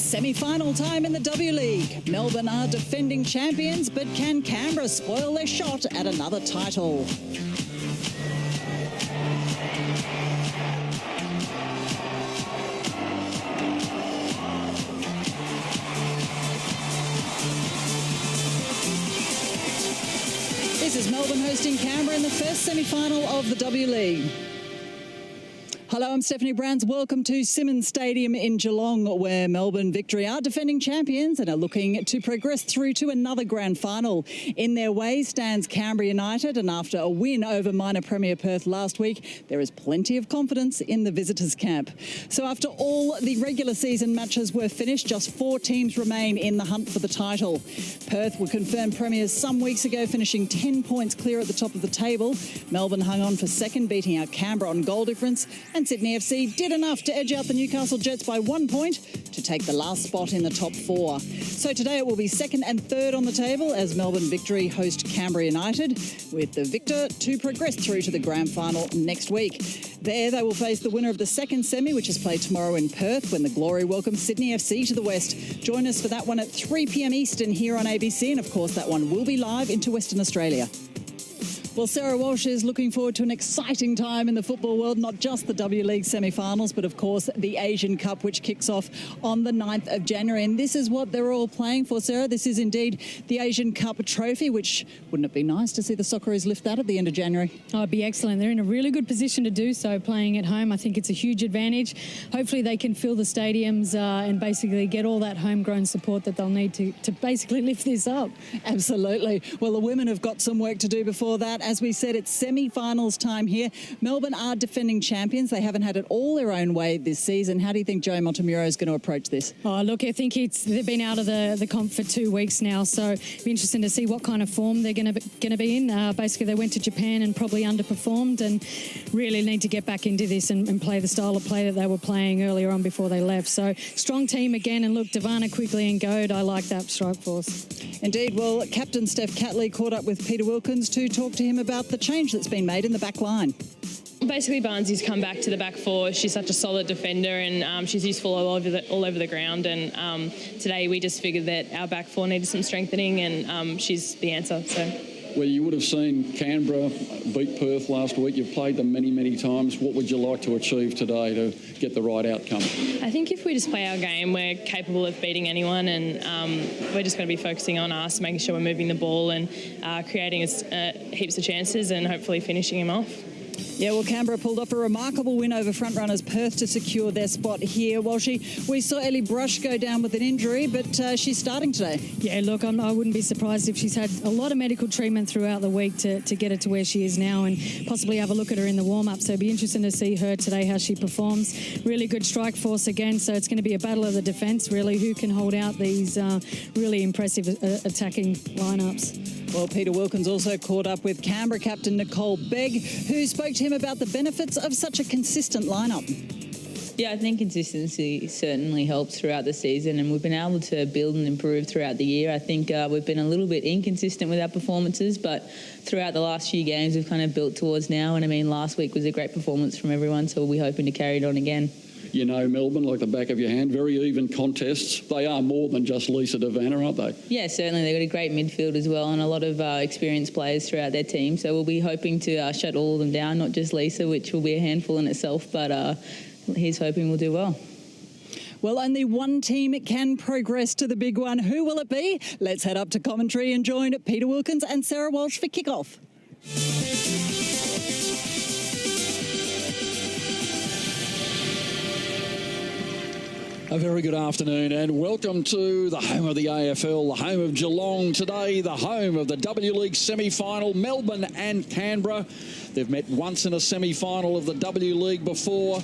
Semi-final time in the W League. Melbourne are defending champions, but can Canberra spoil their shot at another title? This is Melbourne hosting Canberra in the first semi-final of the W League. Hello, I'm Stephanie Brands. Welcome to Simmons Stadium in Geelong, where Melbourne Victory are defending champions and are looking to progress through to another grand final. In their way stands Canberra United, and after a win over minor Premier Perth last week, there is plenty of confidence in the visitors' camp. So after all the regular season matches were finished, just 4 teams remain in the hunt for the title. Perth were confirmed premiers some weeks ago, finishing 10 points clear at the top of the table. Melbourne hung on for second, beating out Canberra on goal difference, and Sydney FC did enough to edge out the Newcastle Jets by 1 point to take the last spot in the top 4. So today it will be second and third on the table as Melbourne Victory host Canberra United, with the victor to progress through to the grand final next week. There they will face the winner of the second semi, which is played tomorrow in Perth, when the Glory welcomes Sydney FC to the West. Join us for that one at 3 p.m. Eastern here on ABC, and of course that one will be live into Western Australia. Well, Sarah Walsh is looking forward to an exciting time in the football world, not just the W League semi-finals, but of course the Asian Cup, which kicks off on the 9th of January. And this is what they're all playing for, Sarah. This is indeed the Asian Cup trophy, which wouldn't it be nice to see the Socceroos lift that at the end of January? Oh, it'd be excellent. They're in a really good position to do so, playing at home. I think it's a huge advantage. Hopefully they can fill the stadiums and basically get all that homegrown support that they'll need to basically lift this up. Absolutely. Well, the women have got some work to do before that. As we said, it's semi-finals time here. Melbourne are defending champions. They haven't had it all their own way this season. How do you think Joe Montemuro is going to approach this? Oh, look, I think they've been out of the comp for 2 weeks now, so it'll be interesting to see what kind of form they're going to be in. Basically, they went to Japan and probably underperformed, and really need to get back into this and play the style of play that they were playing earlier on before they left. So, strong team again, and look, Devana, Quigley and Goad, I like that strike force. Indeed. Well, Captain Steph Catley caught up with Peter Wilkins to talk to him about the change that's been made in the back line. Basically, Barnsley's come back to the back 4. She's such a solid defender, and she's useful all over the ground. And today we just figured that our back 4 needed some strengthening, and she's the answer. So. Well, you would have seen Canberra beat Perth last week. You've played them many, many times. What would you like to achieve today to get the right outcome? I think if we just play our game, we're capable of beating anyone, and we're just going to be focusing on us, making sure we're moving the ball and creating heaps of chances and hopefully finishing them off. Yeah, well, Canberra pulled off a remarkable win over front-runners Perth to secure their spot here. Well, we saw Ellie Brush go down with an injury, but she's starting today. Yeah, look, I wouldn't be surprised if she's had a lot of medical treatment throughout the week to get her to where she is now, and possibly have a look at her in the warm-up. So it'll be interesting to see her today, how she performs. Really good strike force again, so it's going to be a battle of the defence, really, who can hold out these really impressive attacking lineups. Well, Peter Wilkins also caught up with Canberra captain Nicole Begg, who spoke to him about the benefits of such a consistent lineup. Yeah, I think consistency certainly helps throughout the season, and we've been able to build and improve throughout the year. I think we've been a little bit inconsistent with our performances, but throughout the last few games we've kind of built towards now. And I mean, last week was a great performance from everyone, so we'll be hoping to carry it on again. You know Melbourne like the back of your hand, very even contests. They are more than just Lisa Devana, aren't they? Yeah, certainly. They've got a great midfield as well, and a lot of experienced players throughout their team. So we'll be hoping to shut all of them down, not just Lisa, which will be a handful in itself, but he's hoping we'll do well. Well, only one team can progress to the big one. Who will it be? Let's head up to commentary and join Peter Wilkins and Sarah Walsh for Kickoff. A very good afternoon and welcome to the home of the AFL, the home of Geelong today, the home of the W League semi-final, Melbourne and Canberra. They've met once in a semi-final of the W League before,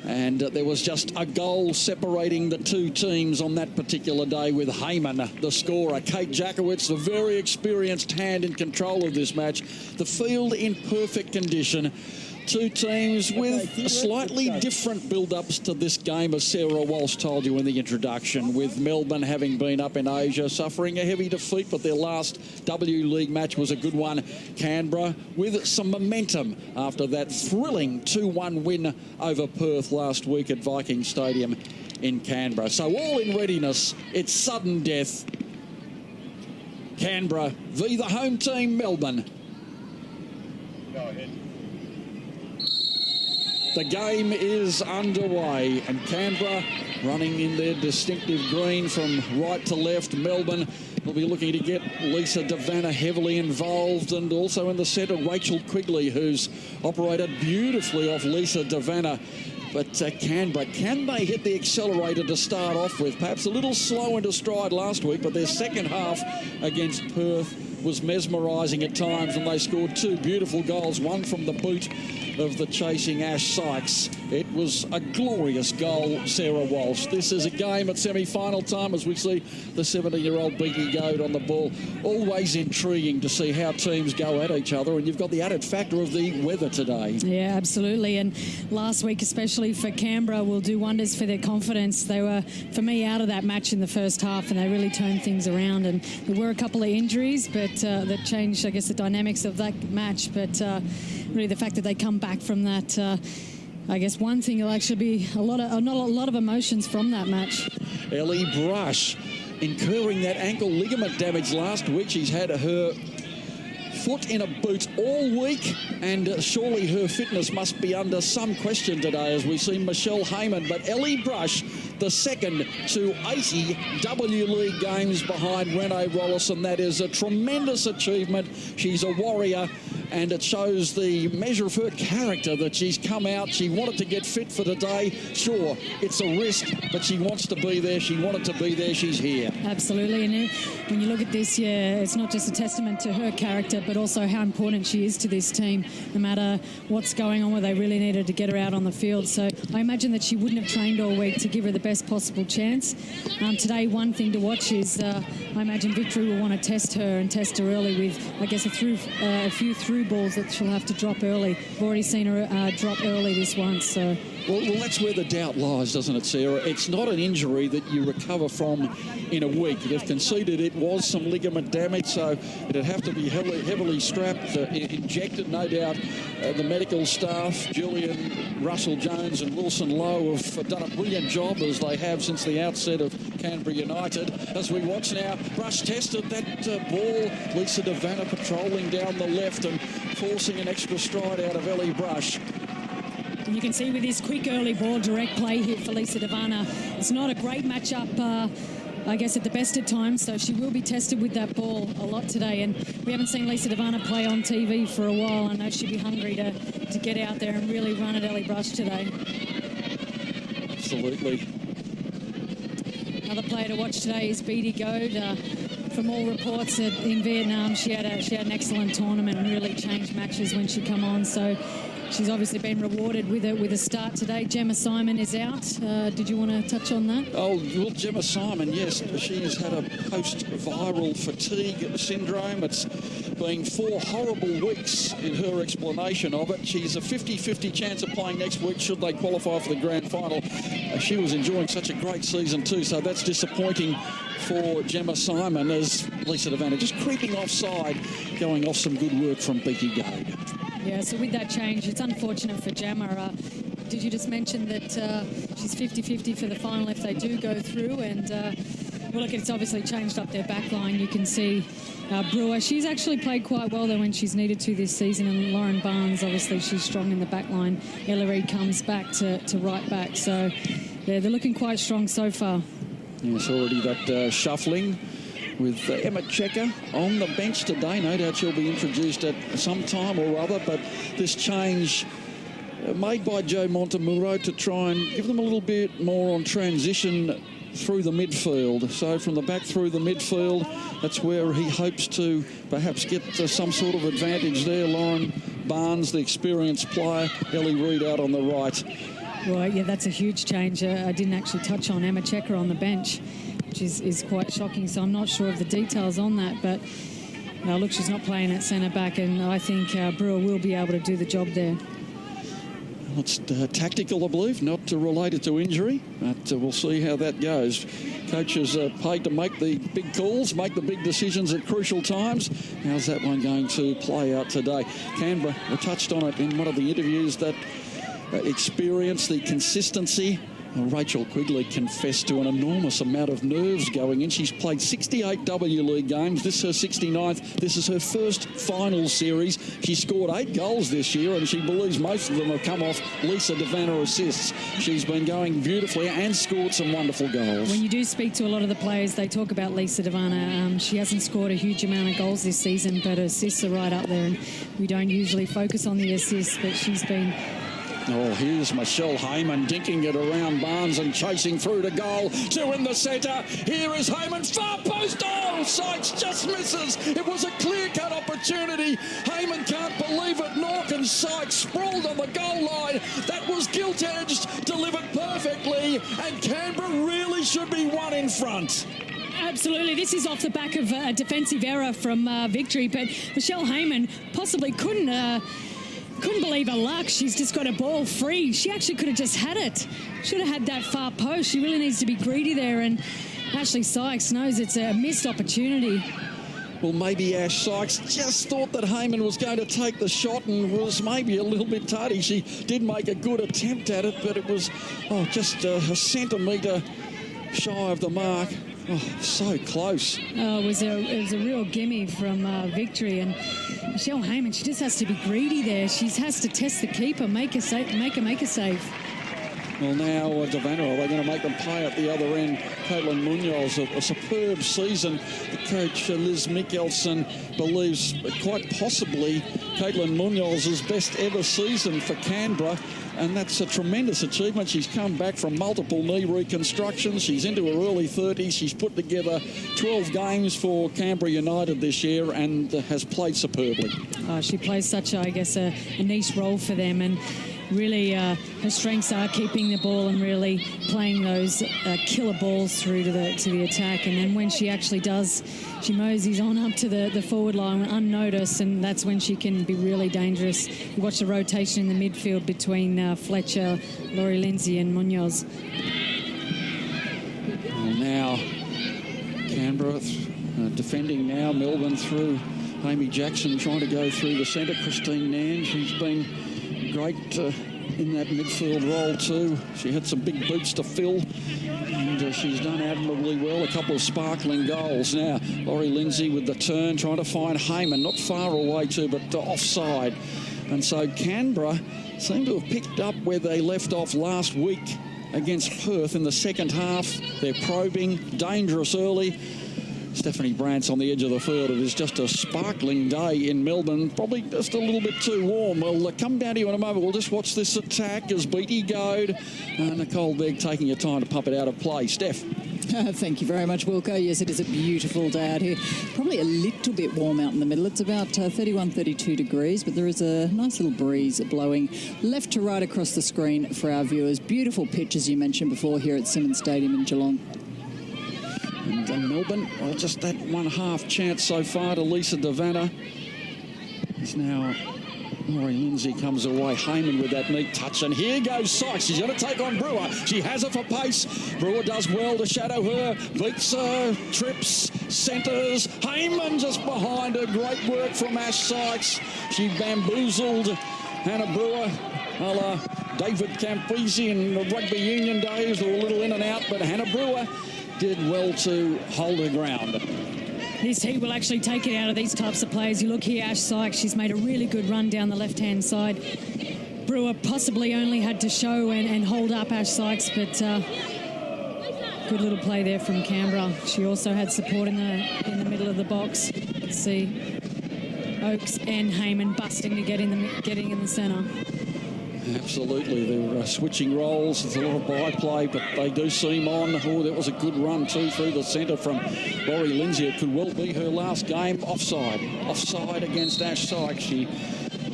and there was just a goal separating the two teams on that particular day, with Heyman, the scorer. Kate Jackowitz, the very experienced hand in control of this match. The field in perfect condition. Two teams with slightly different build-ups to this game, as Sarah Walsh told you in the introduction, with Melbourne having been up in Asia, suffering a heavy defeat, but their last W League match was a good one. Canberra with some momentum after that thrilling 2-1 win over Perth last week at Viking Stadium in Canberra. So all in readiness. It's sudden death. Canberra v the home team, Melbourne. Go ahead. The game is underway, and Canberra running in their distinctive green from right to left. Melbourne will be looking to get Lisa Devanna heavily involved, and also in the centre, Rachel Quigley, who's operated beautifully off Lisa Devanna. But Canberra, can they hit the accelerator to start off with? Perhaps a little slow into stride last week, but their second half against Perth was mesmerising at times, and they scored two beautiful goals, one from the boot of the chasing Ash Sykes. It was a glorious goal, Sarah Walsh. This is a game at semi-final time as we see the 17-year-old Beaky Goad on the ball. Always intriguing to see how teams go at each other, and you've got the added factor of the weather today. Yeah, absolutely. And last week, especially for Canberra, will do wonders for their confidence. They were, for me, out of that match in the first half, and they really turned things around. And there were a couple of injuries, but that changed, I guess, the dynamics of that match. But really, the fact that they come back from that, I guess one thing will actually be a lot of emotions from that match. Ellie Brush incurring that ankle ligament damage last week. She's had her foot in a boot all week, and surely her fitness must be under some question today as we see Michelle Heyman. But Ellie Brush, the second to 80 W League games behind Renee Rollison. That is a tremendous achievement. She's a warrior, and it shows the measure of her character that she's come out. She wanted to get fit for today. Sure, it's a risk, but she wants to be there. She wanted to be there. She's here. Absolutely. And when you look at this, yeah, it's not just a testament to her character, but also how important she is to this team. No matter what's going on, where they really needed to get her out on the field. So I imagine that she wouldn't have trained all week to give her the best possible chance. Today, one thing to watch is I imagine Victory will want to test her and test her early with, I guess, a few through balls that she'll have to drop early. We've already seen her drop early this once. So. Well, that's where the doubt lies, doesn't it, Sarah? It's not an injury that you recover from in a week. They've conceded it was some ligament damage, so it'd have to be heavily strapped, injected, no doubt. The medical staff, Julian Russell-Jones and Wilson Lowe, have done a brilliant job, as they have since the outset of Canberra United. As we watch now, Brush tested that ball. Lisa Devanna patrolling down the left and forcing an extra stride out of Ellie Brush. And you can see with this quick early ball, direct play here for Lisa Devanna. It's not a great matchup, I guess, at the best of times, so she will be tested with that ball a lot today. And we haven't seen Lisa Devanna play on TV for a while. I know she'll be hungry to get out there and really run at Ellie Brush today. Absolutely. Another player to watch today is Beatty Goad. From all reports that in Vietnam, she had an excellent tournament and really changed matches when she come on. So she's obviously been rewarded with a start today. Gemma Simon is out. Did you want to touch on that? Oh, well, Gemma Simon, yes. She's had a post-viral fatigue syndrome. It's been 4 horrible weeks in her explanation of it. She's a 50-50 chance of playing next week should they qualify for the grand final. She was enjoying such a great season too, so that's disappointing for Gemma Simon, as Lisa Devanna just creeping offside, going off some good work from Beaky Goad. Yeah, so with that change, it's unfortunate for Gemma. Did you just mention that she's 50-50 for the final if they do go through? And, well, look, it's obviously changed up their back line. You can see Brewer. She's actually played quite well there when she's needed to this season. And Lauren Barnes, obviously, she's strong in the back line. Ella Reid comes back to right back. So, yeah, they're looking quite strong so far. Yes, already that shuffling with Emma Checker on the bench today. No doubt she'll be introduced at some time or other, but this change made by Joe Montemuro to try and give them a little bit more on transition through the midfield. So from the back through the midfield, that's where he hopes to perhaps get some sort of advantage there. Lauren Barnes, the experienced player, Ellie Reid out on the right. Right, yeah, that's a huge change. I didn't actually touch on Emma Checker on the bench, which is quite shocking, so I'm not sure of the details on that. But look, she's not playing at centre-back, and I think Brewer will be able to do the job there. Well, it's tactical, I believe, not related to injury, but we'll see how that goes. Coaches are paid to make the big calls, make the big decisions at crucial times. How's that one going to play out today? Canberra, we touched on it in one of the interviews, that experience, the consistency Well, Rachel Quigley confessed to an enormous amount of nerves going in. She's played 68 W League games. This is her 69th. This is her first final series. She scored 8 goals this year, and she believes most of them have come off Lisa Devanna assists. She's been going beautifully and scored some wonderful goals. When you do speak to a lot of the players, they talk about Lisa Devanna. She hasn't scored a huge amount of goals this season, but her assists are right up there, and we don't usually focus on the assists, but she's been... Oh, here's Michelle Heyman dinking it around Barnes and chasing through to goal. 2 in the centre. Here is Heyman. Far post. Oh, Sykes just misses. It was a clear-cut opportunity. Heyman can't believe it. Nor can Sykes. Sprawled on the goal line. That was gilt-edged. Delivered perfectly. And Canberra really should be 1 in front. Absolutely. This is off the back of a defensive error from Victory, but Michelle Heyman possibly couldn't believe her luck. She's just got a ball free. She actually could have just had it. Should have had that far post. She really needs to be greedy there, and Ashley Sykes knows it's a missed opportunity. Well, maybe Ash Sykes just thought that Heyman was going to take the shot and was maybe a little bit tardy. She did make a good attempt at it, but it was just a centimetre shy of the mark. Oh, so close. Oh, it was a real gimme from Victory, and Michelle Heyman, she just has to be greedy there. She has to test the keeper, make a save. Well, now Devanna, are they going to make them pay at the other end? Caitlin Munoz, a superb season. The coach, Liz Mikkelsen, believes quite possibly Caitlin Munoz's best ever season for Canberra. And that's a tremendous achievement. She's come back from multiple knee reconstructions. She's into her early 30s. She's put together 12 games for Canberra United this year and has played superbly. She plays such, a niche role for them, and really her strengths are keeping the ball and really playing those killer balls through to the attack. And then when she actually does, she moseys on up to the forward line unnoticed, and that's when she can be really dangerous. You watch the rotation in the midfield between Fletcher, Laurie Lindsay and Munoz. Well, now Canberra defending now. Melbourne through Amy Jackson trying to go through the centre. Christine Nan, she's been great in that midfield role too. She had some big boots to fill, and she's done admirably well. A couple of sparkling goals. Now Laurie Lindsay with the turn, trying to find Heyman, not far away too, but offside. And so Canberra seem to have picked up where they left off last week against Perth in the second half. They're probing, dangerous early. Stephanie Brandt's on the edge of the field. It is just a sparkling day in Melbourne, probably just a little bit too warm. We'll come down to you in a moment. We'll just watch this attack as Beattie Goad and Nicole Begg taking your time to pump it out of play. Steph. Thank you very much, Wilco. Yes, it is a beautiful day out here. Probably a little bit warm out in the middle. It's about 31, 32 degrees, but there is a nice little breeze blowing left to right across the screen for our viewers. Beautiful pitch, as you mentioned before, here at Simmons Stadium in Geelong. And Melbourne, well, just that 1/2 chance so far to Lisa Devanna. It's now Laurie Lindsay comes away. Heyman with that neat touch. And here goes Sykes. She's going to take on Brewer. She has it for pace. Brewer does well to shadow her. Beats her. Trips. Centres. Heyman just behind her. Great work from Ash Sykes. She bamboozled Hannah Brewer. A la David Campese in the rugby union days. They were a little in and out. But Hannah Brewer did well to hold her ground. This heat will actually take it out of these types of players. You look here, Ash Sykes, she's made a really good run down the left-hand side. Brewer possibly only had to show and hold up Ash Sykes, but good little play there from Canberra. She also had support in the middle of the box. Let's see, Oakes and Heyman busting to getting in the centre. Absolutely, they're switching roles. There's a lot of byplay, but they do seem on. Oh, that was a good run too through the centre from Laurie Lindsay. It could well be her last game. Offside against Ash Sykes. She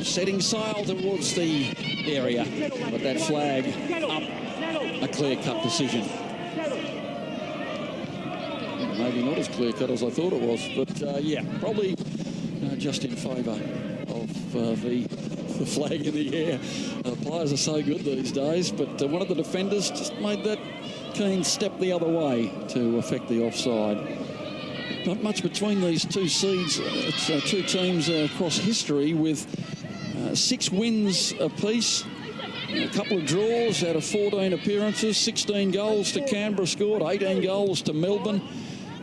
setting sail towards the area, but that flag up, a clear-cut decision. Maybe not as clear-cut as I thought it was, but yeah, probably just in favour of the flag in the air. Players are so good these days, but one of the defenders just made that keen step the other way to affect the offside. Not much between these two seeds. It's two teams across history with 6 wins apiece. A couple of draws out of 14 appearances, 16 goals to Canberra scored, 18 goals to Melbourne.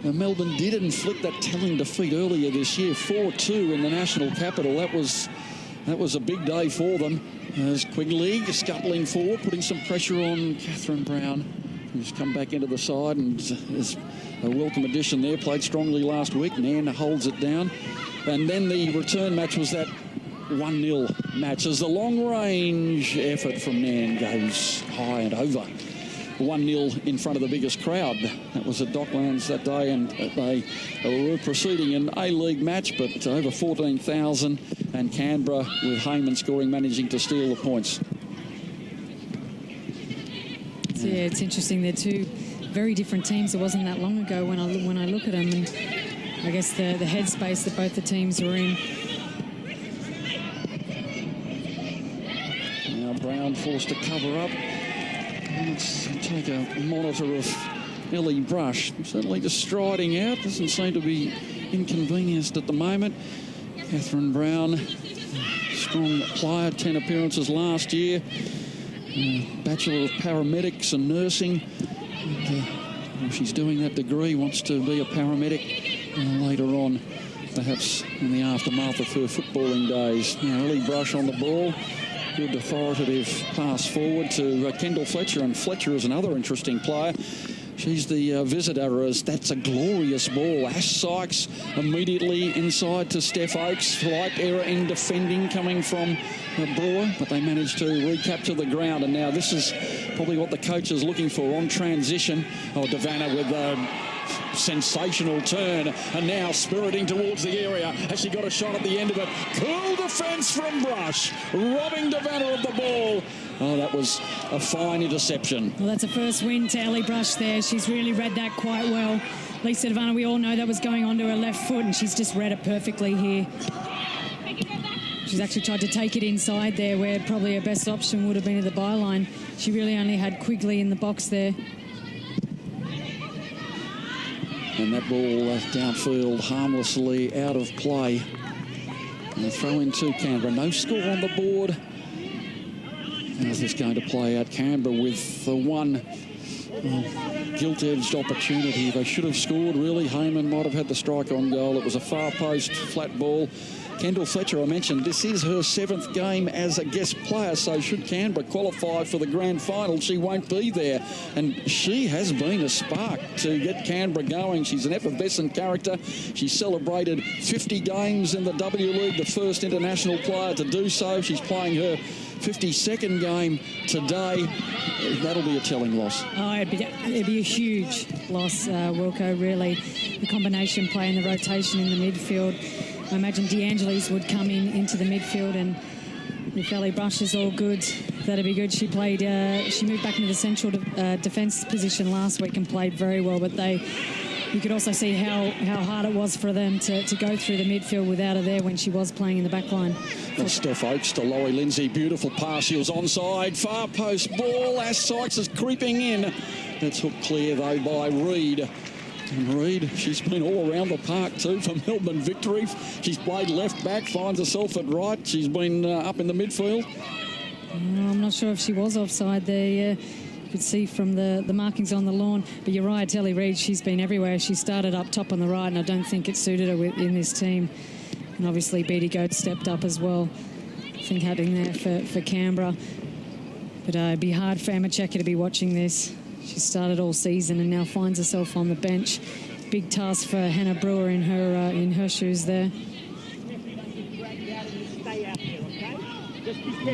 Now, Melbourne did inflict that telling defeat earlier this year, 4-2 in the national capital. That was a big day for them. As Quigley scuttling forward, putting some pressure on Catherine Brown, who's come back into the side and is a welcome addition there. Played strongly last week. Nan holds it down. And then the return match was that 1-0 match as the long-range effort from Nan goes high and over. 1-0 in front of the biggest crowd. That was at Docklands that day, and they were preceding an A-League match, but over 14,000, and Canberra, with Heyman scoring, managing to steal the points. Yeah, it's interesting. They're two very different teams. It wasn't that long ago when I look at them, and I guess the headspace that both the teams were in. Now Brown forced to cover up. Let's take a monitor of Ellie Brush. Certainly just striding out. Doesn't seem to be inconvenienced at the moment. Catherine Brown, strong player, 10 appearances last year. Bachelor of Paramedics and Nursing. And, she's doing that degree, wants to be a paramedic later on, perhaps in the aftermath of her footballing days. Now Ellie Brush on the ball. Good authoritative pass forward to Kendall Fletcher, and Fletcher is another interesting player. She's the visitor, as that's a glorious ball. Ash Sykes immediately inside to Steph Oakes. Slight error in defending coming from Brewer, but they managed to recapture the ground. And now this is probably what the coach is looking for on transition. Oh, Devanna with a sensational turn, and now spiriting towards the area. Has she got a shot at the end of it? Cool defence from Brush, robbing Devanna of the ball. Oh, that was a fine interception. Well, that's a first win to Ellie Brush there. She's really read that quite well. Lisa Devanna, we all know that was going onto her left foot, and she's just read it perfectly here. She's actually tried to take it inside there, where probably her best option would have been at the byline. She really only had Quigley in the box there. And that ball downfield, harmlessly out of play. And a throw in to Canberra. No score on the board. How's this going to play out? Canberra with the one gilt-edged opportunity. They should have scored, really. Heyman might have had the strike on goal. It was a far post, flat ball. Kendall Fletcher, I mentioned, this is her 7th game as a guest player, so should Canberra qualify for the grand final, she won't be there. And she has been a spark to get Canberra going. She's an effervescent character. She celebrated 50 games in the W League, the first international player to do so. She's playing her 52nd game today. That'll be a telling loss. Oh, it'd be a huge loss, Wilco, really. The combination play and the rotation in the midfield. I imagine DeAngelis would come into the midfield, and if Ellie Brush is all good, that'd be good. She moved back into the central defence position last week and played very well, but you could also see how hard it was for them to go through the midfield without her there when she was playing in the back line. Well, Steph Oakes to Laurie Lindsay. Beautiful pass. She was onside. Far post ball. Ash Sykes is creeping in. That's hooked clear, though, by Reid. And Reid, she's been all around the park too for Melbourne victory. She's played left back, finds herself at right. She's been up in the midfield. I'm not sure if she was offside there. You could see from the markings on the lawn. But you're right, Ellie Reid, she's been everywhere. She started up top on the right, and I don't think it suited her in this team. And obviously Beattie Goat stepped up as well. I think happening there for Canberra. But it'd be hard for Emma Checker to be watching this. She started all season and now finds herself on the bench. Big task for Hannah Brewer in her shoes there.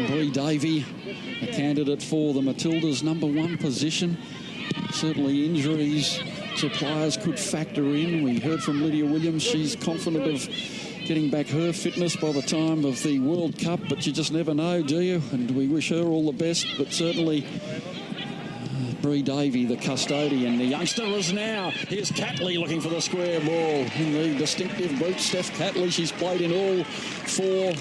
Bree Davey, a candidate for the Matildas' #1 position. Certainly injuries to players could factor in. We heard from Lydia Williams. She's confident of getting back her fitness by the time of the World Cup, but you just never know, do you? And we wish her all the best, but certainly Bree Davey, the custodian. The youngster is now. Here's Catley looking for the square ball. In the distinctive boot, Steph Catley. She's played in all 4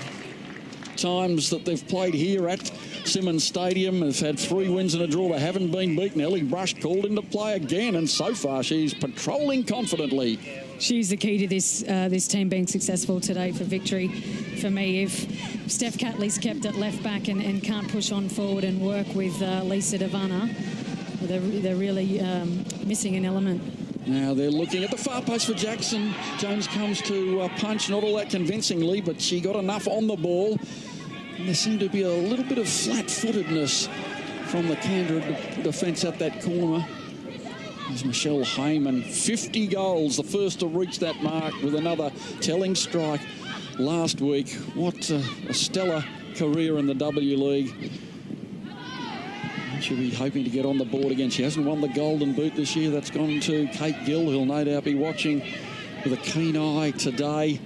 times that they've played here at Simmons Stadium. They've had 3 wins and a draw. They haven't been beaten. Ellie Brush called into play again, and so far she's patrolling confidently. She's the key to this team being successful today for victory. For me, if Steph Catley's kept at left back and can't push on forward and work with Lisa Devanna, they're really missing an element. Now they're looking at the far post for Jackson. Jones comes to punch, not all that convincingly, but she got enough on the ball. And there seemed to be a little bit of flat-footedness from the Canberra defence at that corner. There's Michelle Heyman, 50 goals, the first to reach that mark with another telling strike last week. What a stellar career in the W League. She'll be hoping to get on the board again. She hasn't won the Golden Boot this year. That's gone to Kate Gill, who'll no doubt be watching with a keen eye today.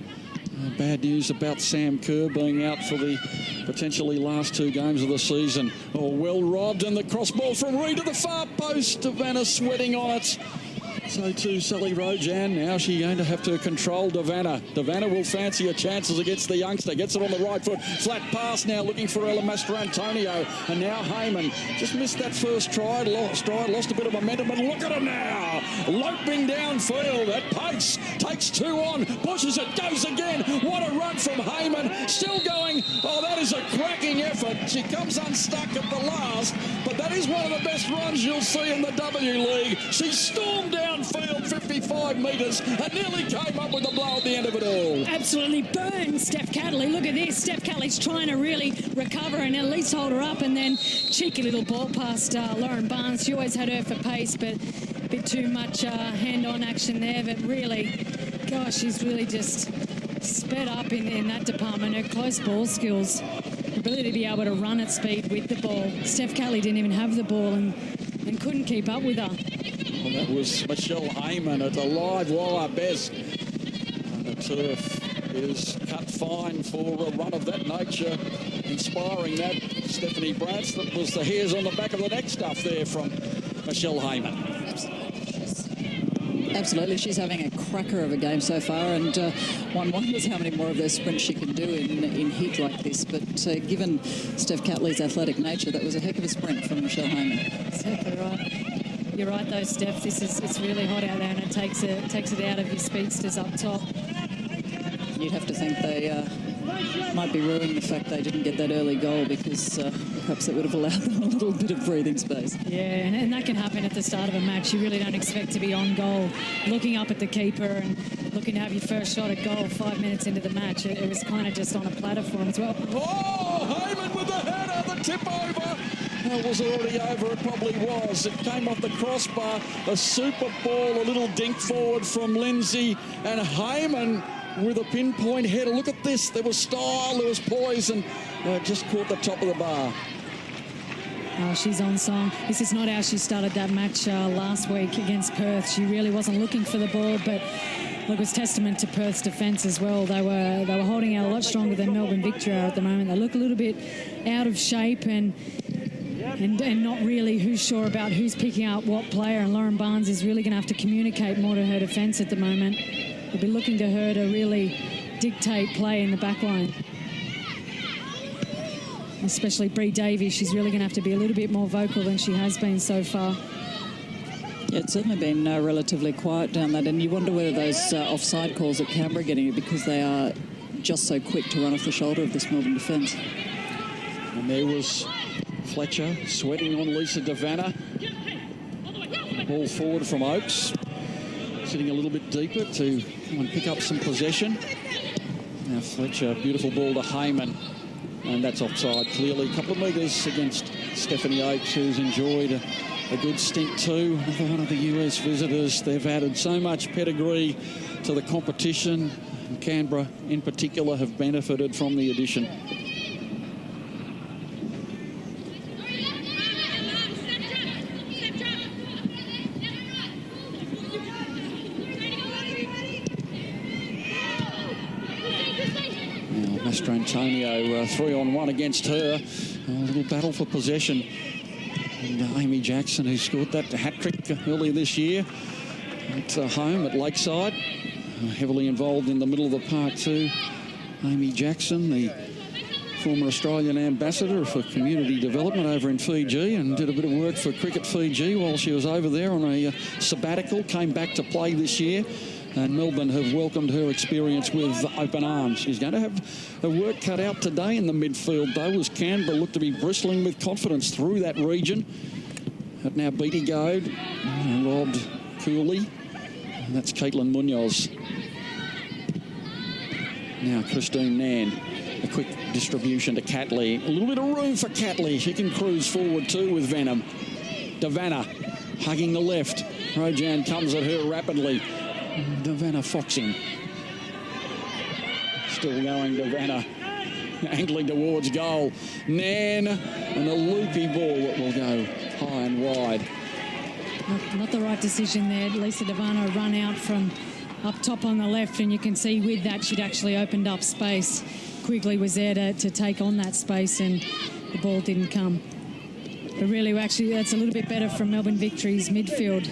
Bad news about Sam Kerr being out for the potentially last 2 games of the season. Oh, well robbed, and the cross ball from Reid to the far post. Devanna sweating on it. So too Sally Rojan. Now she's going to have to control Devanna. Devanna will fancy her chances against the youngster. Gets it on the right foot. Flat pass now looking for Ella Mastrantonio. And now Heyman just missed that first stride, lost a bit of momentum. And look at her now. Loping downfield at pace. Takes 2 on. Pushes it. Goes again. What a run from Heyman. Still going. Oh, that is a cracking effort. She comes unstuck at the last. But that is one of the best runs you'll see in the W League. She stormed downfield 55 metres and nearly came up with a blow at the end of it all. Absolutely burned Steph Catley. Look at this. Steph Catley's trying to really recover and at least hold her up, and then cheeky little ball past Lauren Barnes. She always had her for pace, but a bit too much hand-on action there. But really, gosh, she's really just sped up in that department. Her close ball skills, ability to be able to run at speed with the ball. Steph Catley didn't even have the ball and couldn't keep up with her. Well, that was Michelle Heyman at a live wire best. And the turf is cut fine for a run of that nature. Inspiring that, Stephanie Bratz. That was the hairs on the back of the neck stuff there from Michelle Heyman. Absolutely, she's having a cracker of a game so far, and one wonders how many more of those sprints she can do in heat like this. But given Steph Catley's athletic nature, that was a heck of a sprint from Michelle Heyman. Exactly right. You're right, though, Steph. It's really hot out there, and it takes it out of your speedsters up top. You'd have to think they might be ruining the fact they didn't get that early goal, because perhaps it would have allowed them a little bit of breathing space. Yeah, and that can happen at the start of a match. You really don't expect to be on goal, looking up at the keeper and looking to have your first shot at goal 5 minutes into the match. It was kind of just on a platter for him as well. Oh, Heyman with the header, the tip over. It was already over, it probably was. It came off the crossbar, a super ball, a little dink forward from Lindsay, and Heyman with a pinpoint header. Look at this, there was style, there was poise, and just caught the top of the bar. Oh, she's on song. This is not how she started that match last week against Perth. She really wasn't looking for the ball, but look, it was testament to Perth's defence as well. They were holding out a lot stronger than Melbourne Victoria at the moment. They look a little bit out of shape and not really who's sure about who's picking up what player, and Lauren Barnes is really going to have to communicate more to her defence at the moment. They'll be looking to her to really dictate play in the back line. Especially Bree Davies, she's really going to have to be a little bit more vocal than she has been so far. Yeah, it's certainly been relatively quiet down that, and you wonder whether those offside calls that Canberra are getting, because they are just so quick to run off the shoulder of this Melbourne defence. And there was Fletcher sweating on Lisa Devanna. Ball forward from Oakes, sitting a little bit deeper to come and pick up some possession. Now Fletcher, beautiful ball to Heyman, and that's offside clearly. A couple of metres against Stephanie Oakes, who's enjoyed a good stint too. Another one of the US visitors. They've added so much pedigree to the competition, and Canberra in particular have benefited from the addition. Mastrantonio 3-on-1 against her. A little battle for possession. And Amy Jackson, who scored that hat-trick earlier this year at home at Lakeside. Heavily involved in the middle of the park too. Amy Jackson, the former Australian ambassador for community development over in Fiji, and did a bit of work for Cricket Fiji while she was over there on a sabbatical. Came back to play this year. And Melbourne have welcomed her experience with open arms. She's going to have her work cut out today in the midfield, though, as Canberra look to be bristling with confidence through that region. But now Beattie Goad, robbed Cooley. And that's Caitlin Munoz. Now Christine Nan. A quick distribution to Catley. A little bit of room for Catley. She can cruise forward too with venom. Davanna hugging the left. Rojan comes at her rapidly. Davanna foxing. Still going Davanna. Angling towards goal. Nan and a loopy ball that will go high and wide. Not the right decision there. Lisa Davanna run out from up top on the left, and you can see with that she'd actually opened up space. Quigley was there to take on that space, and the ball didn't come. But really, actually, that's a little bit better from Melbourne Victory's midfield.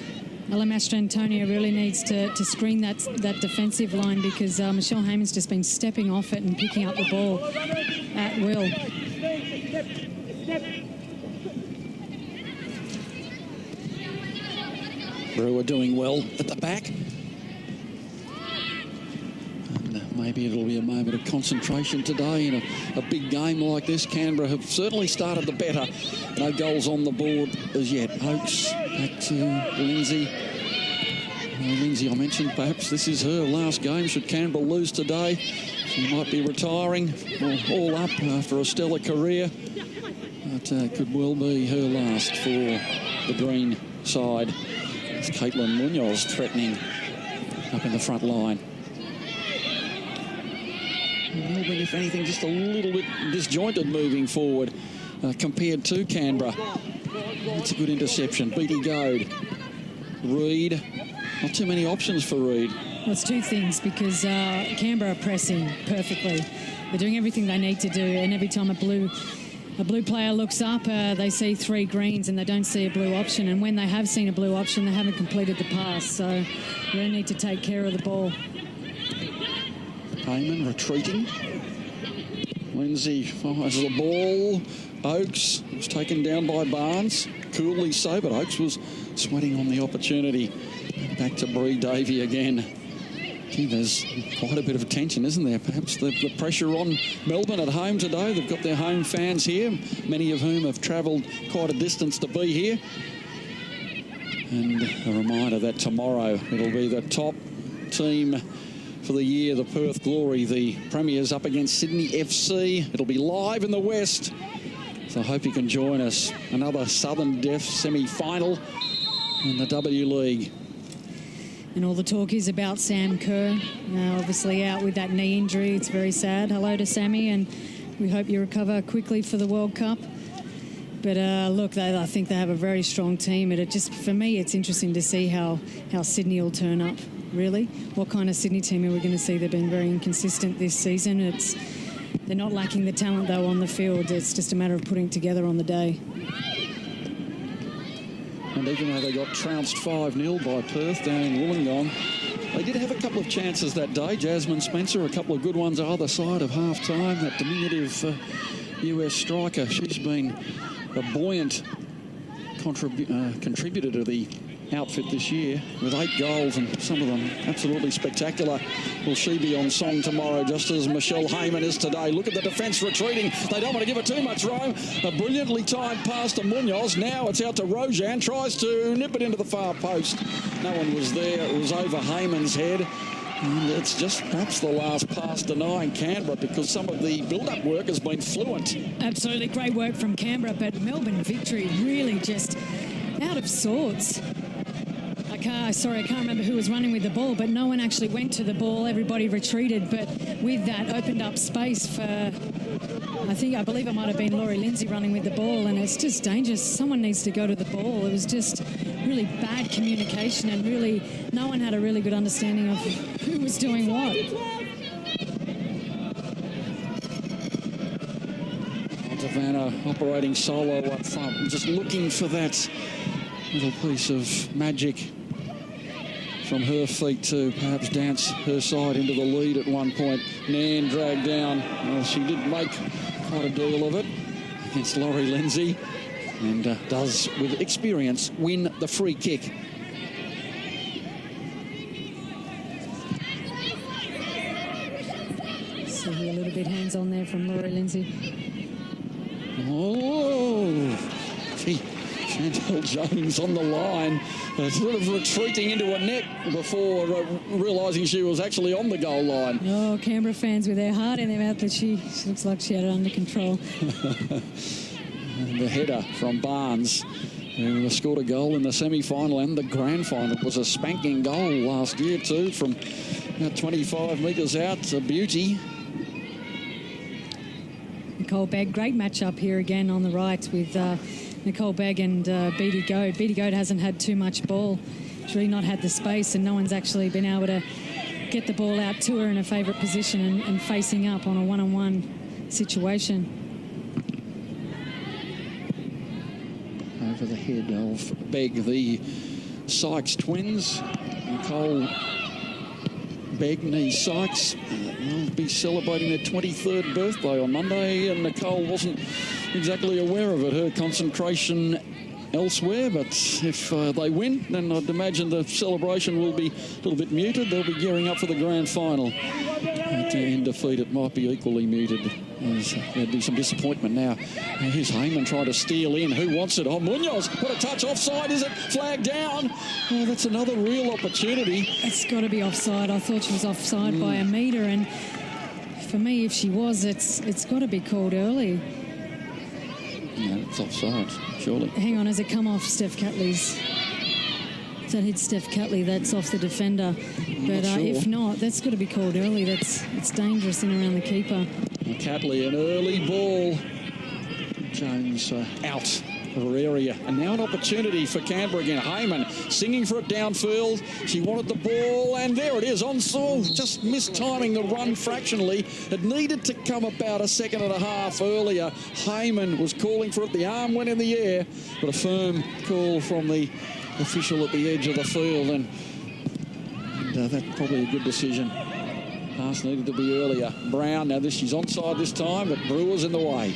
Ella Mastrantonio really needs to screen that defensive line, because Michelle Heyman's just been stepping off it and picking up the ball at will. Brewer doing well at the back. Maybe it'll be a moment of concentration today in a big game like this. Canberra have certainly started the better. No goals on the board as yet. Oakes back to Lindsay. Lindsay, I mentioned perhaps this is her last game. Should Canberra lose today, she might be retiring all up after a stellar career. But could well be her last for the green side. It's Caitlin Munoz threatening up in the front line. Melbourne, if anything, just a little bit disjointed moving forward compared to Canberra. That's a good interception. Beattie Goad. Reid. Not too many options for Reid. Well, it's two things, because Canberra are pressing perfectly. They're doing everything they need to do, and every time a blue player looks up, they see three greens and they don't see a blue option. And when they have seen a blue option, they haven't completed the pass. So you really need to take care of the ball. Heyman retreating. Lindsay fires the ball. Oakes was taken down by Barnes. Coolly so, but Oakes was sweating on the opportunity. Back to Bree Davey again. Gee, there's quite a bit of tension, isn't there? Perhaps the pressure on Melbourne at home today. They've got their home fans here, many of whom have travelled quite a distance to be here. And a reminder that tomorrow it'll be the top team for the year, the Perth Glory, the Premiers up against Sydney FC. It'll be live in the West, so I hope you can join us. Another Southern Deaf semi-final in the W League. And all the talk is about Sam Kerr, obviously out with that knee injury. It's very sad. Hello to Sammy, and we hope you recover quickly for the World Cup. But look, I think they have a very strong team. And for me, it's interesting to see how Sydney will turn up. Really, what kind of Sydney team are we going to see? They've been very inconsistent this season. They're not lacking the talent though on the field. It's just a matter of putting it together on the day. And even though they got trounced 5-0 by Perth down in Wollongong, they did have a couple of chances that day. Jasmine Spencer, a couple of good ones either side of half-time. That diminutive US striker, she's been a buoyant contributor to the outfit this year with 8 goals, and some of them absolutely spectacular. Will she be on song tomorrow, just as Michelle Heyman is today? Look at the defence retreating. They don't want to give it too much room. A brilliantly timed pass to Munoz. Now it's out to Rojan. Tries to nip it into the far post. No one was there. It was over Heyman's head. And it's just perhaps the last pass denying Canberra, because some of the build-up work has been fluent. Absolutely great work from Canberra, but Melbourne Victory really just out of sorts. I can't remember who was running with the ball, but no one actually went to the ball. Everybody retreated, but with that opened up space for, I believe it might have been Laurie Lindsay running with the ball, and it's just dangerous. Someone needs to go to the ball. It was just really bad communication, and really no one had a really good understanding of who was doing what. Savannah operating solo up front, just looking for that little piece of magic from her feet to perhaps dance her side into the lead at one point. Nan dragged down. Well, she did make quite a deal of it against Laurie Lindsay, and does, with experience, win the free kick. little bit hands-on there from Laurie Lindsay. Oh, gee, Chantel Jones on the line, sort of retreating into a net before realising she was actually on the goal line. Oh, Canberra fans with their heart in their mouth, but she looks like she had it under control. And the header from Barnes, who scored a goal in the semi-final and the grand final. It was a spanking goal last year too, from about 25 metres out. It's a beauty. Nicole Begg, great matchup here again on the right with Nicole Begg and Beattie Goad. Beattie Goad hasn't had too much ball. She's really not had the space, and no one's actually been able to get the ball out to her in a favourite position and facing up on a one-on-one situation. Over the head of Begg, the Sykes twins. Nicole Begg, nee Sykes, will be celebrating their 23rd birthday on Monday, and Nicole wasn't exactly aware of it. Her concentration elsewhere, but if they win, then I'd imagine the celebration will be a little bit muted. They'll be gearing up for the grand final. In defeat, it might be equally muted. There'd be some disappointment now. Here's Heyman trying to steal in. Who wants it? Oh, Munoz. What a touch. Offside. Is it flagged down? Oh, that's another real opportunity. It's got to be offside. I thought she was offside by a metre, and for me, if she was, it's got to be called early. No, it's offside, surely. Hang on, has it come off Steph Catley's? That hit Steph Catley, that's off the defender. But sure. If not, that's got to be called early. It's dangerous in around the keeper. Catley, an early ball. Jones out of her area. And now an opportunity for Canberra again. Heyman singing for it downfield. She wanted the ball, and there it is. Onsall just mistiming the run fractionally. It needed to come about a second and a half earlier. Heyman was calling for it. The arm went in the air, but a firm call from the official at the edge of the field, and that's probably a good decision. Pass needed to be earlier. Brown, now she's onside this time, but Brewer's in the way.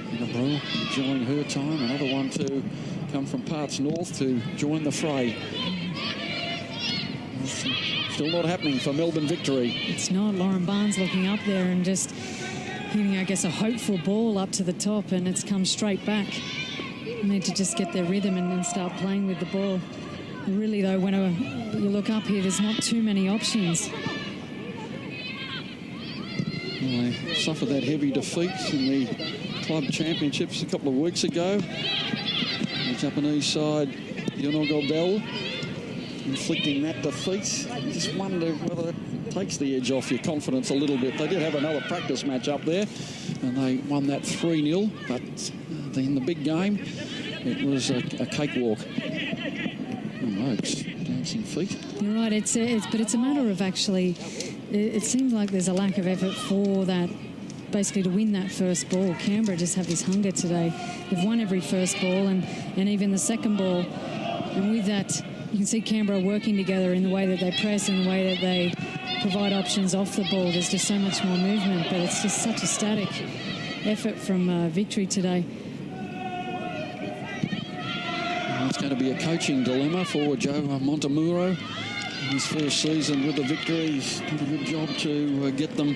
And Brewer enjoying her time. Another one to come from parts north to join the fray. Still not happening for Melbourne victory. It's not. Lauren Barnes looking up there and just hitting, I guess, a hopeful ball up to the top, and it's come straight back. Need to just get their rhythm and start playing with the ball. And really, though, when you look up here, there's not too many options. Well, they suffered that heavy defeat in the club championships a couple of weeks ago. The Japanese side, Yonogo Bell, inflicting that defeat. You just wonder whether it takes the edge off your confidence a little bit. They did have another practice match up there, and they won that 3-0, but in the big game, it was a cakewalk. Oh, Oaks, dancing feet. You're right. But it's a matter of actually. It seems like there's a lack of effort for that, basically to win that first ball. Canberra just have this hunger today. They've won every first ball and even the second ball. And with that, you can see Canberra working together in the way that they press and the way that they provide options off the ball. There's just so much more movement, but it's just such a static effort from Victory today. It's going to be a coaching dilemma for Joe Montemuro. His first season with the Victory, he's done a good job to get them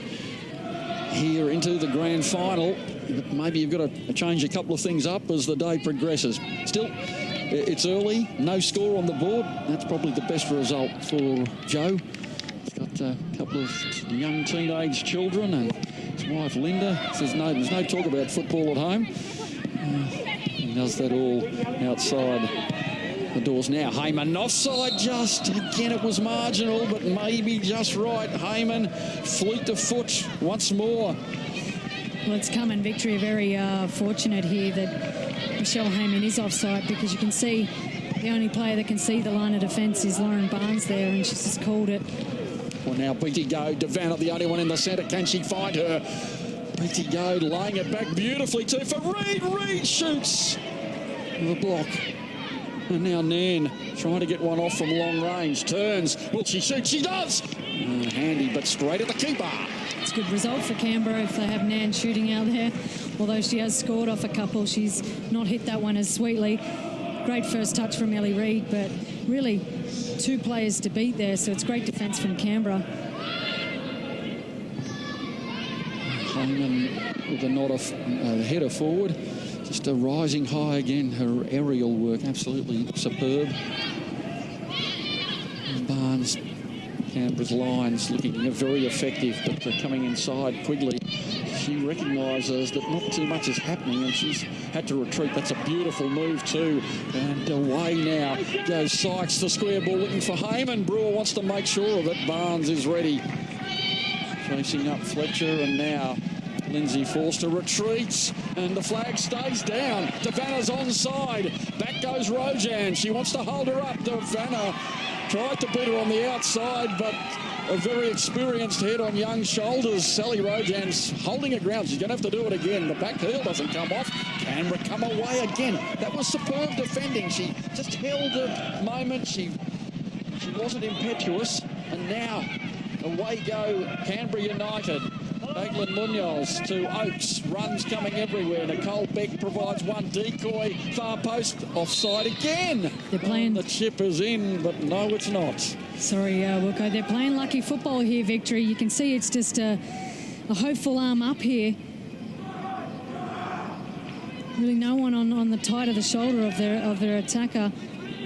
here into the grand final. But maybe you've got to change a couple of things up as the day progresses. Still, it's early, no score on the board. That's probably the best result for Joe. He's got a couple of young teenage children and his wife Linda. Says there's no talk about football at home. He does that all outside the doors now. Heyman offside just. Again, it was marginal, but maybe just right. Heyman, fleet of foot once more. Well, it's come and Victory are very fortunate here that Michelle Heyman is offside, because you can see the only player that can see the line of defence is Lauren Barnes there, and she's just called it. Well, now Beattie Goad, Devanna, the only one in the centre. Can she find her? Beattie Goad laying it back beautifully too for Reid. Reid shoots the block. And now Nan trying to get one off from long range. Turns. Will she shoot? She does! Handy, but straight at the keeper. It's a good result for Canberra if they have Nan shooting out there. Although she has scored off a couple, she's not hit that one as sweetly. Great first touch from Ellie Reid, but really two players to beat there, so it's great defence from Canberra. Heyman with a nod off the header forward. Just a rising high again. Her aerial work absolutely superb. And Barnes, Canberra's lines looking very effective, but coming inside Quigley. She recognises that not too much is happening and she's had to retreat. That's a beautiful move too. And away now goes Sykes, the square ball looking for Heyman. Brewer wants to make sure of it. Barnes is ready. Chasing up Fletcher, and now Lindsay Forster retreats and the flag stays down. Devanna's onside. Back goes Rojan. She wants to hold her up. Devanna tried to beat her on the outside, but a very experienced head on young shoulders. Sally Rojan's holding her ground. She's going to have to do it again. The back heel doesn't come off. Canberra come away again. That was superb defending. She just held the moment. She wasn't impetuous. And now away go Canberra United. Eglin Munoz to Oakes. Runs coming everywhere. Nicole Beck provides one decoy. Far post. Offside again. They're playing. The chip is in, but no, it's not. Sorry, Wilco. They're playing lucky football here, Victory. You can see it's just a hopeful arm up here. Really no one on the tight of the shoulder of their attacker.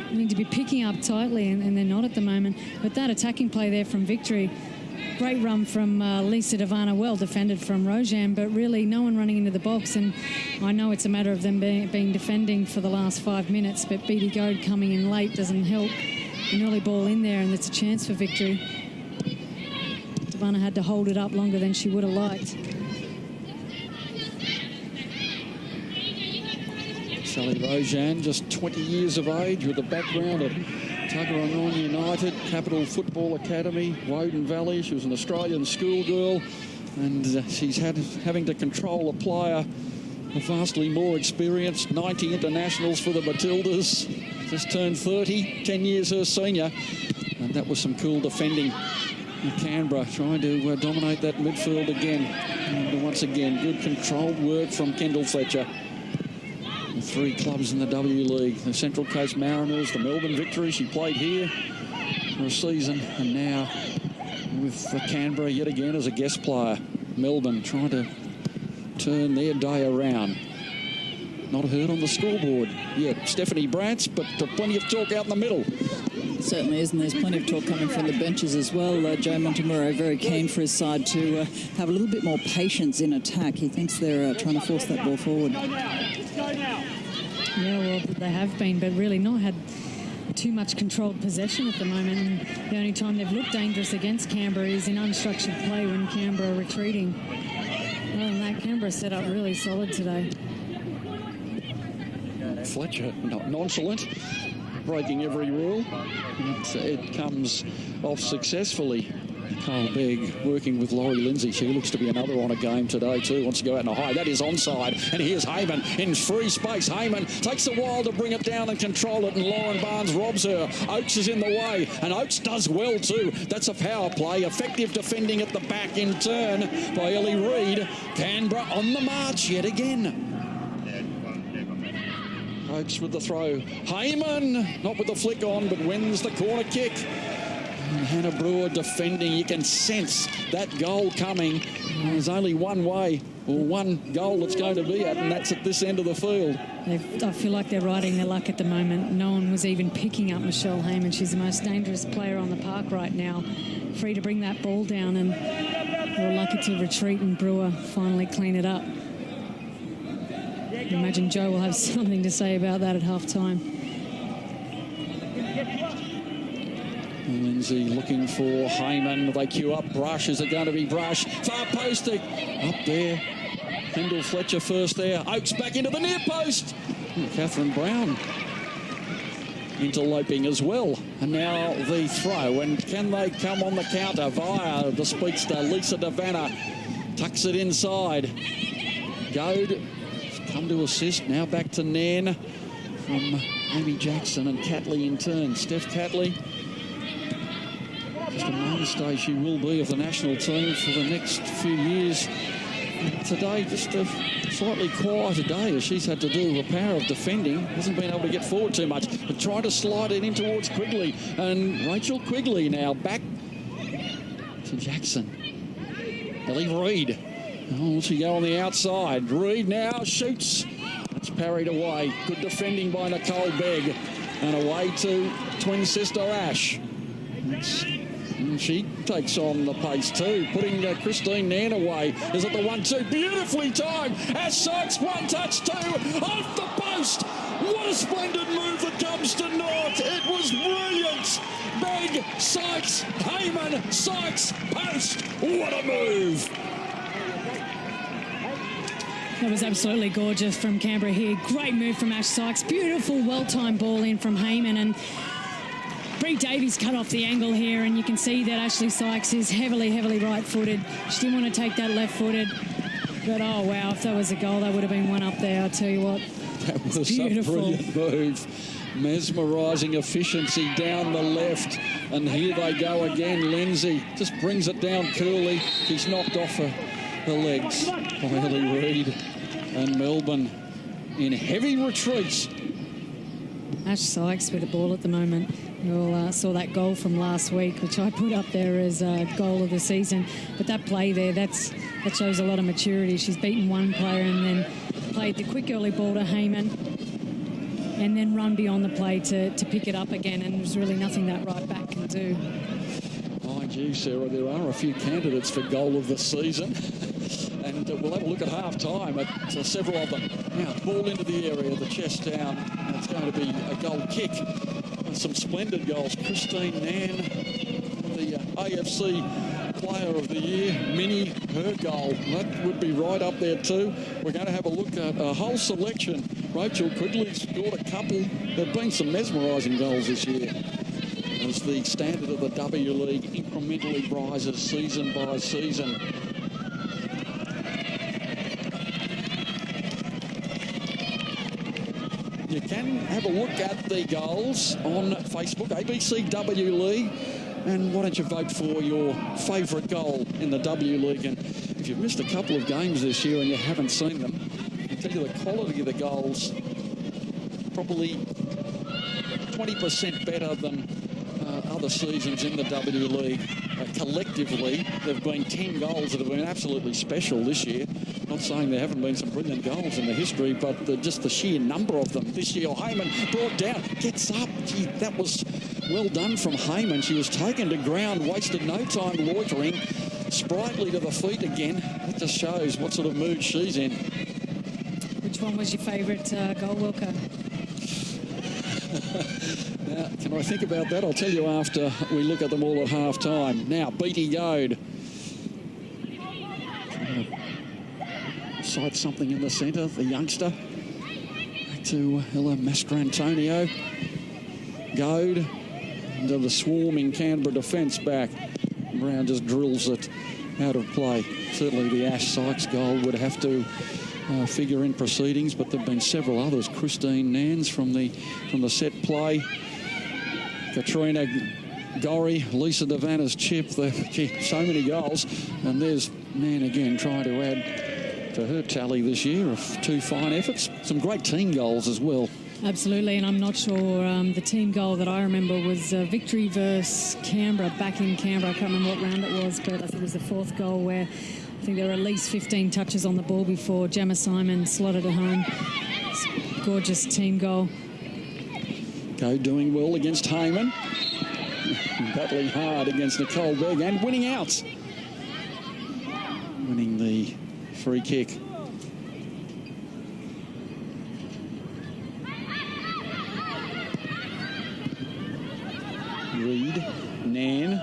They need to be picking up tightly, and they're not at the moment. But that attacking play there from Victory. Great run from Lisa Devanna, well defended from Rojan, but really no one running into the box. And I know it's a matter of them being defending for the last 5 minutes, but Beattie Goad coming in late doesn't help. An early ball in there, and it's a chance for Victory. Devanna had to hold it up longer than she would have liked. Sally Rojan, just 20 years of age, with a background at Tuggeranong United, Capital Football Academy, Woden Valley. She was an Australian schoolgirl, and she's having to control a player vastly more experienced. 90 internationals for the Matildas. Just turned 30, 10 years her senior. And that was some cool defending. Canberra trying to dominate that midfield again. And once again, good controlled work from Kendall Fletcher. The 3 clubs in the W League, the Central Coast Mariners, the Melbourne Victory. She played here for a season, and now with Canberra yet again as a guest player. Melbourne trying to turn their day around. Not heard on the scoreboard yet. Stephanie Brantz, but plenty of talk out in the middle. Certainly is, and there's plenty of talk coming from the benches as well. Joe Montemuro very keen for his side to have a little bit more patience in attack. He thinks they're trying to force that ball forward. Yeah, well, they have been, but really not had too much controlled possession at the moment. And the only time they've looked dangerous against Canberra is in unstructured play when Canberra are retreating. Other than that, Canberra set up really solid today. Fletcher, not nonchalant, breaking every rule. It comes off successfully. Nicole Begg working with Laurie Lindsay. She looks to be another on a game today too. Wants to go out in a high. That is onside. And here's Heyman in free space. Heyman takes a while to bring it down and control it, and Lauren Barnes robs her. Oakes is in the way, and Oakes does well too. That's a power play. Effective defending at the back in turn by Ellie Reid. Canberra on the march yet again. Oakes with the throw. Heyman, not with the flick on, but wins the corner kick. And Hannah Brewer defending. You can sense that goal coming. There's only one way, or one goal it's going to be at, and that's at this end of the field. I feel like they're riding their luck at the moment. No one was even picking up Michelle Heyman. She's the most dangerous player on the park right now. Free to bring that ball down, and we're lucky to retreat and Brewer finally clean it up. I imagine Joe will have something to say about that at half-time. Lindsay looking for Heyman. They queue up. Brush. Is it going to be Brush? Far post up there. Kendall Fletcher first there. Oakes back into the near post. Catherine Brown interloping as well. And now the throw. And can they come on the counter via the speedster Lisa Devanna? Tucks it inside. Goad come to assist. Now back to Nairn from Amy Jackson and Catley in turn. Steph Catley. Just a mainstay she will be of the national team for the next few years. Today, just a slightly quieter day as she's had to do a power of defending. Hasn't been able to get forward too much, but trying to slide it in towards Quigley. And Rachel Quigley now back to Jackson. Ellie Reid Oh, she go on the outside. Reed now shoots. It's parried away. Good defending by Nicole Begg. And away to twin sister Ash. She takes on the pace too, putting Christine Nairn away. Is it the 1-2? Beautifully timed. Ash Sykes, one touch, two, off the post. What a splendid move that comes to naught. It was brilliant. Begg, Sykes, Heyman, Sykes, post. What a move. That was absolutely gorgeous from Canberra here. Great move from Ash Sykes. Beautiful, well-timed ball in from Heyman. And Bree Davies cut off the angle here, and you can see that Ashley Sykes is heavily, heavily right-footed. She didn't want to take that left-footed. But, oh, wow, if that was a goal, that would have been one up there, I'll tell you what. That was a brilliant move. Mesmerising efficiency down the left. And here they go again. Lindsay just brings it down coolly. She's knocked off her legs by Ellie Reid. And Melbourne in heavy retreats. Ash Sykes with the ball at the moment. You all saw that goal from last week, which I put up there as a goal of the season. But that play there, that shows a lot of maturity. She's beaten one player and then played the quick early ball to Heyman and then run beyond the play to pick it up again. And there's really nothing that right back can do. Mind you, Sarah, there are a few candidates for goal of the season. And we'll have a look at half-time at several of them. Now, ball into the area, the chest down. And it's going to be a goal kick. And some splendid goals. Christine Nairn, the AFC Player of the Year. Minnie, her goal. That would be right up there too. We're going to have a look at a whole selection. Rachel Quigley scored a couple. There have been some mesmerising goals this year, as the standard of the W League incrementally rises season by season. You can have a look at the goals on Facebook, ABCW League. And why don't you vote for your favourite goal in the W League? And if you've missed a couple of games this year and you haven't seen them, I tell you the quality of the goals, probably 20% better than other seasons in the W League. Collectively, there have been 10 goals that have been absolutely special this year. Not saying there haven't been some brilliant goals in the history, but just the sheer number of them this year. Heyman brought down, gets up. Gee, that was well done from Heyman. She was taken to ground, wasted no time loitering, sprightly to the feet again. That just shows what sort of mood she's in. Which one was your favourite goal, Wilco? Now, can I think about that? I'll tell you after we look at them all at half-time. Now, Beatty Goad. Sight something in the centre, the youngster. Back to Ella Mastrantonio. Goad into the swarming Canberra defence back. Brown just drills it out of play. Certainly the Ash Sykes goal would have to figure in proceedings, but there have been several others. Christine Nairns from the set play. Katrina Gorry, Lisa Devanna's chip. So many goals. And there's Nairn again trying to add to her tally this year of 2 fine efforts. Some great team goals as well. Absolutely, and I'm not sure the team goal that I remember was victory versus Canberra, back in Canberra. I can't remember what round it was, but I think it was the 4th goal where I think there were at least 15 touches on the ball before Gemma Simon slotted it home. It's a gorgeous team goal. Go doing well against Heyman. Battling hard against Nicole Begg and winning out. Winning the free kick. Reed, Nairn.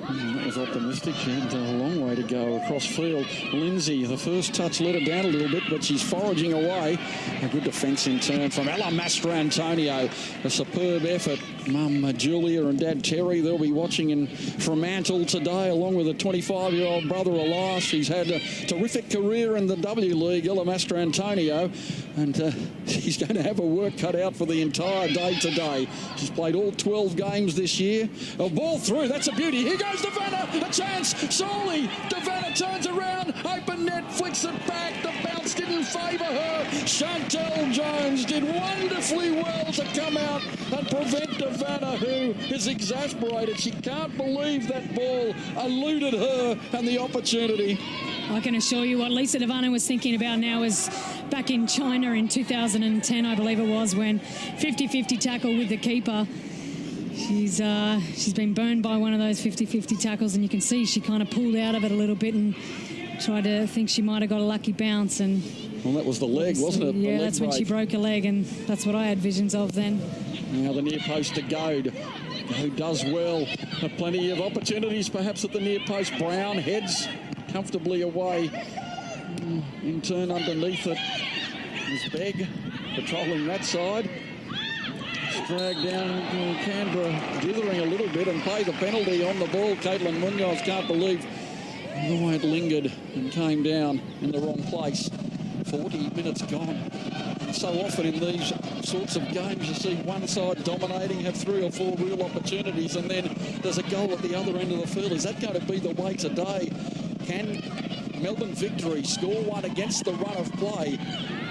That was optimistic. She had a long way to go across field. Lindsay, the first touch let her down a little bit, but she's foraging away. A good defence in turn from Ella Mastrantonio. A superb effort. Mum Julia and Dad Terry, they'll be watching in Fremantle today, along with a 25-year-old brother Elias. She's had a terrific career in the W League, Ella Mastrantonio, and she's going to have her work cut out for the entire day today. She's played all 12 games this year. A ball through, that's a beauty. Here goes Devanna, a chance, Solly. Devanna turns around, open net, flicks it back. The bounce odds didn't favour her. Chantel Jones did wonderfully well to come out and prevent Davana, who is exasperated. She can't believe that ball eluded her and the opportunity. I can assure you what Lisa Davana was thinking about now is back in China in 2010, I believe it was, when 50-50 tackle with the keeper. She's been burned by one of those 50-50 tackles, and you can see she kind of pulled out of it a little bit and tried to think she might have got a lucky bounce. And well, that was the leg, wasn't it? Yeah, that's when she broke a leg, and that's what I had visions of then. Now the near post to Goad, who does well. Plenty of opportunities perhaps at the near post. Brown heads comfortably away. In turn underneath it is Begg patrolling that side. It's dragged down Canberra, dithering a little bit and pay the penalty on the ball. Caitlin Munoz can't believe the way it lingered and came down in the wrong place. 40 minutes gone. And so often in these sorts of games you see one side dominating, have 3 or 4 real opportunities, and then there's a goal at the other end of the field. Is that going to be the way today? Can Melbourne Victory score one against the run of play?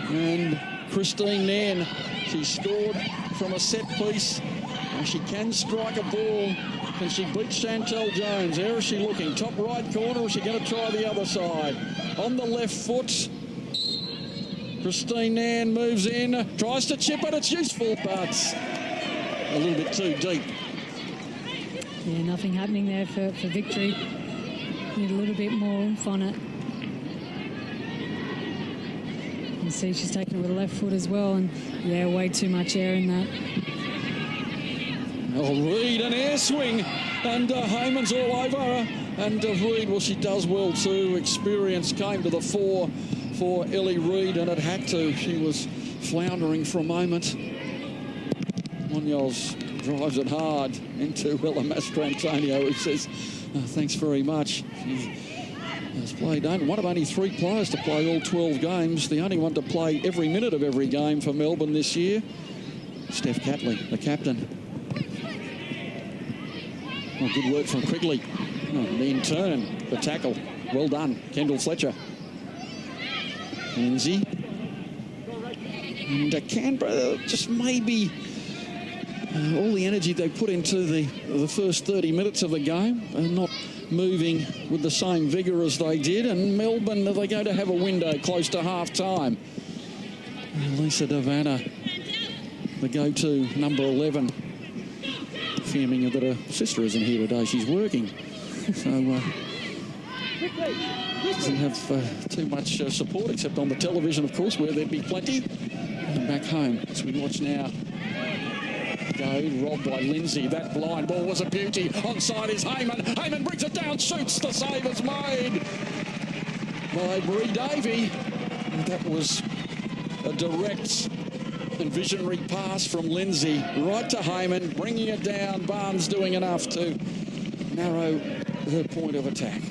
And Christine Nairn, she scored from a set piece. And she can strike a ball. Can she beat Chantel Jones? Where is she looking? Top right corner, or is she going to try the other side? On the left foot, Christine Nairn moves in, tries to chip it. It's useful, but a little bit too deep. Yeah, nothing happening there for Victory. Need a little bit more oomph on it. You see she's taking it with the left foot as well, and yeah, way too much air in that. Oh, Reid, an air swing, and Heyman's all over her. And Reid, well, she does well too. Experience came to the fore for Ellie Reid, and it had to. She was floundering for a moment. Munoz drives it hard into Ella Mastrantonio, who says, thanks very much. She has played one of only 3 players to play all 12 games. The only one to play every minute of every game for Melbourne this year. Steph Catley, the captain. Oh, good work from Quigley. Oh, in turn, the tackle. Well done, Kendall Fletcher. Lindsay. And Canberra just maybe all the energy they put into the first 30 minutes of the game are not moving with the same vigour as they did. And Melbourne, are they going to have a window close to half-time? Lisa Davana, the go-to number 11, fuming that her sister isn't here today. She's working. So doesn't have too much support, except on the television, of course, where there'd be plenty. And back home, as we watch now, robbed by Lindsay. That blind ball was a beauty. Onside is Heyman. Heyman brings it down, shoots. The save is made by Brie Davey. And that was a direct and visionary pass from Lindsay right to Heyman, bringing it down. Barnes doing enough to narrow her point of attack.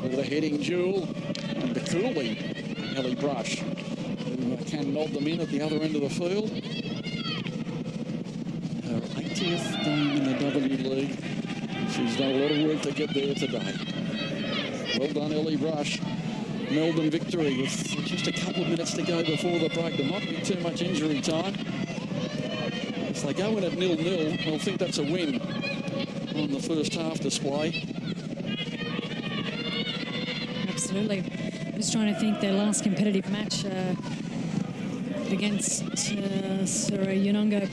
With a heading duel and the cooling Ellie Brush, who can nod them in at the other end of the field. Her 80th game in the W League. She's done a lot of work to get there today. Well done, Ellie Brush. Melbourne Victory with just a couple of minutes to go before the break. There might be too much injury time. If they go in at 0-0, I'll think that's a win on the first half display. Absolutely. Just trying to think their last competitive match against Yononga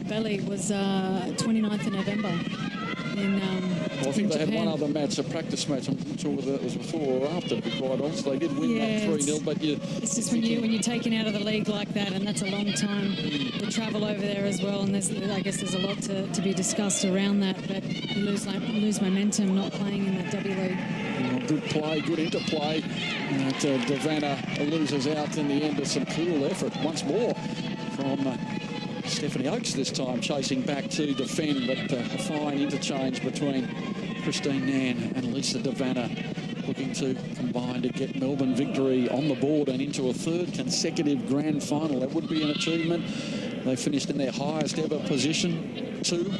Belly was 29th of November I think they Japan. had one other match, a practice match. I'm not sure whether that was before or after, to be quite honest. They did win that 3-0, but it's just when you're taken out of the league like that, and that's a long time. The travel over there as well, and I guess there's a lot to be discussed around that. But you lose momentum not playing in the W League. Good play, good interplay. Davana loses out in the end of some cool effort once more from Stephanie Oakes this time, chasing back to defend, but a fine interchange between Christine Nairn and Lisa Davana, looking to combine to get Melbourne Victory on the board and into a 3rd consecutive grand final. That would be an achievement. They finished in their highest ever position, 2.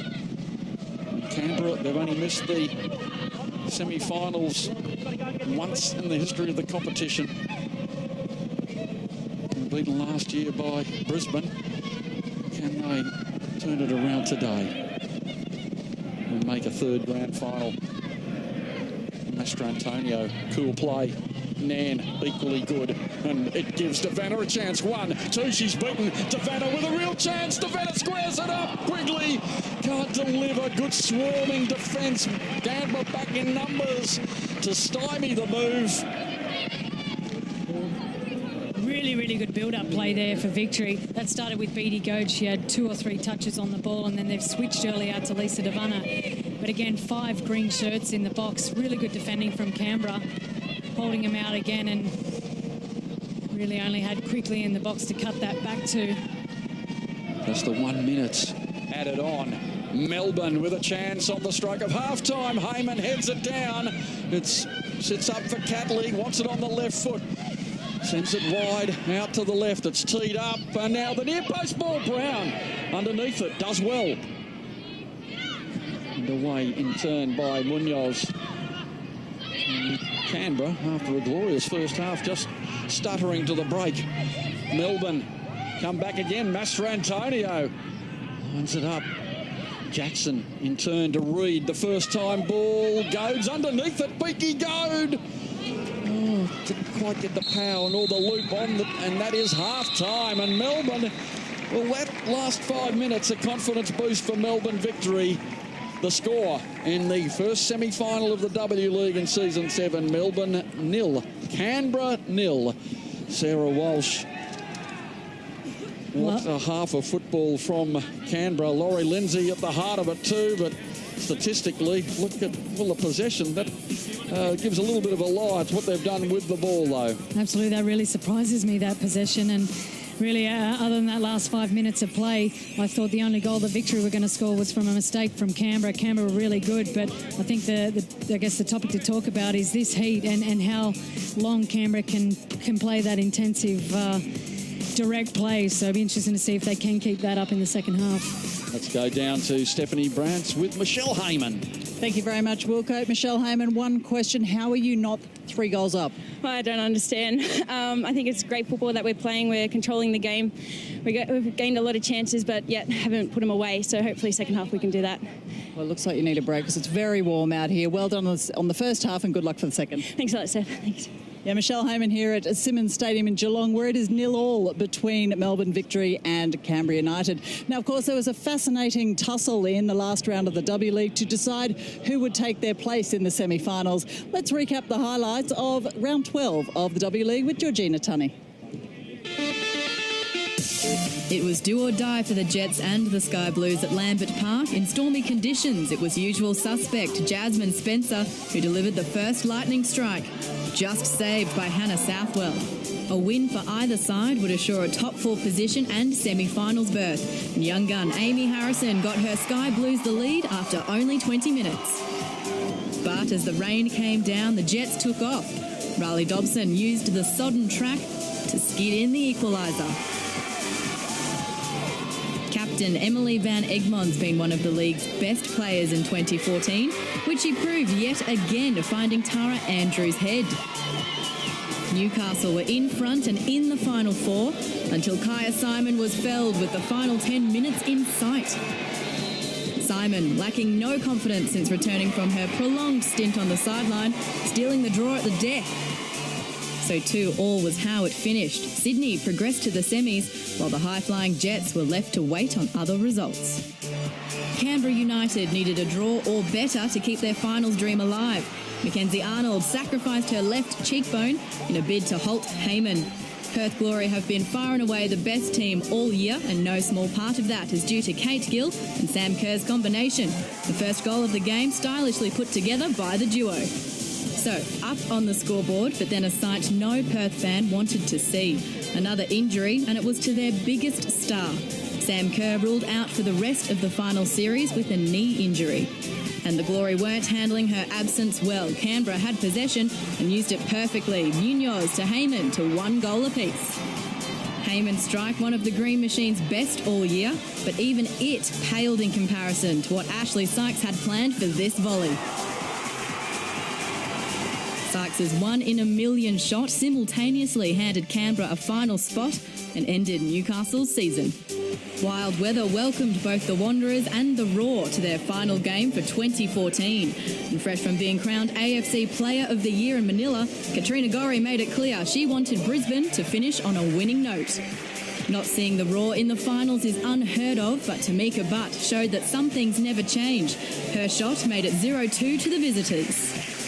In Canberra, they've only missed the semi-finals once in the history of the competition. Beaten last year by Brisbane. Can they turn it around today and make a third grand final? Mastrantonio, cool play. Nan, equally good. And it gives Devanna a chance. 1, 2, she's beaten. Devanna with a real chance. Devanna squares it up. Quigley can't deliver. Good swarming defence. Canberra back in numbers to stymie the move. Really good build-up play there for victory. That started with Beattie Goad. She had 2 or 3 touches on the ball, and then they've switched early out to Lisa Devanna. But again, 5 green shirts in the box. Really good defending from Canberra, holding them out again, and really only had Quigley in the box to cut that back to. Just the 1 minute added on. Melbourne with a chance on the stroke of half-time. Heyman heads it down. It sits up for Catley, wants it on the left foot. Sends it wide, out to the left. It's teed up, and now the near post ball. Brown underneath it, does well. And away in turn by Munoz. And Canberra, after a glorious first half, just stuttering to the break. Melbourne come back again. Mastrantonio lines it up. Jackson in turn to Reid. The first time ball goes underneath it. Beaky Goad. Oh, didn't quite get the power nor the loop on, and that is half-time. And Melbourne, well, that last 5 minutes, a confidence boost for Melbourne victory. The score in the first semi-final of the W League in Season 7, Melbourne 0, Canberra 0. Sarah Walsh. What a half of football from Canberra. Laurie Lindsay at the heart of it too, but statistically, look at full of possession. That gives a little bit of a lie. It's what they've done with the ball, though. Absolutely, that really surprises me, that possession. And really, other than that last 5 minutes of play, I thought the only goal the victory were going to score was from a mistake from Canberra. Canberra were really good, but I think I guess the topic to talk about is this heat and how long Canberra can play that intensive direct play. So it'll be interesting to see if they can keep that up in the second half. Let's go down to Stephanie Brantz with Michelle Heyman. Thank you very much, Wilco. Michelle Heyman, one question. How are you not 3 goals up? Well, I don't understand. I think it's great football that we're playing. We're controlling the game. We've gained a lot of chances, but yet haven't put them away. So hopefully second half we can do that. Well, it looks like you need a break because it's very warm out here. Well done on the first half and good luck for the second. Thanks a lot, Steph. Thanks. Yeah, Michelle Heyman here at Simmons Stadium in Geelong, where it is 0-0 between Melbourne Victory and Canberra United. Now, of course, there was a fascinating tussle in the last round of the W League to decide who would take their place in the semi-finals. Let's recap the highlights of round 12 of the W League with Georgina Tunney. It was do or die for the Jets and the Sky Blues at Lambert Park. In stormy conditions, it was usual suspect Jasmine Spencer who delivered the first lightning strike, just saved by Hannah Southwell. A win for either side would assure a top 4 position and semi-finals berth. And young gun Amy Harrison got her Sky Blues the lead after only 20 minutes. But as the rain came down, the Jets took off. Riley Dobson used the sodden track to skid in the equaliser. Captain Emily Van Egmond's been one of the league's best players in 2014, which she proved yet again, finding Tara Andrews' head. Newcastle were in front and in the final 4 until Kaya Simon was felled with the final 10 minutes in sight. Simon, lacking no confidence since returning from her prolonged stint on the sideline, stealing the draw at the death. So 2-2 was how it finished. Sydney progressed to the semis, while the high-flying Jets were left to wait on other results. Canberra United needed a draw or better to keep their finals dream alive. Mackenzie Arnold sacrificed her left cheekbone in a bid to halt Heyman. Perth Glory have been far and away the best team all year, and no small part of that is due to Kate Gill and Sam Kerr's combination. The first goal of the game stylishly put together by the duo. So, up on the scoreboard, but then a sight no Perth fan wanted to see. Another injury, and it was to their biggest star. Sam Kerr ruled out for the rest of the final series with a knee injury. And the Glory weren't handling her absence well. Canberra had possession and used it perfectly. Munoz to Heyman to 1 goal apiece. Heyman strike one of the Green Machine's best all year, but even it paled in comparison to what Ashley Sykes had planned for this volley. Ajax's 1 in a million shot simultaneously handed Canberra a final spot and ended Newcastle's season. Wild weather welcomed both the Wanderers and the Raw to their final game for 2014. And fresh from being crowned AFC Player of the Year in Manila, Katrina Gorry made it clear she wanted Brisbane to finish on a winning note. Not seeing the Raw in the finals is unheard of, but Tamika Butt showed that some things never change. Her shot made it 0-2 to the visitors.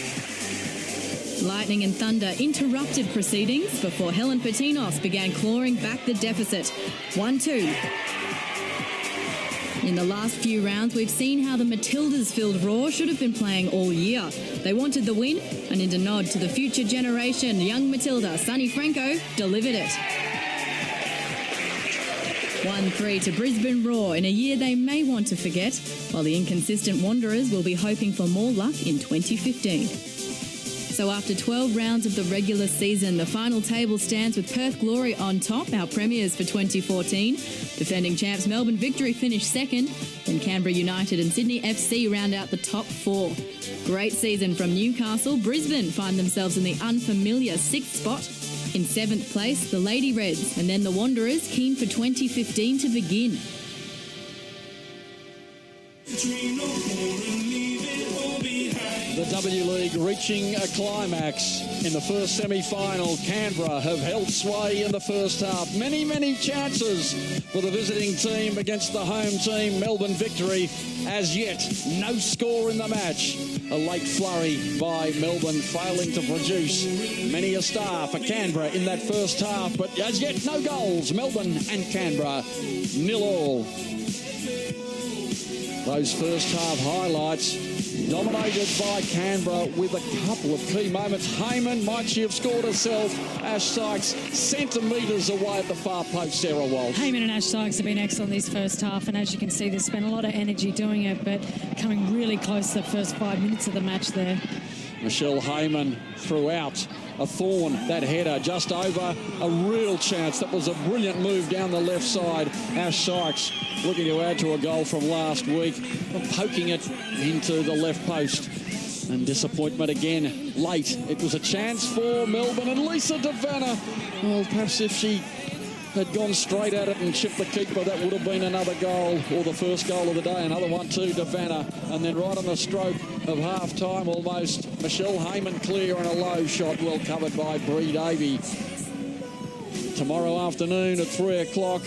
Lightning and Thunder interrupted proceedings before Helen Patinos began clawing back the deficit. 1-2. In the last few rounds, we've seen how the Matildas-filled Raw should have been playing all year. They wanted the win, and in a nod to the future generation, young Matilda, Sunny Franco, delivered it. 1-3 to Brisbane Raw in a year they may want to forget, while the inconsistent Wanderers will be hoping for more luck in 2015. So after 12 rounds of the regular season, the final table stands with Perth Glory on top, our premiers for 2014. Defending champs Melbourne Victory finished second, then Canberra United and Sydney FC round out the top 4. Great season from Newcastle. Brisbane find themselves in the unfamiliar 6th spot. In 7th place, the Lady Reds, and then the Wanderers, keen for 2015 to begin. The W League reaching a climax in the first semi-final. Canberra have held sway in the first half. Many chances for the visiting team against the home team, Melbourne Victory. As yet, no score in the match. A late flurry by Melbourne, failing to produce many a star for Canberra in that first half. But as yet, no goals. Melbourne and Canberra, 0-0. Those first half highlights dominated by Canberra with a couple of key moments. Heyman, might she have scored herself? Ash Sykes, centimetres away at the far post, Sarah Walsh. Heyman and Ash Sykes have been excellent this first half, and as you can see, they've spent a lot of energy doing it, but coming really close to the first 5 minutes of the match there. Michelle Heyman threw out a thorn, that header, just over a real chance. That was a brilliant move down the left side. Ash Sykes looking to add to a goal from last week, poking it into the left post. And disappointment again late. It was a chance for Melbourne, and Lisa DeVanna, well, perhaps if she had gone straight at it and chipped the keeper, that would have been another goal, or the first goal of the day. Another one too, DeVanna. And then right on the stroke of half-time almost, Michelle Heyman clear and a low shot, well covered by Bree Davey. Tomorrow afternoon at 3 o'clock,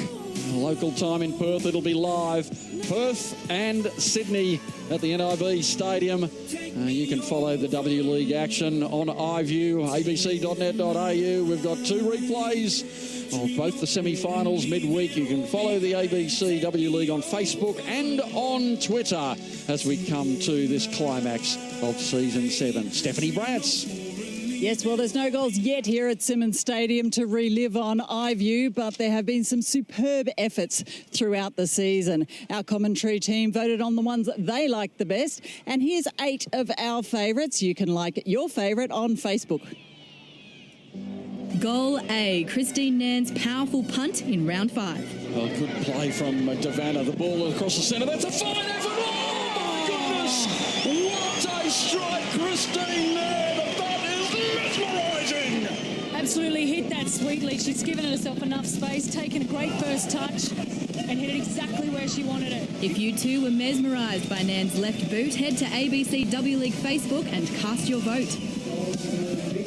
local time in Perth, it'll be live. Perth and Sydney at the NIB Stadium. You can follow the W League action on iView, abc.net.au. We've got 2 replays of both the semi-finals midweek. You can follow the ABC W League on Facebook and on Twitter as we come to this climax of Season 7. Stephanie Brantz. Yes, well, there's no goals yet here at Simmons Stadium to relive on iView, but there have been some superb efforts throughout the season. Our commentary team voted on the ones that they liked the best, and here's 8 of our favourites. You can like your favourite on Facebook. Goal A, Christine Nairn's powerful punt in round 5. Oh, good play from DeVanna. The ball across the centre. That's a fine effort. Oh, my goodness. What a strike, Christine Nairn. Absolutely hit that sweetly. She's given herself enough space, taken a great first touch, and hit it exactly where she wanted it. If you too were mesmerised by Nairn's left boot, head to ABC W League Facebook and cast your vote.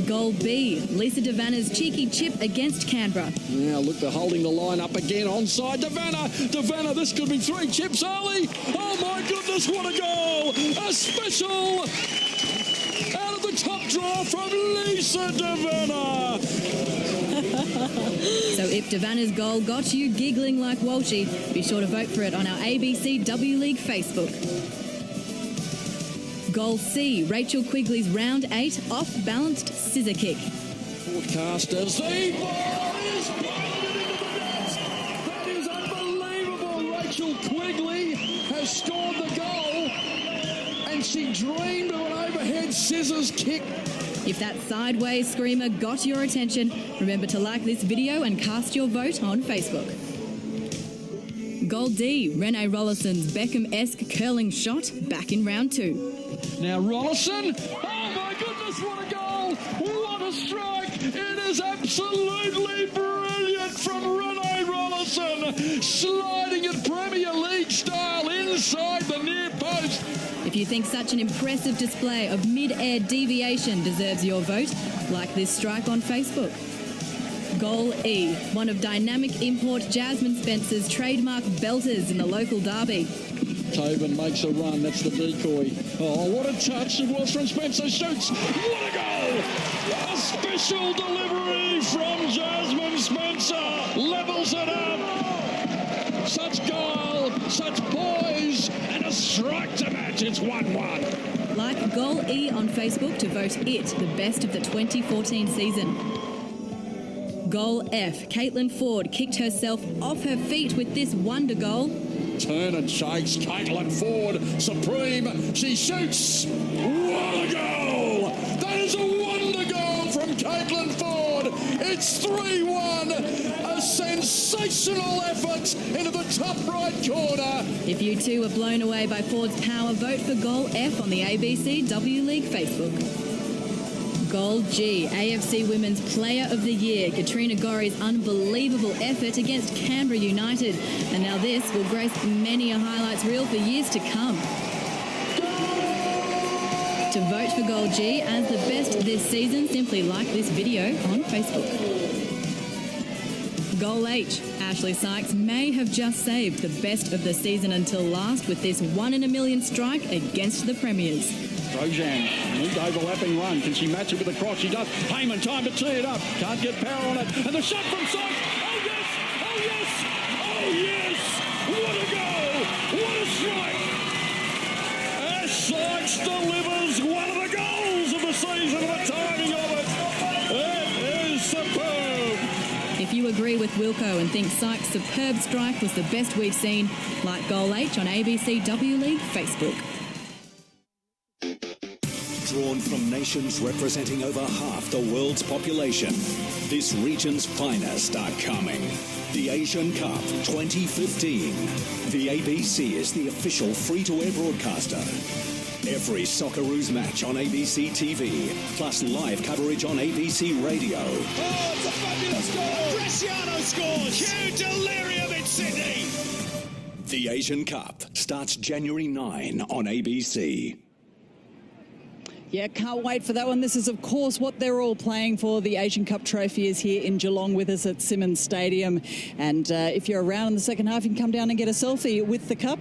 Goal B, Lisa DeVanna's cheeky chip against Canberra. Now look, they're holding the line up again onside. DeVanna, this could be 3 chips early. Oh my goodness, what a goal! A special out of the top draw from Lisa DeVanna. So if DeVanna's goal got you giggling like Walshy, be sure to vote for it on our ABC W League Facebook. Goal C, Rachel Quigley's round 8 off-balanced scissor kick. Broadcasters, the ball is pounded into the net. That is unbelievable. Rachel Quigley has scored the goal, and she dreamed of an overhead scissors kick. If that sideways screamer got your attention, remember to like this video and cast your vote on Facebook. Goal D, Renee Rollison's Beckham-esque curling shot back in round 2. Now Rollison, oh my goodness, what a goal! goal. What a strike. It is absolutely brilliant from Renee Rollison, sliding it Premier League style inside the near post. If you think such an impressive display of mid-air deviation deserves your vote, like this strike on Facebook. Goal E, one of dynamic import Jasmine Spencer's trademark belters in the local derby. Tobin makes a run, that's the decoy. Oh, what a touch it was from Spencer, shoots, what a goal! A special delivery from Jasmine Spencer, levels it up. Such goal, such poise, and a strike to match, it's 1-1. Like Goal E on Facebook to vote it the best of the 2014 season. Goal F, Caitlin Ford kicked herself off her feet with this wonder goal. Turn and chase, Caitlin Ford, supreme, she shoots. What a goal! That is a wonder goal from Caitlin Ford. It's 3-1, a sensational effort into the top right corner. If you too were blown away by Ford's power, vote for Goal F on the ABC W League Facebook. Goal G, AFC Women's Player of the Year, Katrina Gorry's unbelievable effort against Canberra United. And now this will grace many a highlights reel for years to come. To vote for Goal G as the best this season, simply like this video on Facebook. Goal H, Ashley Sykes may have just saved the best of the season until last with this 1 in a million strike against the Premiers. Rojan, neat overlapping run. Can she match it with a cross? She does. Heyman, time to tee it up. Can't get power on it. And the shot from Sykes. Oh, yes! Oh, yes! Oh, yes! What a goal! What a strike! Ash Sykes delivers one of the goals of the season, the timing of it. It is superb. If you agree with Wilco and think Sykes' superb strike was the best we've seen, like Goal H on ABC W League Facebook. Drawn from nations representing over half the world's population, this region's finest are coming. The Asian Cup 2015. The ABC is the official free-to-air broadcaster. Every Socceroos match on ABC TV, plus live coverage on ABC Radio. Oh, it's a fabulous goal! Cristiano scores! Huge delirium in Sydney! The Asian Cup starts January 9 on ABC. Yeah, can't wait for that one. This is, of course, what they're all playing for. The Asian Cup trophy is here in Geelong with us at Simmons Stadium. And if you're around in the second half, you can come down and get a selfie with the cup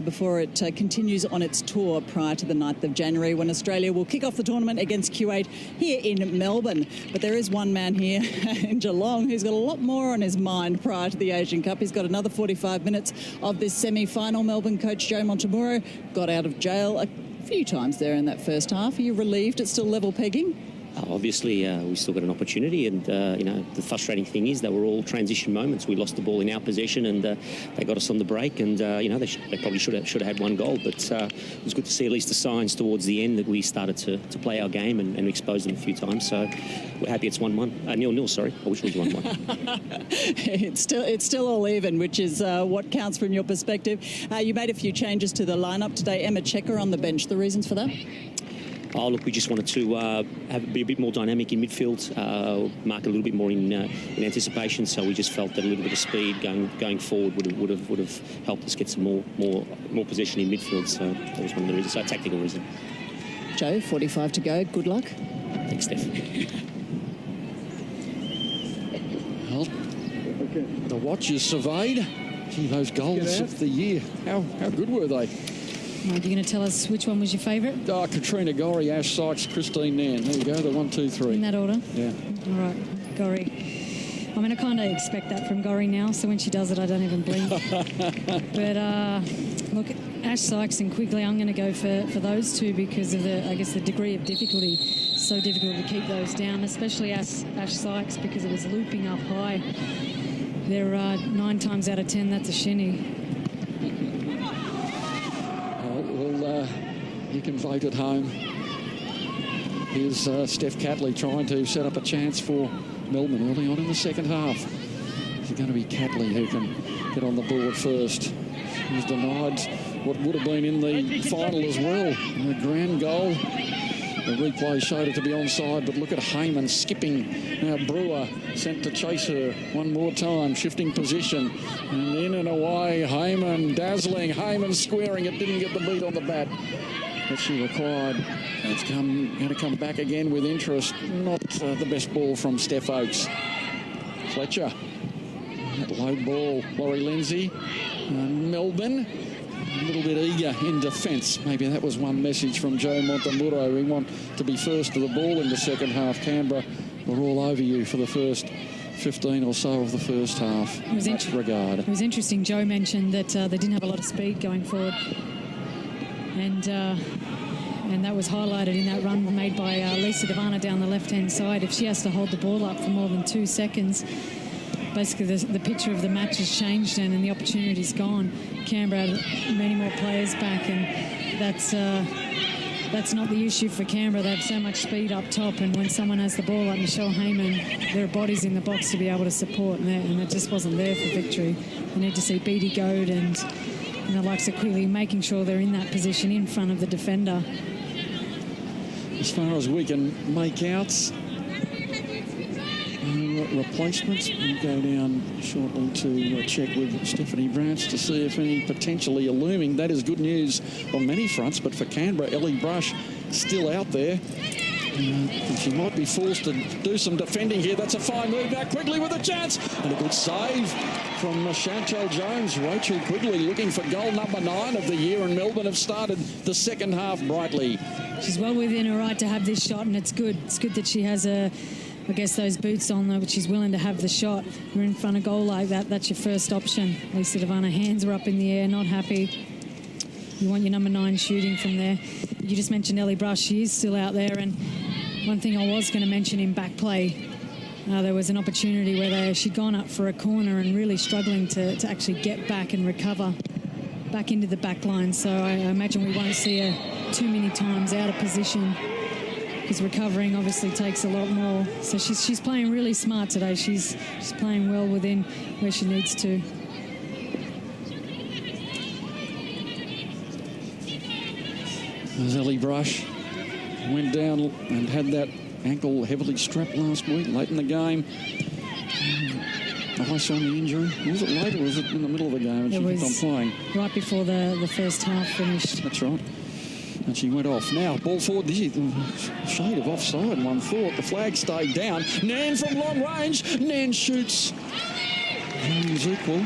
before it continues on its tour prior to the 9th of January, when Australia will kick off the tournament against Kuwait here in Melbourne. But there is one man here in Geelong who's got a lot more on his mind prior to the Asian Cup. He's got another 45 minutes of this semi-final. Melbourne coach Joe Montemurro got out of jail a few times there in that first half. Are you relieved it's still level pegging? Obviously, we still got an opportunity, and the frustrating thing is that we're all transition moments. We lost the ball in our possession, and they got us on the break, and they probably should have had one goal. But it was good to see at least the signs towards the end that we started to play our game and expose them a few times. So we're happy it's 1-1, 0-0. Sorry, I wish it was 1-1. It's still all even, which is what counts from your perspective. You made a few changes to the lineup today. Emma Checker on the bench. The reasons for that? Oh, look, we just wanted to be a bit more dynamic in midfield, mark a little bit more in anticipation. So we just felt that a little bit of speed going forward would have helped us get some more possession in midfield. So that was one of the reasons. So a tactical reason. Joe, 45 to go. Good luck. Thanks, Steph. Well, the watch is surveyed. Gee, those goals of the year. How good were they? Are you going to tell us which one was your favourite? Katrina Gorry, Ash Sykes, Christine Nairn. There you go, the 1, 2, 3. In that order? Yeah. All right, Gorry. I mean, I kind of expect that from Gorry now, so when she does it, I don't even blink. But, look, Ash Sykes and Quigley, I'm going to go for those two because of the degree of difficulty. So difficult to keep those down, especially Ash Sykes, because it was looping up high. There 9 times out of 10, that's a shinny. You can vote at home. Here's Steph Catley trying to set up a chance for Melbourne early on in the second half. It's going to be Catley who can get on the board first. He's denied what would have been in the final as well. A grand goal The replay showed it to be onside, but look at Heyman skipping. Now Brewer sent to chase her one more time, shifting position. And in and away, Heyman dazzling. Heyman squaring it, didn't get the beat on the bat that she required. It's going to come back again with interest. Not the best ball from Steph Oakes. Fletcher. That low ball, Laurie Lindsay. Melbourne. A little bit eager in defence. Maybe that was one message from Joe Montemurro. We want to be first to the ball in the second half. Canberra, we're all over you for the first 15 or so of the first half. It was interesting. Joe mentioned that they didn't have a lot of speed going forward. And that was highlighted in that run made by Lisa Devana down the left-hand side. If she has to hold the ball up for more than 2 seconds, basically the picture of the match has changed and the opportunity's gone. Canberra had many more players back, and that's not the issue for Canberra. They have so much speed up top, and when someone has the ball like Michelle Heyman, there are bodies in the box to be able to support, and it just wasn't there for victory. You need to see Beattie Goad and the likes of Quigley making sure they're in that position in front of the defender. As far as we can make out, replacements. We'll go down shortly to check with Stephanie Brantz to see if any potentially are looming. That is good news on many fronts, but for Canberra, Ellie Brush still out there. And she might be forced to do some defending here. That's a fine move back quickly with a chance. And a good save from Chantel Jones. Rachel Quigley looking for goal number 9 of the year, and Melbourne have started the second half brightly. She's well within her right to have this shot, and it's good. It's good that she has I guess those boots on, though, but she's willing to have the shot. You're in front of goal like that, that's your first option. Lisa Devana, hands are up in the air, not happy. You want your number 9 shooting from there. You just mentioned Ellie Brush. She is still out there, and one thing I was going to mention in back play, there was an opportunity where she'd gone up for a corner and really struggling to actually get back and recover back into the back line. So I imagine we won't see her too many times out of position, because recovering obviously takes a lot more. So she's playing really smart today. She's playing well within where she needs to. As Ellie Brush went down and had that ankle heavily strapped last week, late in the game. Ice on the injury. Was it late or was it in the middle of the game and she kept on playing? Right before the first half finished. That's right. And she went off. Now, ball forward. Shade of offside, one thought. The flag stayed down. Nan from long range. Nan shoots. Is equal.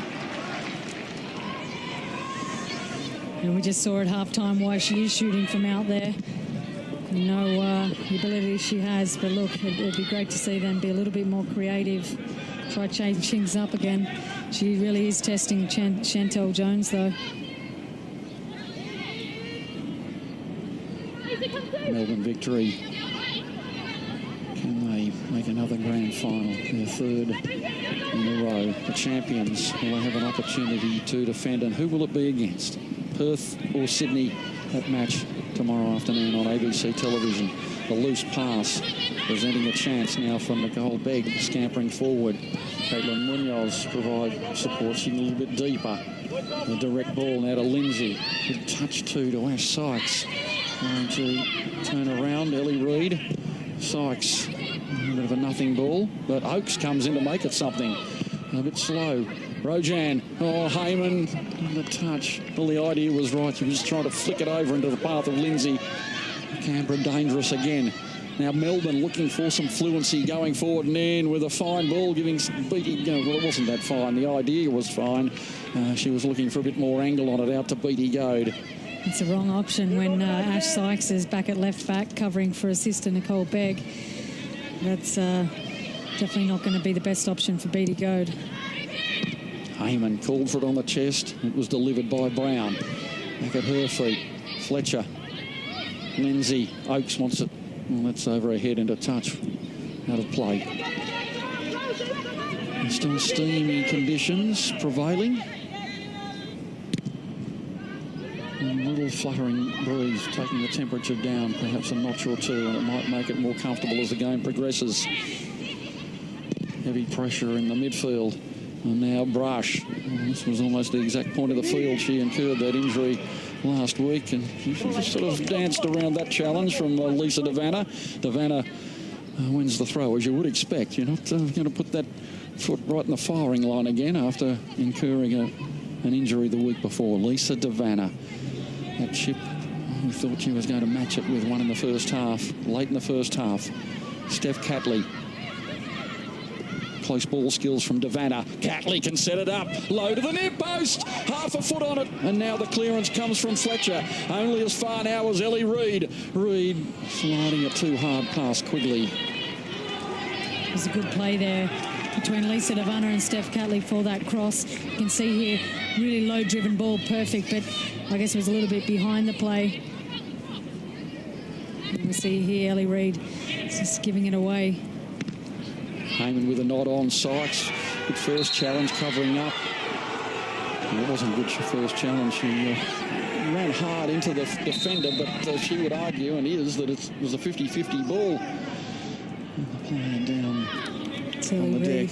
And we just saw at halftime why she is shooting from out there. You know the ability she has. But look, it'd be great to see them be a little bit more creative. Try to change things up again. She really is testing Chantel Jones, though. Melbourne victory. Can they make another grand final? Their third in a row. The champions will have an opportunity to defend. And who will it be against? Perth or Sydney? That match tomorrow afternoon on ABC television. The loose pass presenting a chance now from Nicole Begg, scampering forward. Caitlin Munoz provide support. She's a little bit deeper. The direct ball now to Lindsay. Good touch to Ash Sykes. Going to turn around, Ellie Reid. Sykes, a bit of a nothing ball, but Oakes comes in to make it something. A bit slow. Rojan, Heyman, the touch. Well, the idea was right. She was trying to flick it over into the path of Lindsay. Canberra dangerous again. Now Melbourne looking for some fluency going forward and in with a fine ball giving Beattie. Well, it wasn't that fine. The idea was fine. She was looking for a bit more angle on it out to Beattie Goad. It's the wrong option when Ash Sykes is back at left back covering for assistant Nicole Begg. That's definitely not going to be the best option for Beattie Goad. Heyman called for it on the chest. It was delivered by Brown. Back at her feet. Fletcher. Lindsay. Oakes wants it. Well, that's over her head into touch. Out of play. Still steamy conditions prevailing. And a little fluttering breeze taking the temperature down perhaps a notch or two, and it might make it more comfortable as the game progresses. Heavy pressure in the midfield. And now Brush. Well, this was almost the exact point of the field she incurred that injury last week, and she just sort of danced around that challenge from Lisa Devanna. Devanna wins the throw, as you would expect. You're not going to put that foot right in the firing line again after incurring an injury the week before. Lisa Devanna, that chip, we thought she was going to match it with one in the first half, late in the first half. Steph Catley. Close ball skills from Devanna. Catley can set it up. Low to the near post. Half a foot on it. And now the clearance comes from Fletcher. Only as far now as Ellie Reid. Reid sliding it too hard past Quigley. It was a good play there between Lisa Devanna and Steph Catley for that cross. You can see here, really low-driven ball, perfect, but I guess it was a little bit behind the play. And we see here Ellie Reid just giving it away. Heyman with a nod on. Sykes, good first challenge, covering up. It wasn't a good first challenge. She ran hard into the defender, but she would argue, and is, that it was a 50-50 ball. And the player down on the deck.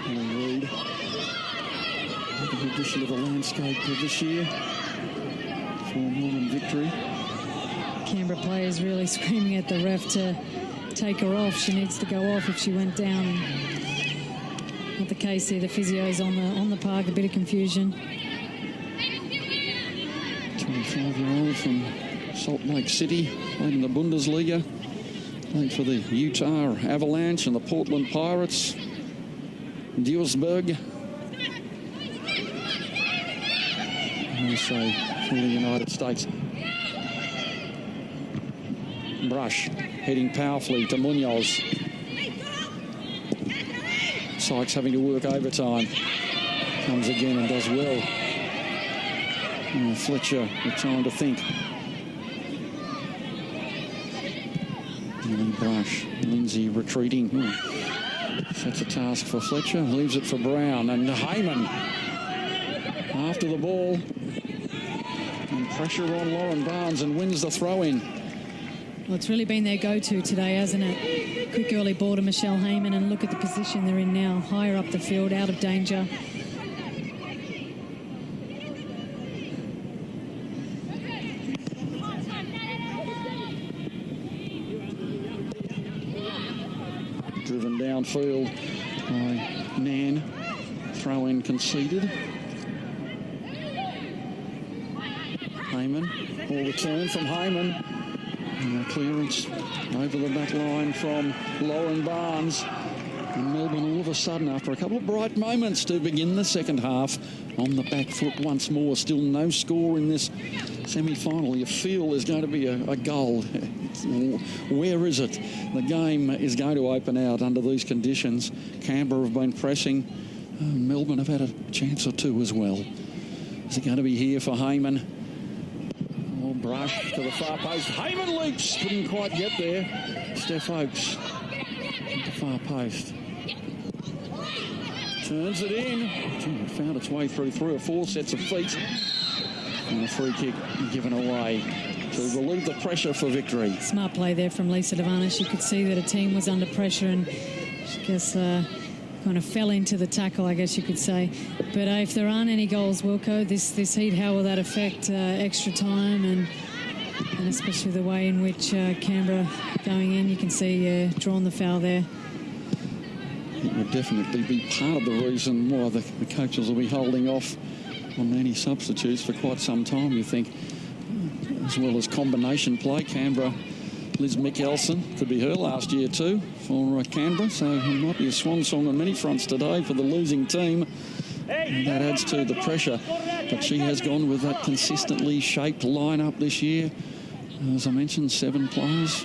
Ellie Reid, the addition of the landscape this year for Melbourne victory. Canberra players really screaming at the ref to take her off. She needs to go off if she went down. Not the case here. The physio's on the park. A bit of confusion. 25-year-old from Salt Lake City, played in the Bundesliga, played for the Utah Avalanche and the Portland Pirates. Duisburg. Also for the United States. Brush heading powerfully to Munoz. Sykes having to work overtime. Comes again and does well. And Fletcher with time to think. And then Brush. Lindsay retreating. That's a task for Fletcher. Leaves it for Brown. And Heyman after the ball. And pressure on Lauren Barnes and wins the throw-in. Well, it's really been their go-to today, hasn't it? Quick early ball to Michelle Heyman, and look at the position they're in now. Higher up the field, out of danger. Driven downfield by Nan. Throw-in conceded. Heyman, ball return from Heyman. And a clearance over the back line from Lauren Barnes. And Melbourne all of a sudden, after a couple of bright moments to begin the second half, on the back foot once more. Still no score in this semi-final. You feel there's going to be a goal. Where is it? The game is going to open out under these conditions. Canberra have been pressing. Melbourne have had a chance or two as well. Is it going to be here for Heyman? Brush to the far post. Heyman leaps. Couldn't quite get there. Steph Oakes at the far post. Turns it in. It found its way through 3 or 4 sets of feet. And a free kick given away to relieve the pressure for victory. Smart play there from Lisa Devanna. She could see that a team was under pressure and she just kind of fell into the tackle, I guess you could say. But if there aren't any goals, Wilco, this heat, how will that affect extra time and especially the way in which Canberra going in? You can see drawn the foul there. It would definitely be part of the reason why the coaches will be holding off on any substitutes for quite some time, you think. As well as combination play. Canberra, Liz Mickelson, could be her last year too for Canberra, so it might be a swan song on many fronts today for the losing team. And that adds to the pressure. But she has gone with that consistently shaped lineup this year. As I mentioned, 7 players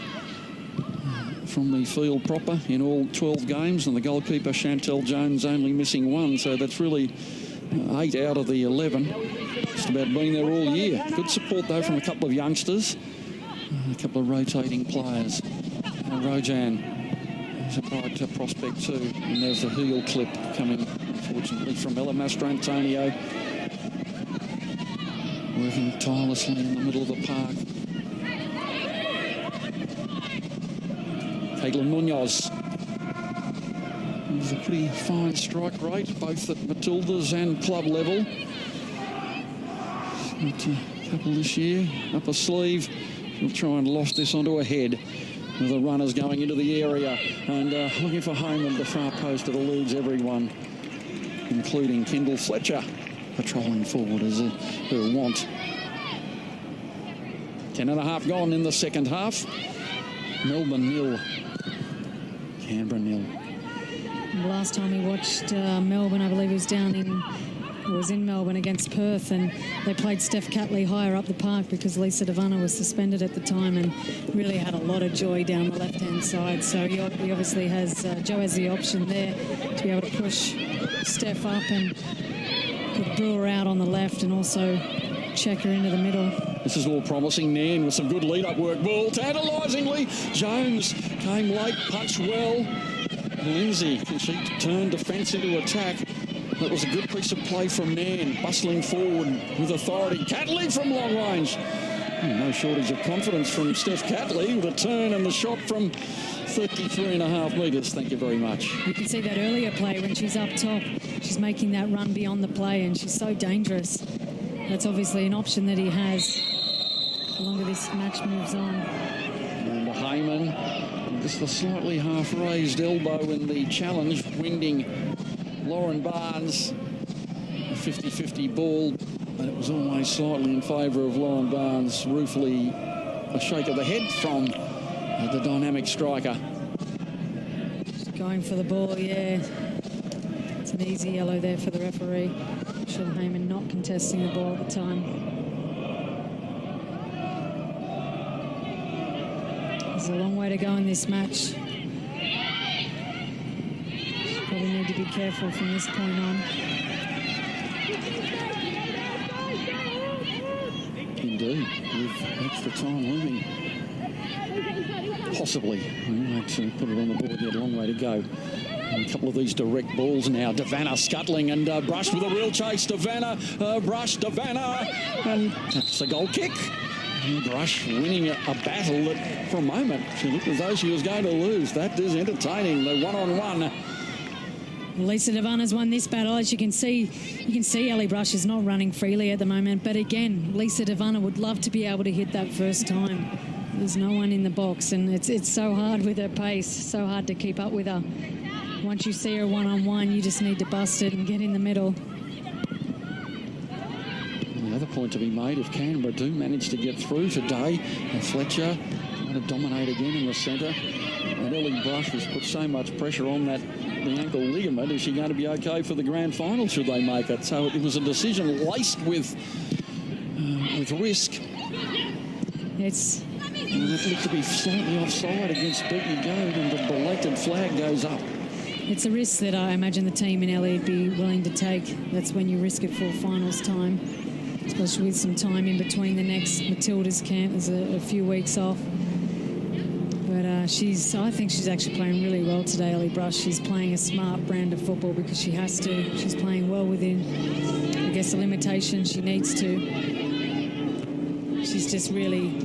from the field proper in all 12 games, and the goalkeeper Chantel Jones only missing 1, so that's really 8 out of the 11. Just about been there all year. Good support though from a couple of youngsters, a couple of rotating players. Rojan is a bright prospect too, and there's a heel clip coming, unfortunately, from Ella Mastrantonio, working tirelessly in the middle of the park. Caitlin Munoz It's a pretty fine strike rate, both at Matildas and club level. Got a couple this year, up a sleeve. She'll try and loft this onto her head. With the runners going into the area and looking for Heyman, the far post that eludes everyone, including Kendall Fletcher, patrolling forward as her want. 10.5 gone in the second half. Melbourne 0, Canberra 0. Last time we watched Melbourne, I believe it was in Melbourne against Perth, and they played Steph Catley higher up the park because Lisa Devanna was suspended at the time and really had a lot of joy down the left-hand side. So he obviously has, Joe has the option there to be able to push Steph up and put Brewer out on the left and also check her into the middle. This is all promising. Nairn with some good lead-up work. Ball tantalisingly. Jones came late, punched well. Lindsay, can she turn defence into attack? That was a good piece of play from Nairn, bustling forward with authority. Catley from long range. No shortage of confidence from Steph Catley with a turn and the shot from 33.5 metres. Thank you very much. You can see that earlier play when she's up top. She's making that run beyond the play and she's so dangerous. That's obviously an option that he has the longer this match moves on. And Heyman, just a slightly half-raised elbow in the challenge, winding Lauren Barnes. A 50-50 ball, and it was always slightly in favour of Lauren Barnes. Ruefully, a shake of the head from the dynamic striker. Just going for the ball, yeah. It's an easy yellow there for the referee. Michelle Heyman not contesting the ball at the time. There's a long way to go in this match. Probably need to be careful from this point on. Indeed, with extra time looming. Possibly. We might put it on the board yet, a long way to go. And a couple of these direct balls now. Devanna scuttling and Brush with a real chase. Devanna, and that's a goal kick. And Brush winning a battle that for a moment she looked as though she was going to lose. That is entertaining, the one-on-one. Lisa Devanna's won this battle. As you can see Ellie Brush is not running freely at the moment. But again, Lisa Devanna would love to be able to hit that first time. There's no one in the box, and it's so hard with her pace, so hard to keep up with her. Once you see her one-on-one, you just need to bust it and get in the middle. And the other point to be made, if Canberra do manage to get through today, and Fletcher going to dominate again in the centre, and Ellie Brush has put so much pressure on the ankle ligament. Is she going to be okay for the grand final should they make it? So it was a decision laced with risk. And it looked to be slightly offside against Beatty Goad, and the belated flag goes up. It's a risk that I imagine the team in Ellie would be willing to take. That's when you risk it for finals time, especially with some time in between the next Matildas camp. There's a few weeks off. But I think she's actually playing really well today, Ellie Brush. She's playing a smart brand of football because she has to. She's playing well within, I guess, the limitations she needs to. She's just really,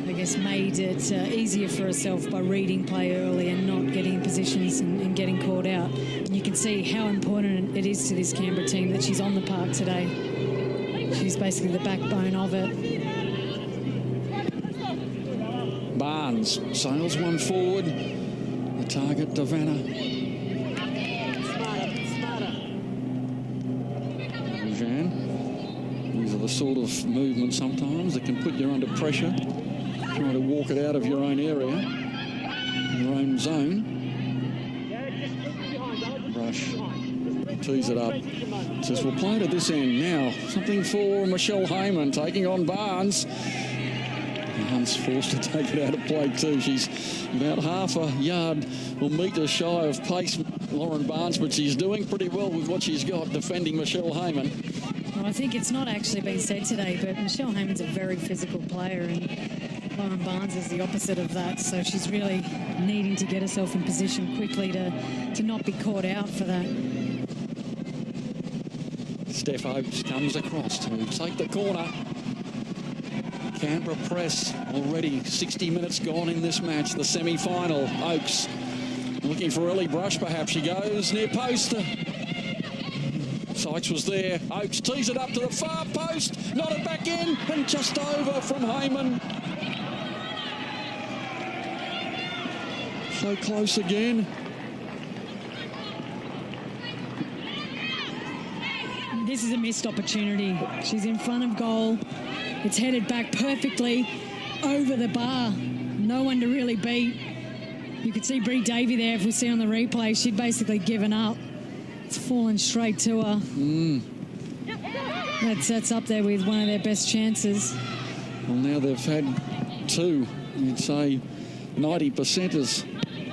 I guess, made it easier for herself by reading play early and not getting in positions and getting caught out. And you can see how important it is to this Canberra team that she's on the park today. She's basically the backbone of it. Barnes sails one forward. The target, Devanna. Jean. These are the sort of movements sometimes that can put you under pressure. Trying to walk it out of your own area, your own zone. Brush tees it up. Says we'll play to this end now. Something for Michelle Heyman taking on Barnes. Barnes forced to take it out of play too. She's about half a yard or metre shy of pace, Lauren Barnes, but she's doing pretty well with what she's got defending Michelle Heyman. Well, I think it's not actually been said today, but Michelle Heyman's a very physical player, and Lauren Barnes is the opposite of that. So she's really needing to get herself in position quickly to not be caught out for that. Steph Oakes comes across to take the corner. Canberra press already 60 minutes gone in this match, the semi-final. Oakes Looking for Ellie Brush, perhaps. She goes near post. Sykes was there. Oakes tees it up to the far post. Nodded back in and just over from Heyman. So close again. This is a missed opportunity. She's in front of goal. It's headed back perfectly over the bar. No one to really beat. You could see Brie Davey there if we see on the replay. She'd basically given up. It's fallen straight to her. That's up there with one of their best chances. Well, now they've had two, you'd say 90%ers,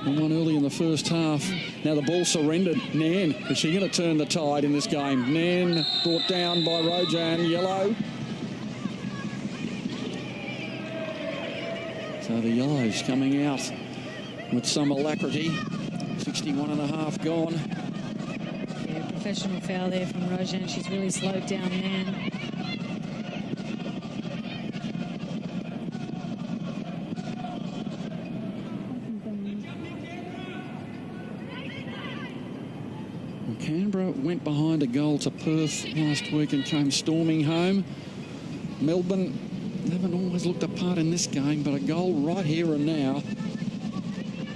and one early in the first half. Now the ball surrendered. Nan, is she going to turn the tide in this game? Nan brought down by Rojan, yellow. So the yellows coming out with some alacrity. 61 and a half gone. Yeah, professional foul there from Rojan. She's really slowed down Nan. Canberra went behind a goal to Perth last week and came storming home. Melbourne haven't always looked apart in this game, but a goal right here and now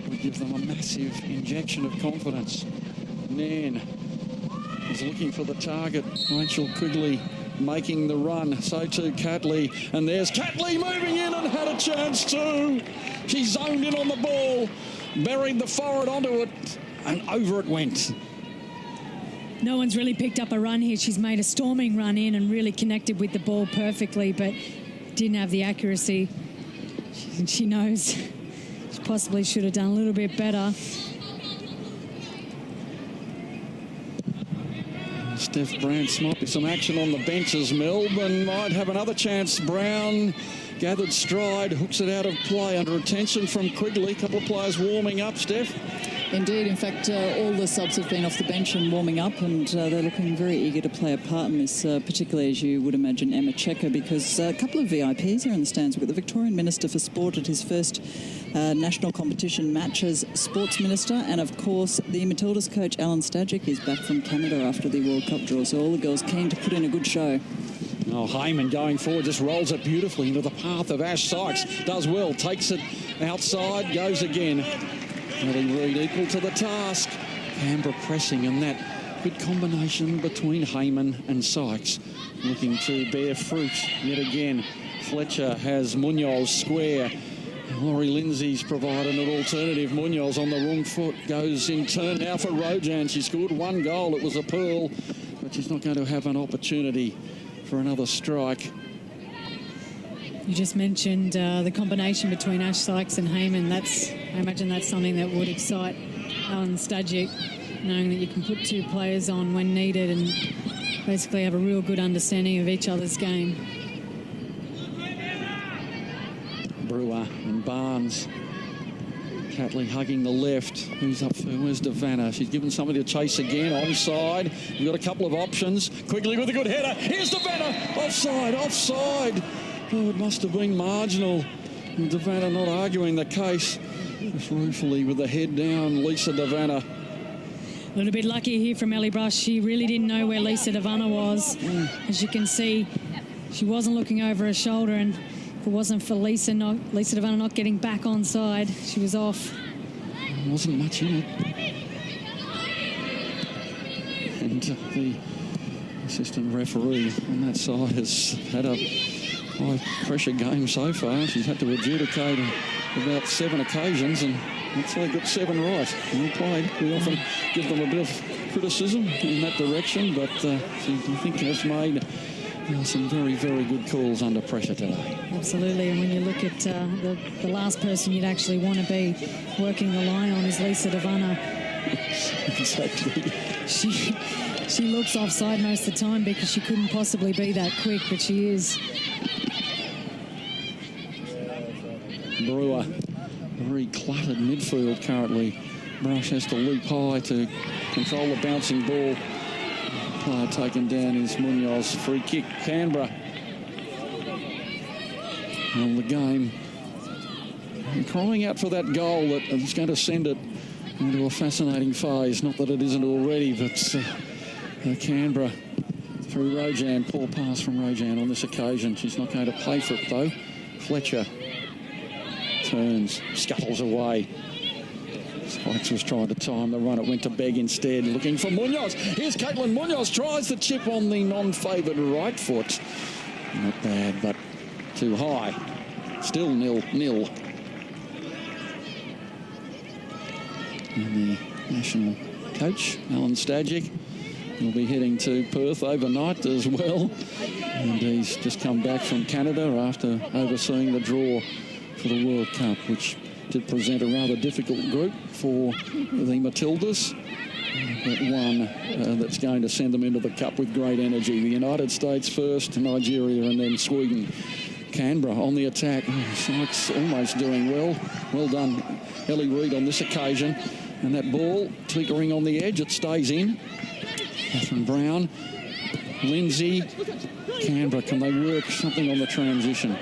would give them a massive injection of confidence. Nan is looking for the target. Rachel Quigley making the run. So too Catley. And there's Catley moving in and had a chance too. She zoned in on the ball, buried the forward onto it, and over it went. No one's really picked up a run here. She's made a storming run in and really connected with the ball perfectly, but didn't have the accuracy. She knows she possibly should have done a little bit better. Steph Brantz might be some action on the benches. Melbourne might have another chance. Brown gathered stride, hooks it out of play under attention from Quigley. A couple of players warming up, Steph. Indeed. In fact, all the subs have been off the bench and warming up, and they're looking very eager to play a part in this, particularly, as you would imagine, Emma Checker, because a couple of VIPs are in the stands. We've got the Victorian Minister for Sport at his first national competition match as Sports Minister, and, of course, the Matildas coach, Alan Stajic, is back from Canada after the World Cup draw, so all the girls keen to put in a good show. Oh, Heyman going forward, just rolls it beautifully into the path of Ash Sykes. Does well, takes it outside, goes again. Ellie Reid equal to the task. Canberra pressing, and that good combination between Heyman and Sykes looking to bear fruit yet again. Fletcher has Munoz square. Laurie Lindsay's provided an alternative. Munoz on the wrong foot, goes in turn now for Rojan. She scored one goal. It was a pearl, but she's not going to have an opportunity for another strike. You just mentioned the combination between Ash Sykes and Heyman. I imagine that's something that would excite Alan Stajic, knowing that you can put two players on when needed and basically have a real good understanding of each other's game. Brewer and Barnes. Catley hugging the left. Who's up for? Where's Devanna? She's given somebody a chase again. Onside. You've got a couple of options. Quigley with a good header. Here's Devanna. Offside. Offside. Oh, it must have been marginal. And Devanna not arguing the case. Just ruefully with the head down, Lisa Devanna. A little bit lucky here from Ellie Brush. She really didn't know where Lisa Devanna was. As you can see, she wasn't looking over her shoulder, and if it wasn't for Lisa Devanna not getting back onside, she was off. There wasn't much in it. And the assistant referee on that side has had a high-pressure game so far. She's had to adjudicate about 7 occasions, and I'd say got 7 right. Well played. We often give them a bit of criticism in that direction, but I think has made some very, very good calls under pressure today. Absolutely, and when you look at the last person you'd actually want to be working the line on is Lisa Devanna. Exactly. She looks offside most of the time because she couldn't possibly be that quick, but she is. Brewer, very cluttered midfield currently. Brush has to leap high to control the bouncing ball. Player taken down is Munoz. Free kick, Canberra. Well, the game crying out for that goal that is going to send it into a fascinating phase. Not that it isn't already, but Canberra through Rojan. Poor pass from Rojan on this occasion. She's not going to pay for it, though. Fletcher turns, scuttles away. Spikes was trying to time the run. It went to Begg instead, looking for Munoz. Here's Caitlin Munoz, tries the chip on the non-favoured right foot. Not bad, but too high. Still 0-0. And the national coach, Alan Stajic, will be heading to Perth overnight as well. And he's just come back from Canada after overseeing the draw for the World Cup, which did present a rather difficult group for the Matildas, but one that's going to send them into the Cup with great energy. The United States first, Nigeria, and then Sweden. Canberra on the attack. Sykes almost doing well. Well done, Ellie Reid, on this occasion. And that ball tinkering on the edge, it stays in. Catherine Brown, Lindsay, Canberra, can they work something on the transition?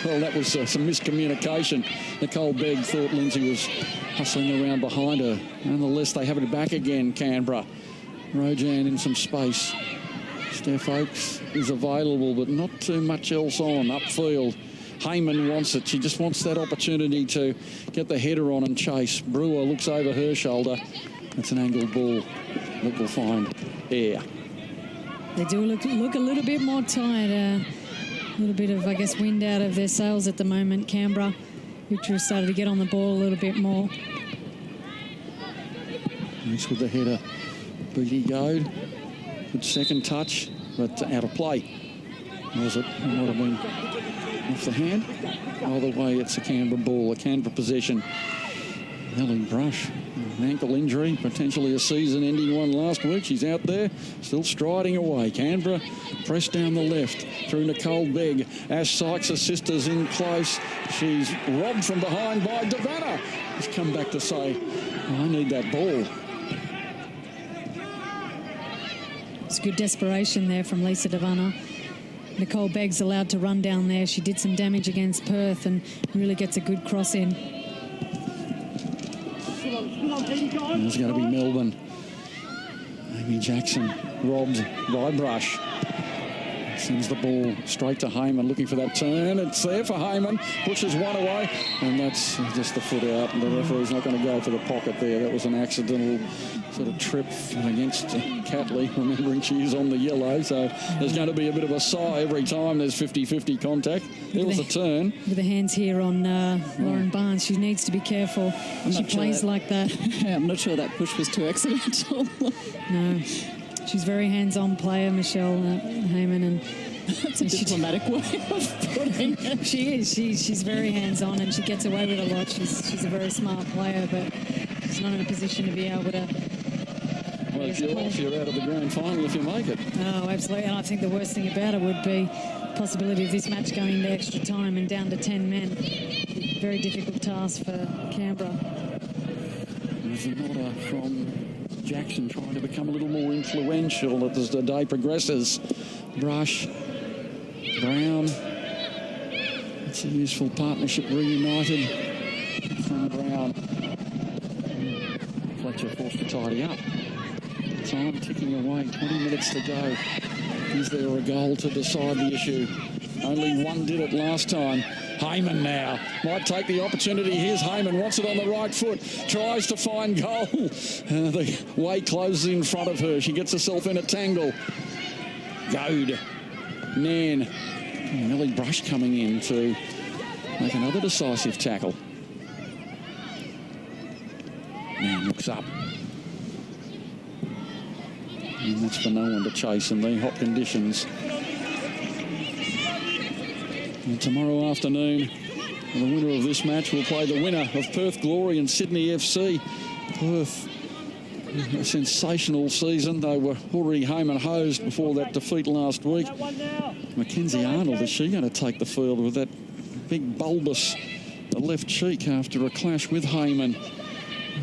Well, that was some miscommunication. Nicole Begg thought Lindsay was hustling around behind her. Nonetheless, they have it back again, Canberra. Rojan in some space. Steph Oakes is available, but not too much else on upfield. Heyman wants it. She just wants that opportunity to get the header on and chase. Brewer looks over her shoulder. It's an angled ball that will find air. They do look a little bit more tired. A little bit of, I guess, wind out of their sails at the moment, Canberra. Victoria started to get on the ball a little bit more. Nice with the header. Beatty Goad. Good second touch, but out of play. Was it? It might have been off the hand. Either way, it's a Canberra ball, a Canberra possession. Ellie Brush, an ankle injury, potentially a season-ending one last week. She's out there, still striding away. Canberra pressed down the left through Nicole Begg. Ash Sykes' sisters in close. She's robbed from behind by Devanna. She's come back to say, I need that ball. It's good desperation there from Lisa Devanna. Nicole Begg's allowed to run down there. She did some damage against Perth and really gets a good cross in. There's going to be Melbourne. Amy Jackson robbed by Brush. Sends the ball straight to Heyman, looking for that turn. It's there for Heyman. Pushes one away, and that's just the foot out. And the referee's not going to go for the pocket there. That was an accidental sort of trip against Catley, remembering she's on the yellow. So there's going to be a bit of a sigh every time there's 50-50 contact. There was a turn. With the hands here on Lauren Barnes, she needs to be careful. She plays like that. I'm not sure that push was too accidental. No. She's a very hands-on player, Michelle Heyman, and that's a diplomatic way of putting it. She is. She's very hands-on, and she gets away with a lot. She's a very smart player, but she's not in a position to be able to. Well, if you're off, you're out of the grand final if you make it. Oh, absolutely. And I think the worst thing about it would be the possibility of this match going into extra time and down to 10 men. Very difficult task for Canberra. There's an order from Jackson trying to become a little more influential as the day progresses. Brush, Brown. It's a useful partnership reunited from Brown. Fletcher forced to tidy up. Time ticking away, 20 minutes to go. Is there a goal to decide the issue? Only one did it last time. Heyman now might take the opportunity. Here's Heyman, wants it on the right foot, tries to find goal. The way closes in front of her. She gets herself in a tangle. Goad, Nan, Ellie Brush coming in to make another decisive tackle. Nan looks up. And that's for no one to chase in the hot conditions. And tomorrow afternoon, the winner of this match will play the winner of Perth Glory and Sydney FC. Perth, a sensational season. They were already home and hosed before that defeat last week. Mackenzie Arnold, is she going to take the field with that big bulbous left cheek after a clash with Heyman?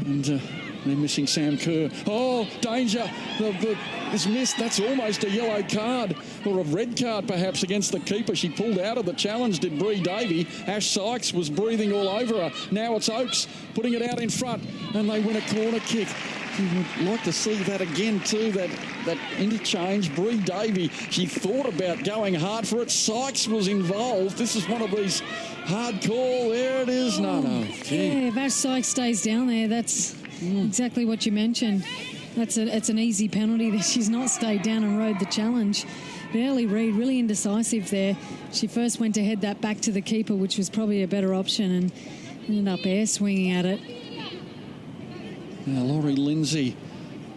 And They're missing Sam Kerr. Oh, danger. It's missed. That's almost a yellow card, or a red card perhaps, against the keeper. She pulled out of the challenge, did Bree Davey. Ash Sykes was breathing all over her. Now it's Oakes putting it out in front, and they win a corner kick. You would like to see that again too, that interchange. Bree Davey, she thought about going hard for it. Sykes was involved. This is one of these hard call. There it is. No. Yeah, if Ash Sykes stays down there, that's exactly what you mentioned. It's an easy penalty that she's not stayed down and rode the challenge. But Ellie Reid, really indecisive there. She first went to head that back to the keeper, which was probably a better option, and ended up air swinging at it. Now, Laurie Lindsay,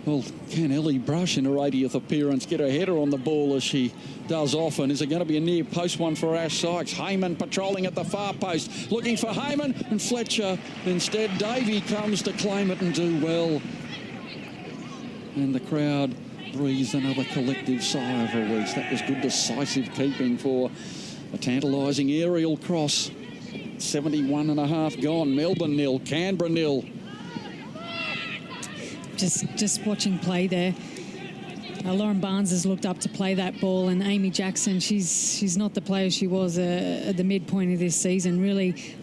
well, can Ellie Brush in her 80th appearance get her header on the ball as she does often? Is it going to be a near post one for Ash Sykes? Heyman patrolling at the far post, looking for Heyman, and Fletcher instead. Davey comes to claim it and do well. And the crowd breathes another collective sigh of relief. That was good, decisive keeping for a tantalising aerial cross. 71 and a half gone. Melbourne 0, Canberra 0. Just watching play there. Lauren Barnes has looked up to play that ball, and Amy Jackson, she's not the player she was at the midpoint of this season. Really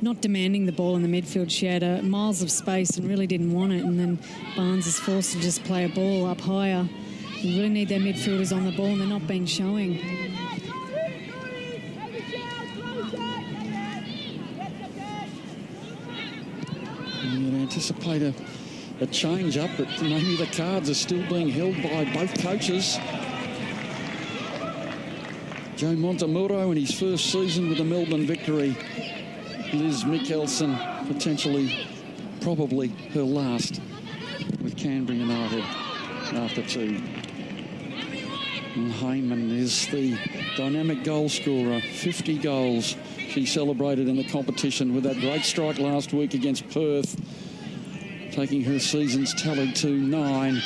not demanding the ball in the midfield. She had miles of space and really didn't want it, and then Barnes is forced to just play a ball up higher. You really need their midfielders on the ball, and they're not being showing. You'd anticipate a change-up, but maybe the cards are still being held by both coaches. Joe Montemuro in his first season with the Melbourne Victory. Liz Mickelson, potentially, probably her last with Canberra United after 2. And Heyman is the dynamic goal scorer, 50 goals. She celebrated in the competition with that great strike last week against Perth, taking her season's tally to 9.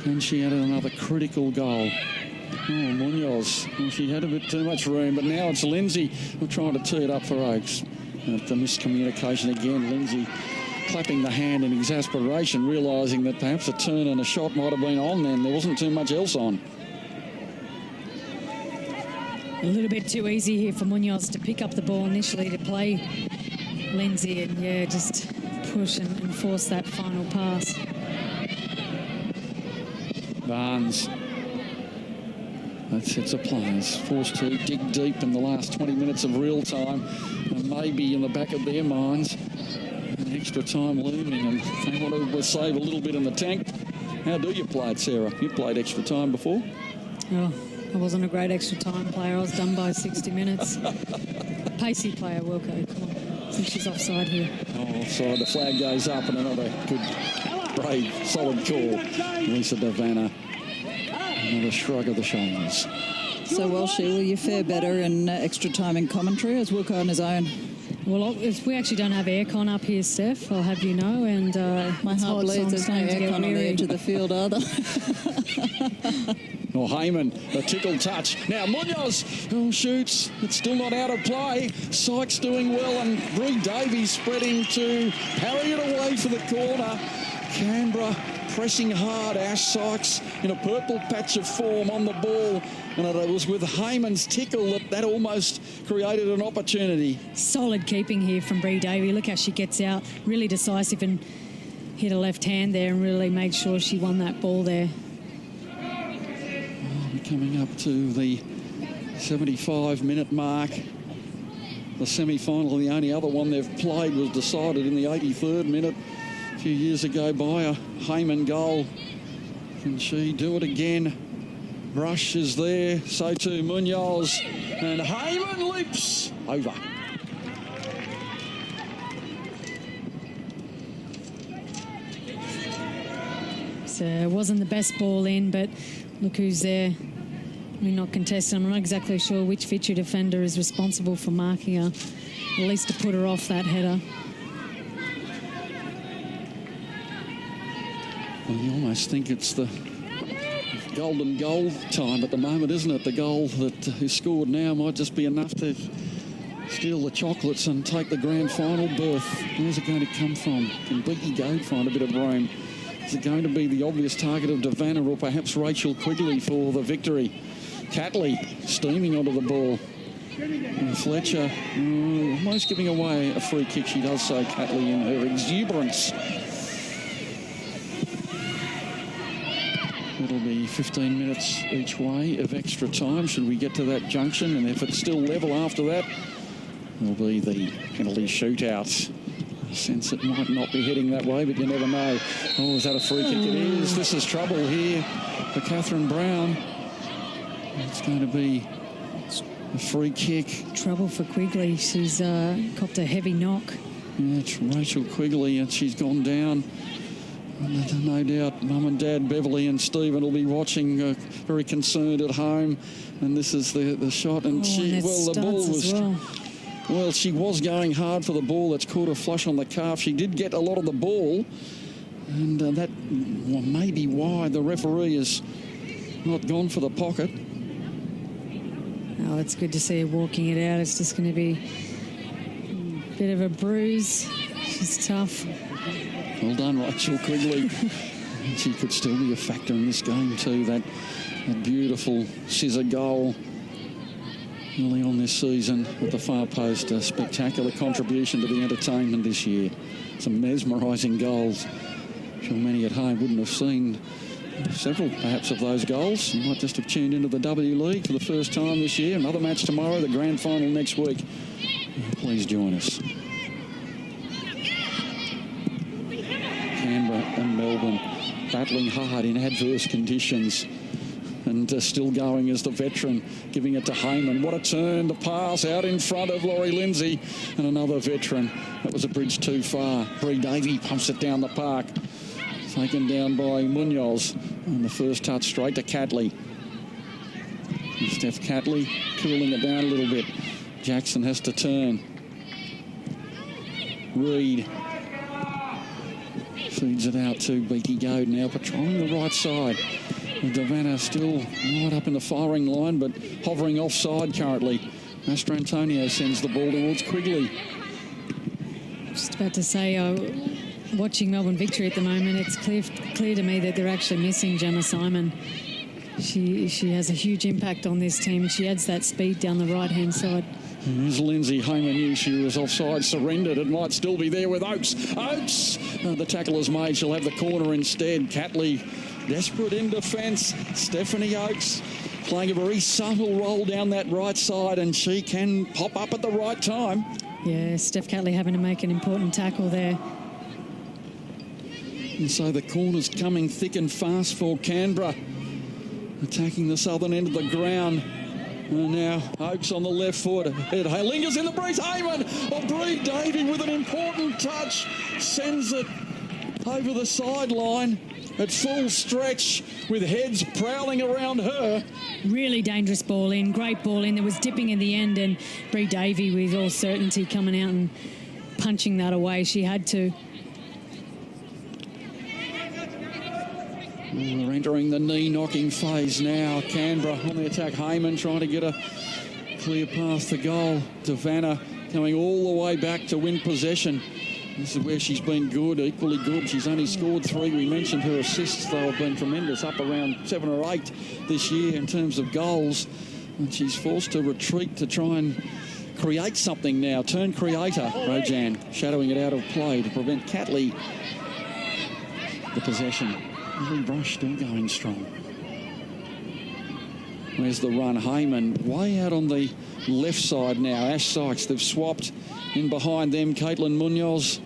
And she added another critical goal. Oh, Munoz. Well, she had a bit too much room, but now it's Lindsay who's trying to tee it up for Oakes. And the miscommunication again. Lindsay clapping the hand in exasperation, realising that perhaps a turn and a shot might have been on then. There wasn't too much else on. A little bit too easy here for Munoz to pick up the ball initially to play Lindsay, and yeah, just push and force that final pass. Barnes. That sets of players forced to dig deep in the last 20 minutes of real time, and maybe in the back of their minds an extra time looming, and they want to save a little bit in the tank. How do you play it, Sarah? You played extra time before? Oh, I wasn't a great extra time player. I was done by 60 minutes. Pacey player, Wilco. Come on. I think she's offside here. Oh, offside. The flag goes up, and another good, brave, solid call. Lisa Davana. Another shrug of the shoulders. So, well, Sheila, you fare better in extra time in commentary as Wilco on his own. Well, we actually don't have aircon up here, Steph, I'll have you know. And my heart bleeds. There's no aircon on the edge of the field, are there? Well, Heyman, a tickle touch. Now Munoz shoots. It's still not out of play. Sykes doing well, and Bree Davies spreading to parry it away for the corner. Canberra pressing hard. Ash Sykes in a purple patch of form on the ball. And it was with Heyman's tickle that almost created an opportunity. Solid keeping here from Bree Davey. Look how she gets out. Really decisive and hit a left hand there and really made sure she won that ball there. We're coming up to the 75-minute mark. The semi-final, the only other one they've played, was decided in the 83rd minute a few years ago by a Heyman goal. Can she do it again? Brush is there, so too Munoz, and Heyman leaps over. So it wasn't the best ball in, but look who's there. We're not contesting. I'm not exactly sure which Victory defender is responsible for marking her, at least to put her off that header. Well, you almost think it's the golden goal time at the moment, isn't it? The goal that is scored now might just be enough to steal the chocolates and take the grand final berth. Where's it going to come from? Can Beaky Goad find a bit of room? Is it going to be the obvious target of Devanna or perhaps Rachel Quigley for the victory? Catley steaming onto the ball. And Fletcher almost giving away a free kick. She does so, Catley, in her exuberance. It'll be 15 minutes each way of extra time should we get to that junction, and if it's still level after that, it'll be the penalty shootout. I sense it might not be heading that way, but you never know. Oh, is that a free kick? It is. This is trouble here for Catherine Brown. It's going to be a free kick. Trouble for Quigley. She's copped a heavy knock. Yeah, it's Rachel Quigley, and she's gone down. And no doubt Mum and Dad, Beverly and Stephen, will be watching, very concerned at home. And this is the shot. And the ball was... Well, she was going hard for the ball. That's caught her flush on the calf. She did get a lot of the ball. And that may be why the referee has not gone for the pocket. Oh, it's good to see her walking it out. It's just going to be a bit of a bruise. She's tough. Well done, Rachel Quigley. She could still be a factor in this game too. That beautiful scissor goal early on this season at the far post. A spectacular contribution to the entertainment this year. Some mesmerising goals. I'm sure many at home wouldn't have seen several, perhaps, of those goals. You might just have tuned into the W League for the first time this year. Another match tomorrow, the grand final next week. Please join us. Canberra and Melbourne battling hard in adverse conditions. And still going as the veteran, giving it to Heyman. What a turn, the pass out in front of Laurie Lindsay. And another veteran. That was a bridge too far. Bree Davey pumps it down the park. Taken down by Munoz. And the first touch straight to Catley. And Steph Catley cooling it down a little bit. Jackson has to turn. Reid feeds it out to Beaky Goad now, patrolling the right side. And Devanna still right up in the firing line, but hovering offside currently. Mastrantonio sends the ball towards Quigley. Just about to say, watching Melbourne victory at the moment, it's clear to me that they're actually missing Gemma Simon. She has a huge impact on this team. She adds that speed down the right-hand side. As Lindsay, Heyman knew she was offside, surrendered. It might still be there with Oakes. Oakes! The tackle is made. She'll have the corner instead. Catley desperate in defence. Stephanie Oakes playing a very subtle role down that right side, and she can pop up at the right time. Yeah, Steph Catley having to make an important tackle there. And so the corner's coming thick and fast for Canberra. Attacking the southern end of the ground. And now Oakes on the left foot. It lingers in the breeze. Heyman! Bree Davey with an important touch. Sends it over the sideline at full stretch with heads prowling around her. Really dangerous ball in. Great ball in. There was dipping in the end, and Bree Davey with all certainty coming out and punching that away. She had to. We're entering the knee-knocking phase now. Canberra on the attack. Heyman trying to get a clear path to goal. Devanna coming all the way back to win possession. This is where she's been good, equally good. She's only scored 3. We mentioned her assists, though, have been tremendous, up around 7 or 8 this year in terms of goals. And she's forced to retreat to try and create something now. Turn creator, Rojan, shadowing it out of play to prevent Catley the possession. Every brush still going strong. There's the run. Heyman way out on the left side now. Ash Sykes, they've swapped in behind them. Caitlin Munoz.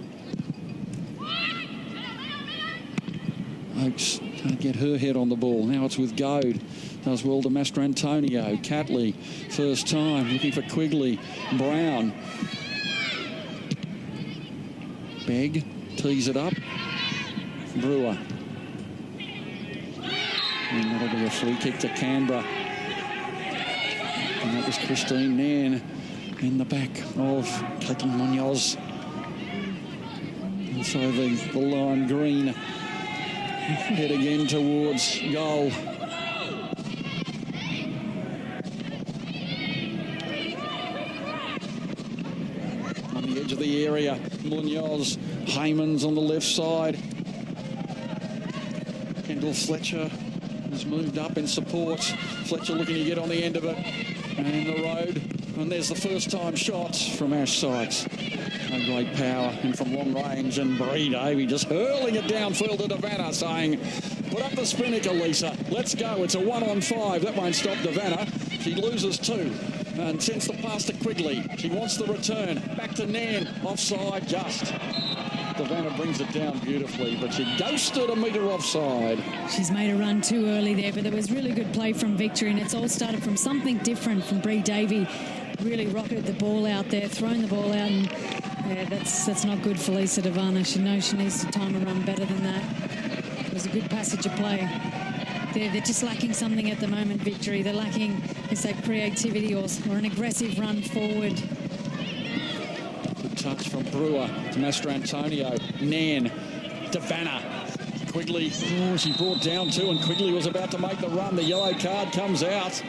Oakes can't get her head on the ball. Now it's with Goad. Does well to Mastrantonio. Catley, first time, looking for Quigley. Brown. Begg tees it up. Brewer. And that'll be a free kick to Canberra. And that was Christine Nairn in the back of Caitlin Munoz. And so the lime green head again towards goal. On the edge of the area, Munoz. Heyman's on the left side. angle. Fletcher has moved up in support. Fletcher looking to get on the end of it. And the road. And there's the first time shot from Ash Sykes. No great power and from long range. And Bree Davey just hurling it downfield to Devanna, saying, put up the spinnaker, Lisa. Let's go. It's a 1-on-5. That won't stop Devanna. She loses 2. And sends the pass to Quigley. She wants the return. Back to Nan. Offside just. Devanna brings it down beautifully, but she ghosted a metre offside. She's made a run too early there, but there was really good play from Victory, and it's all started from something different from Bree Davey. Really rocketed the ball out there, thrown the ball out, and yeah, that's not good for Lisa Devanna. She knows she needs to time a run better than that. It was a good passage of play. They're just lacking something at the moment, Victory. They're lacking, is that creativity or an aggressive run forward. Good touch from Brewer to Mastrantonio. Nan, Devanna, Quigley. Oh, she brought down 2, and Quigley was about to make the run. The yellow card comes out.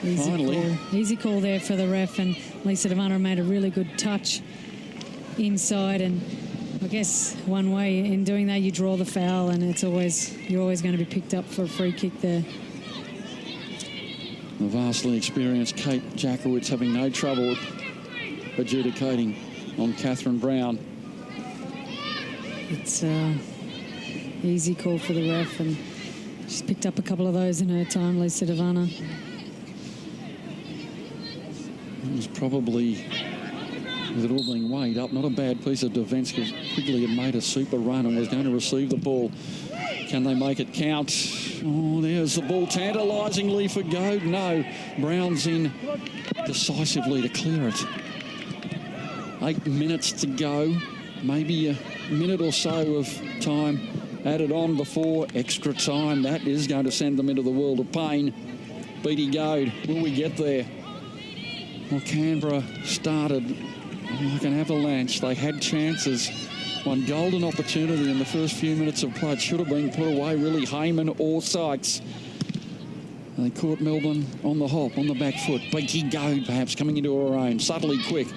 Easy call there for the ref, and Lisa Devanna made a really good touch inside, and I guess one way in doing that you draw the foul, and you're always going to be picked up for a free kick there. The vastly experienced Kate Jackowitz having no trouble adjudicating on Catherine Brown. It's easy call for the ref, and she's picked up a couple of those in her time, Lisa Devanna. It was probably, with it all being weighed up, not a bad piece of defence, because Quigley had made a super run and was going to receive the ball. Can they make it count? Oh, there's the ball tantalisingly for Goad. No, Brown's in decisively to clear it. 8 minutes to go. Maybe a minute or so of time added on before extra time. That is going to send them into the world of pain. Beatty Goad, will we get there? Well, Canberra started like an avalanche. They had chances. One golden opportunity in the first few minutes of play. It should have been put away, really, Heyman or Sykes. And they caught Melbourne on the hop, on the back foot. Beatty Goad, perhaps, coming into her own. Subtly quick.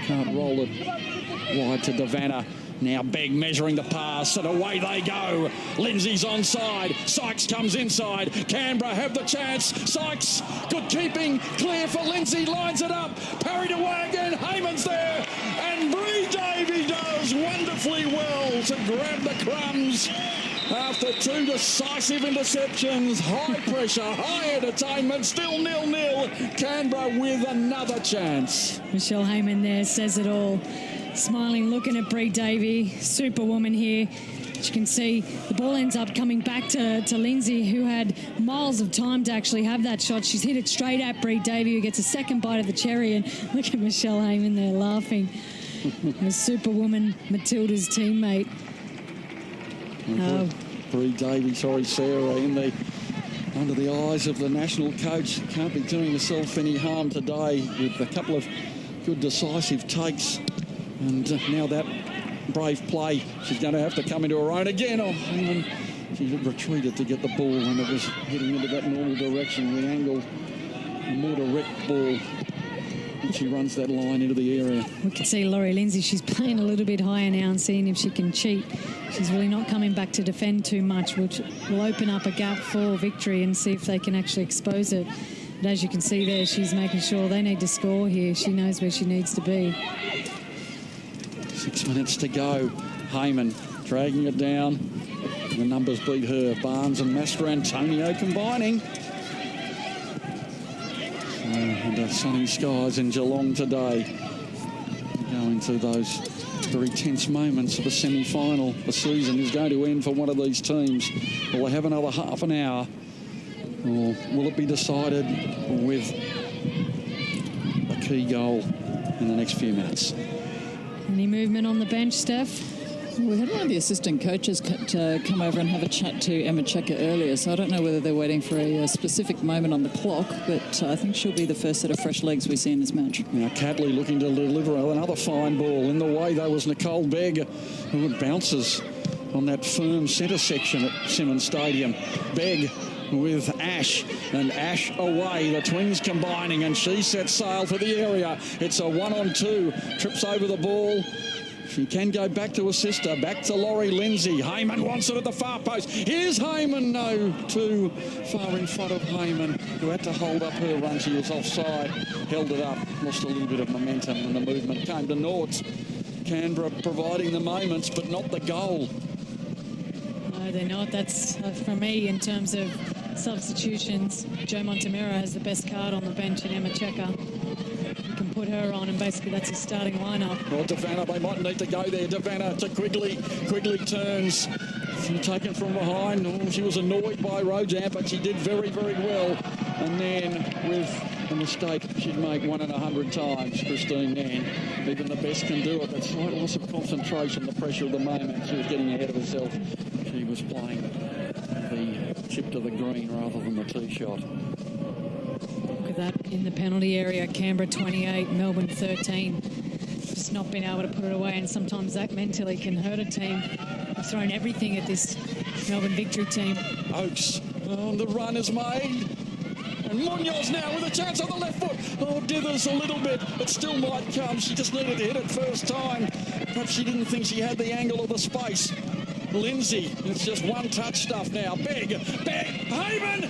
Can't roll it wide to Devanna. Now Begg measuring the pass, and away they go. Lindsay's onside. Sykes comes inside. Canberra have the chance. Sykes, good keeping. Clear for Lindsay. Lines it up. Parried away again. Heyman's there. And Bree Davey does wonderfully well to grab the crumbs. After 2 decisive interceptions, high pressure, high entertainment, still 0-0. Canberra with another chance. Michelle Heyman there says it all. Smiling, looking at Bree Davey, superwoman here. As you can see, the ball ends up coming back to Lindsay, who had miles of time to actually have that shot. She's hit it straight at Bree Davey, who gets a second bite of the cherry. And look at Michelle Heyman there laughing. The superwoman, Matilda's teammate. Bree Davey, Sarah, under the eyes of the national coach. Can't be doing herself any harm today with a couple of good decisive takes. And now that brave play, she's going to have to come into her own again. Oh, Heyman, she retreated to get the ball, and it was heading into that normal direction. The angle, a more direct ball. And she runs that line into the area. We can see Laurie Lindsay, she's playing a little bit higher now and seeing if she can cheat. She's really not coming back to defend too much, which will open up a gap for Victory and see if they can actually expose it. But as you can see there, she's making sure they need to score here. She knows where she needs to be. 6 minutes to go. Heyman dragging it down. The numbers beat her. Barnes and Mastrantonio combining. Under sunny skies in Geelong today. Going to those very tense moments of a semi-final. The season is going to end for one of these teams. Will they have another half an hour? Or will it be decided with a key goal in the next few minutes? Any movement on the bench, Steph? We had one of the assistant coaches to come over and have a chat to Emma Checker earlier, so I don't know whether they're waiting for a specific moment on the clock, but I think she'll be the first set of fresh legs we see in this match. Now Catley looking to deliver another fine ball. In the way, though, was Nicole Begg, who bounces on that firm centre section at Simmons Stadium. Begg with Ash, and Ash away. The twins combining, and she sets sail for the area. It's a 1-on-2. Trips over the ball. She can go back to her sister, back to Laurie Lindsay. Heyman wants it at the far post. Here's Heyman. No, too far in front of Heyman, who had to hold up her run. She was offside, held it up, lost a little bit of momentum, and the movement came to naught. Canberra providing the moments, but not the goal. No, they're not. That's, for me, in terms of substitutions, Joe Montemero has the best card on the bench in Emma Checker. You can put her on, and basically that's his starting lineup. Well, Devanna, they might need to go there. Devanna to Quigley. Quigley turns. Taken from behind. Oh, she was annoyed by Rojan, but she did very, very well. And then with a mistake she'd make 1 in 100 times, Christine Nairn. Even the best can do it. That slight loss of concentration, the pressure of the moment. She was getting ahead of herself. She was playing the chip to the green rather than the tee shot. Look at that in the penalty area. Canberra 28, Melbourne 13. Just not being able to put it away, and sometimes that mentally can hurt a team. They've thrown everything at this Melbourne victory team. Oakes, the run is made. And Munoz now with a chance on the left foot. Oh, dithers a little bit, but still might come. She just needed to hit it first time. Perhaps she didn't think she had the angle or the space. Lindsay, it's just one touch stuff now. Beg, Heyman!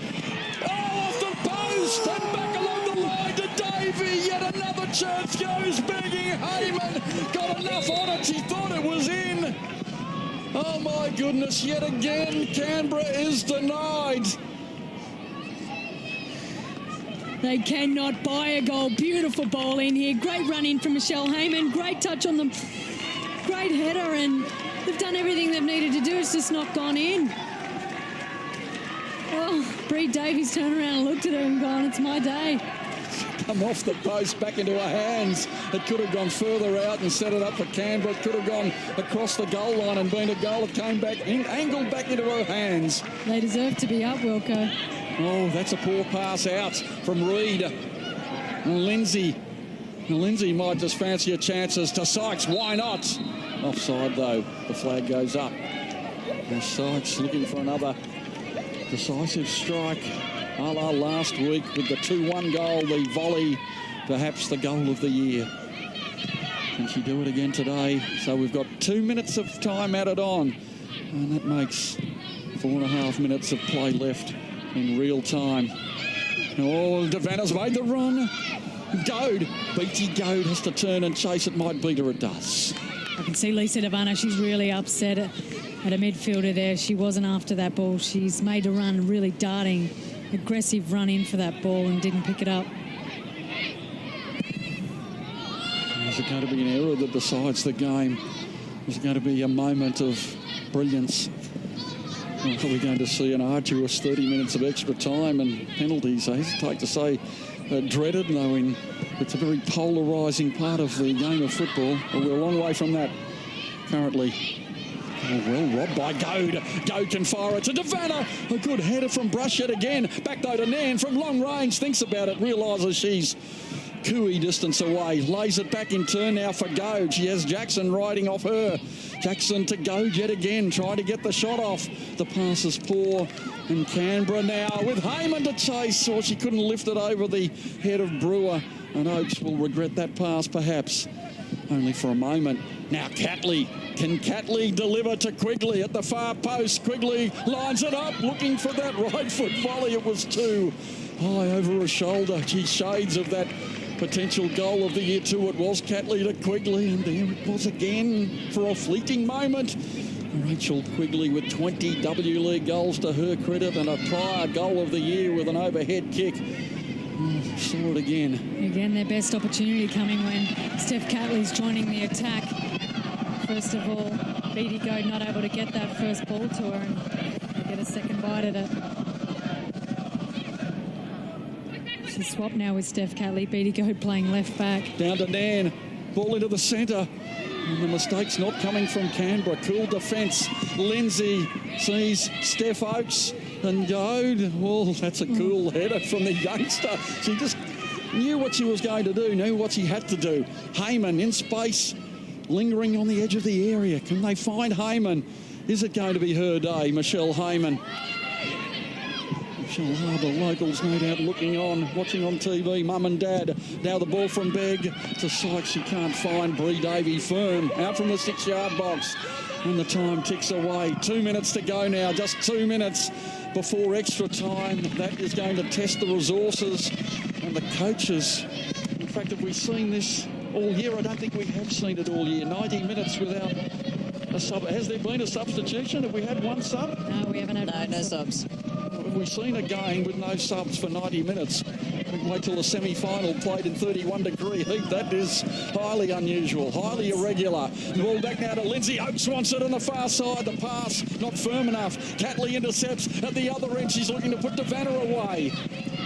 Oh, off the post and back along the line to Davey. Yet another chance goes begging. Heyman got enough on it. She thought it was in. Oh, my goodness. Yet again, Canberra is denied. They cannot buy a goal. Beautiful ball in here. Great run in from Michelle Heyman. Great touch on them. Great header, and they've done everything they've needed to do. It's just not gone in. Well, Bree Davies turned around and looked at her and gone, it's my day. Come off the post, back into her hands. It could have gone further out and set it up for Canberra. It could have gone across the goal line and been a goal. It came back, angled back into her hands. They deserve to be up, Wilco. Oh, that's a poor pass out from Reid. And Lindsay. Lindsay might just fancy her chances to Sykes. Why not? Offside, though. The flag goes up. And Sykes looking for another decisive strike. A la last week with the 2-1 goal, the volley, perhaps the goal of the year. Can she do it again today? So we've got 2 minutes of time added on. And that makes 4.5 minutes of play left in real time. Oh, Devanna's made the run. Goad, Beatty Goad has to turn and chase. It might beat her, it does. I can see Lisa Devanna, she's really upset at a midfielder there. She wasn't after that ball. She's made a run, really darting, aggressive run in for that ball and didn't pick it up. Is it going to be an error that decides the game? Is it going to be a moment of brilliance? Or are we going to see an arduous 30 minutes of extra time and penalties? I hesitate to say dreaded, knowing it's a very polarising part of the game of football. But we're a long way from that currently. Oh, well robbed by Goad. Goad can fire it to Devanna. A good header from Brush yet again. Back though to Nairn from long range. Thinks about it, realises she's cooey distance away. Lays it back in turn now for Goad. She has Jackson riding off her. Jackson to Goad yet again, trying to get the shot off. The pass is poor. And Canberra now with Heyman to chase. Or she couldn't lift it over the head of Brewer. And Oakes will regret that pass perhaps. Only for a moment. Now Catley. Can Catley deliver to Quigley at the far post? Quigley lines it up, looking for that right foot volley. It was too high over her shoulder. Gee, shades of that potential goal of the year too. It was Catley to Quigley, and there it was again for a fleeting moment. Rachel Quigley with 20 W League goals to her credit, and a prior goal of the year with an overhead kick. Saw it again. Again, their best opportunity coming when Steph Catley's joining the attack. First of all, Beatty Goad not able to get that first ball to her and they get a second bite at it. She's swapped now with Steph Catley. Beatty Goad playing left back. Down to Nairn. Ball into the centre. And the mistake's not coming from Canberra. Cool defence. Lindsay sees Steph Oakes and Goad. Well, that's a cool header from the youngster. She just knew what she was going to do, knew what she had to do. Heyman in space, lingering on the edge of the area. Can they find Heyman? Is it going to be her day, Michelle Heyman? The locals no doubt looking on, watching on TV, mum and dad. Now the ball from Begg to Sykes, she can't find Bree Davey firm, out from the 6-yard box. And the time ticks away. 2 minutes to go now, just 2 minutes before extra time. That is going to test the resources and the coaches. In fact, have we seen this all year? I don't think we have seen it all year. 90 minutes without a sub. Has there been a substitution? Have we had one sub? No, we haven't had no subs. Have we seen a game with no subs for 90 minutes? We can wait till the semi-final played in 31-degree heat. That is highly unusual, highly irregular. The ball back now to Lindsay. Oakes wants it on the far side. The pass not firm enough. Catley intercepts at the other end. She's looking to put Devanna away.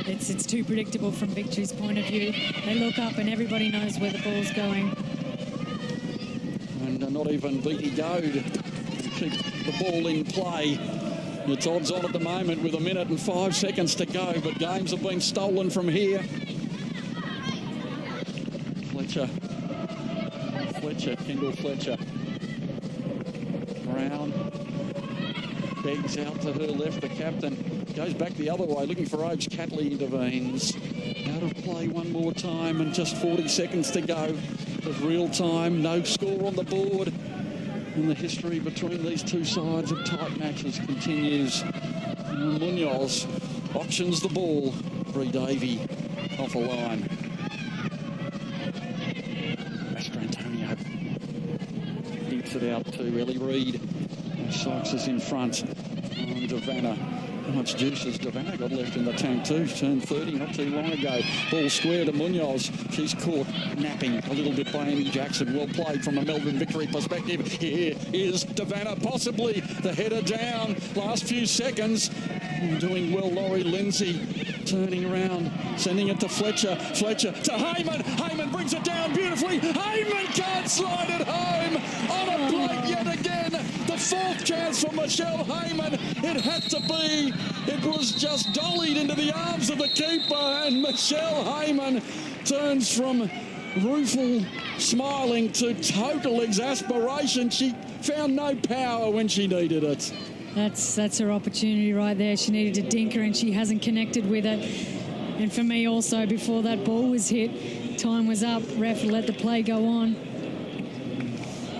It's too predictable from Victory's point of view. They look up and everybody knows where the ball's going. And not even Beatty Goad to keep the ball in play. It's odds on at the moment with 1 minute and 5 seconds to go, but games have been stolen from here. Kendall Fletcher. Brown. Beggs out to her left, the captain. Goes back the other way, looking for Oakes. Catley intervenes. Out of play one more time and just 40 seconds to go of real time. No score on the board. And the history between these two sides of tight matches continues. And Munoz auctions the ball. Bree Davey off a line. Mastrantonio dips it out to Ellie Reid. Sykes is in front. And Devanna. How much juice has Devanna got left in the tank too? She turned 30 not too long ago. Ball square to Munoz. She's caught napping a little bit by Amy Jackson. Well played from a Melbourne Victory perspective. Here is Devanna, possibly the header down. Last few seconds. Doing well, Laurie Lindsay. Turning around, sending it to Fletcher. Fletcher to Heyman. Heyman brings it down beautifully. Heyman can't slide it home. On a plate yet again. The fourth chance for Michelle Heyman. It had to be. It was just dollied into the arms of the keeper. And Michelle Heyman turns from rueful smiling to total exasperation. She found no power when she needed it. That's her opportunity right there. She needed to dink her and she hasn't connected with it. And for me also, before that ball was hit, time was up. Ref let the play go on.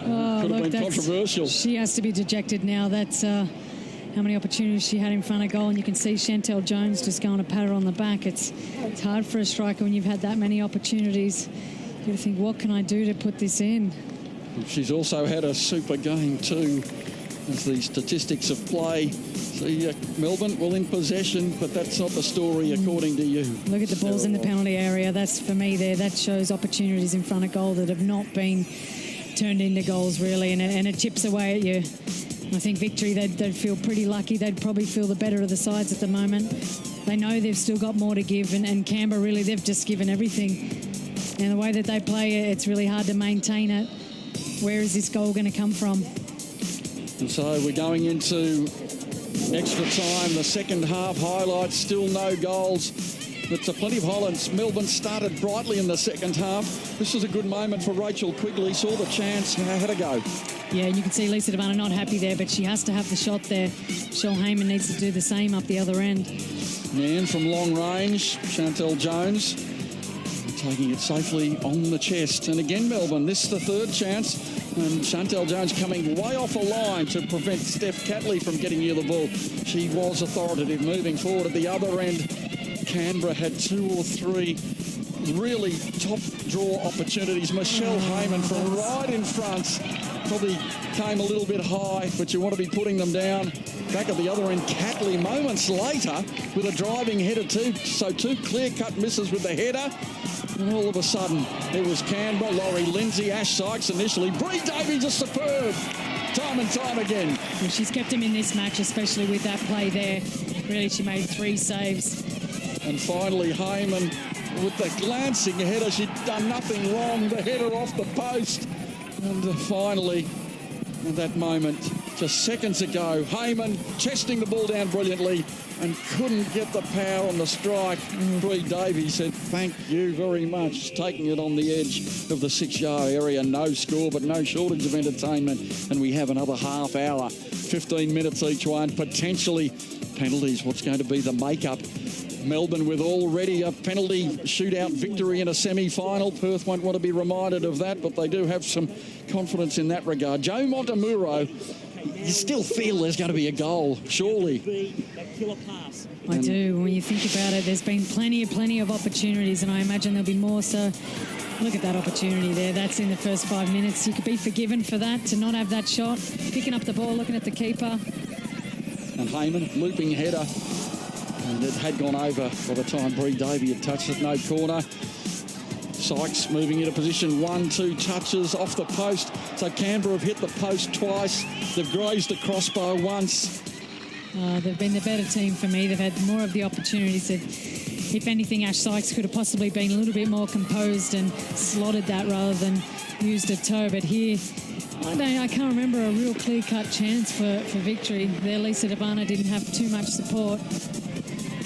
Oh, could have been controversial. She has to be dejected now. That's how many opportunities she had in front of goal. And you can see Chantel Jones just going to pat her on the back. It's hard for a striker when you've had that many opportunities. You got to think, what can I do to put this in? She's also had a super game too. As the statistics of play, see Melbourne well in possession, but that's not the story according to you. Look at the balls in the penalty area. That's for me there. That shows opportunities in front of goal that have not been turned into goals really, and it chips away at you. I think Victory, they'd feel pretty lucky. They'd probably feel the better of the sides at the moment. They know they've still got more to give, and Canberra really, they've just given everything. And the way that they play, it's really hard to maintain it. Where is this goal going to come from? And so we're going into extra time. The second half highlights, still no goals. But plenty of highlights. Melbourne started brightly in the second half. This was a good moment for Rachel Quigley. Saw the chance, had a go. Yeah, and you can see Lisa Devanna not happy there, but she has to have the shot there. Michelle Heyman needs to do the same up the other end. And from long range, Chantel Jones taking it safely on the chest. And again, Melbourne, this is the third chance. And Chantel Jones coming way off a line to prevent Steph Catley from getting near the ball. She was authoritative moving forward at the other end. Canberra had 2 or 3 really top draw opportunities. Michelle Heyman from right in front probably came a little bit high, but you want to be putting them down. Back at the other end, Catley moments later with a driving header too. So 2 clear-cut misses with the header. And all of a sudden, it was Canberra, Laurie Lindsay, Ash Sykes initially. Bree Davey just superb. Time and time again. Well, she's kept him in this match, especially with that play there. Really, she made 3 saves. And finally, Heyman with the glancing header. She'd done nothing wrong. The header off the post. And finally, at that moment, just seconds ago, Heyman chesting the ball down brilliantly and couldn't get the power on the strike. Bree Davey said, thank you very much, taking it on the edge of the 6-yard area. No score, but no shortage of entertainment. And we have another half hour, 15 minutes each one, potentially penalties. What's going to be the makeup? Melbourne with already a penalty shootout victory in a semi-final. Perth won't want to be reminded of that, but they do have some confidence in that regard. Joe Montemuro, you still feel there's going to be a goal, surely. I do. When you think about it, there's been plenty of opportunities, and I imagine there'll be more. So look at that opportunity there. That's in the first 5 minutes. You could be forgiven for that, to not have that shot. Picking up the ball, looking at the keeper. And Heyman, looping header. And it had gone over by the time Bree Davey had touched it. No corner. Sykes moving into position 1-2 touches off the post. So Canberra have hit the post twice. They've grazed the crossbar once. They've been the better team for me. They've had more of the opportunities. If anything, Ash Sykes could have possibly been a little bit more composed and slotted that rather than used a toe. But here, I can't remember a real clear-cut chance for victory. There, Lisa Dabana didn't have too much support.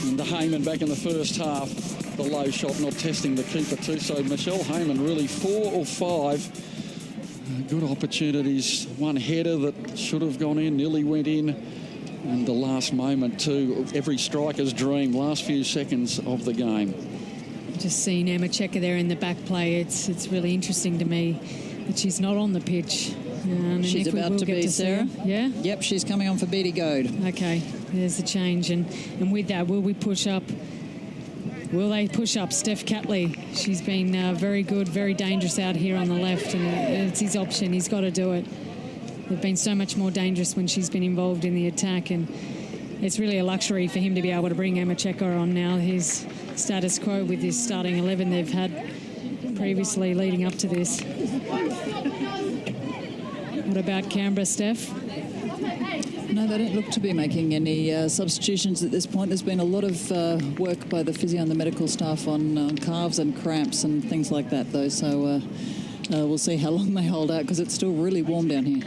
And the Heyman back in the first half. The low shot not testing the keeper too. So Michelle Heyman really 4 or 5 good opportunities. One header that should have gone in, nearly went in. And the last moment too, every striker's dream, last few seconds of the game. Just seeing Emma Checker there in the back play, it's really interesting to me that she's not on the pitch. She's about to be, Sarah. Yeah? Yep, she's coming on for Beattie Goad. Okay, there's the change. And with that, will we push up? Will they push up Steph Catley? She's been very good, very dangerous out here on the left, and it's his option. He's got to do it. They've been so much more dangerous when she's been involved in the attack, and it's really a luxury for him to be able to bring Emma Checker on now. His status quo with this starting 11 they've had previously leading up to this. What about Canberra, Steph? No, they don't look to be making any substitutions at this point. There's been a lot of work by the physio and the medical staff on calves and cramps and things like that, though. So we'll see how long they hold out, because it's still really warm down here.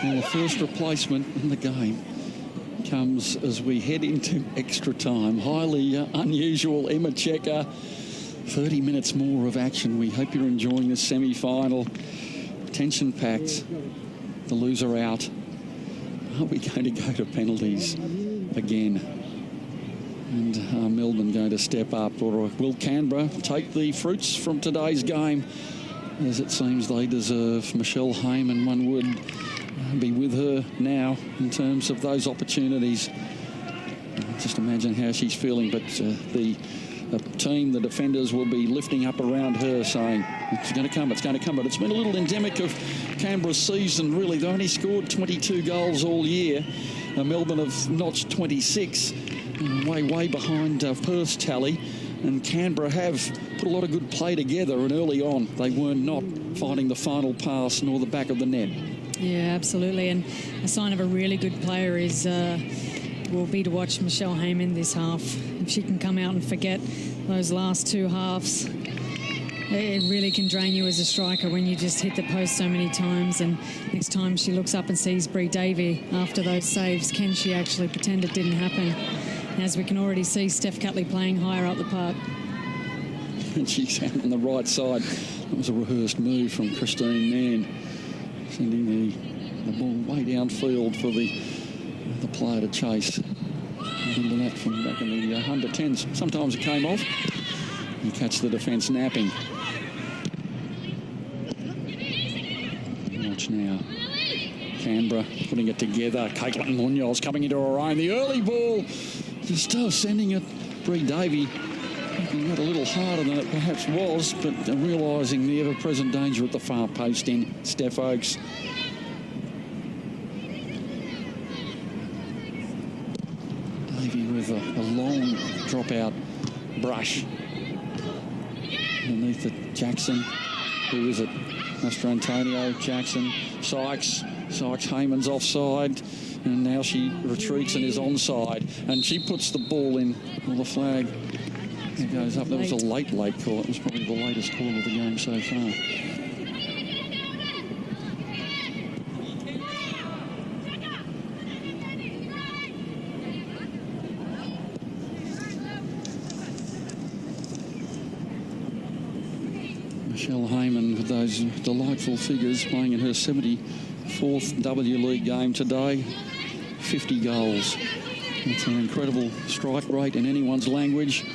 Well, the first replacement in the game comes as we head into extra time. Highly unusual. Emma Checker, 30 minutes more of action. We hope you're enjoying this semi-final. Tension-packed. The loser out. Are we going to go to penalties again? And Melbourne going to step up? Or will Canberra take the fruits from today's game, as it seems they deserve? Michelle Heyman, one would be with her now in terms of those opportunities. Just imagine how she's feeling. But the team, the defenders, will be lifting up around her, saying, it's going to come, it's going to come. But it's been a little endemic of Canberra's season, really. They've only scored 22 goals all year. Melbourne have notched 26, way behind Perth's tally. And Canberra have put a lot of good play together, and early on they were not finding the final pass nor the back of the net. Yeah, absolutely. And a sign of a really good player will be to watch Michelle Heyman this half. If she can come out and forget those last two halves, it really can drain you as a striker when you just hit the post so many times. And next time she looks up and sees Bree Davey after those saves, can she actually pretend it didn't happen? As we can already see Steph Catley playing higher up the park. And she's out on the right side. That was a rehearsed move from Christine Mann, sending the ball way downfield for the player to chase. Remember that from back in the under 10s. Sometimes it came off. You catch the defence napping. Watch now. Canberra putting it together. Caitlin Munoz coming into her own. The early ball, just sending it. Bree Davey making that a little harder than it perhaps was, but realising the ever-present danger at the far post in Steph Oakes. Davey with a long drop-out brush underneath it. Jackson, who is it? Mastrantonio, Jackson, Sykes. Heyman's offside, and now she retreats and is onside, and she puts the ball in. Well, the flag goes up. That was a late call. It was probably the latest call of the game so far. Michelle Heyman with those delightful figures, playing in her 74th W League game today. 50 goals, It's an incredible strike rate in anyone's language.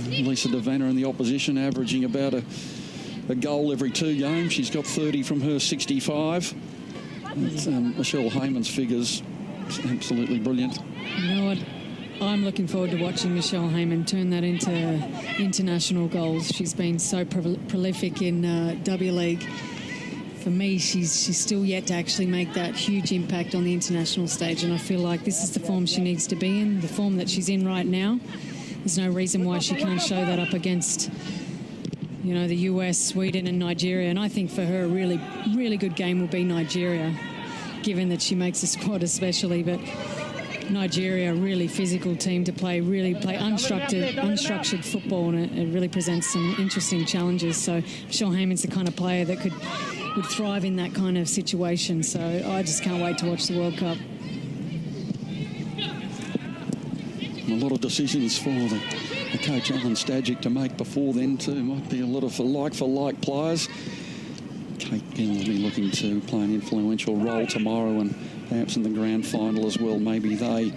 Lisa DeVanna in the opposition, averaging about a goal every 2 games. She's got 30 from her 65. Michelle Heyman's figures, absolutely brilliant. You know what? I'm looking forward to watching Michelle Heyman turn that into international goals. She's been so prolific in W League. For me, she's still yet to actually make that huge impact on the international stage, and I feel like this is the form she needs to be in, the form that she's in right now. There's no reason why she can't show that up against, you know, the US, Sweden and Nigeria. And I think for her a really, really good game will be Nigeria, given that she makes the squad especially. But Nigeria, a really physical team to play unstructured football, and it really presents some interesting challenges. So Michelle Heyman's the kind of player that would thrive in that kind of situation. So I just can't wait to watch the World Cup. A lot of decisions for the coach Alan Stajic to make before then too. Might be a lot of like players. Kate Gill will be looking to play an influential role tomorrow, and perhaps in the grand final as well. Maybe they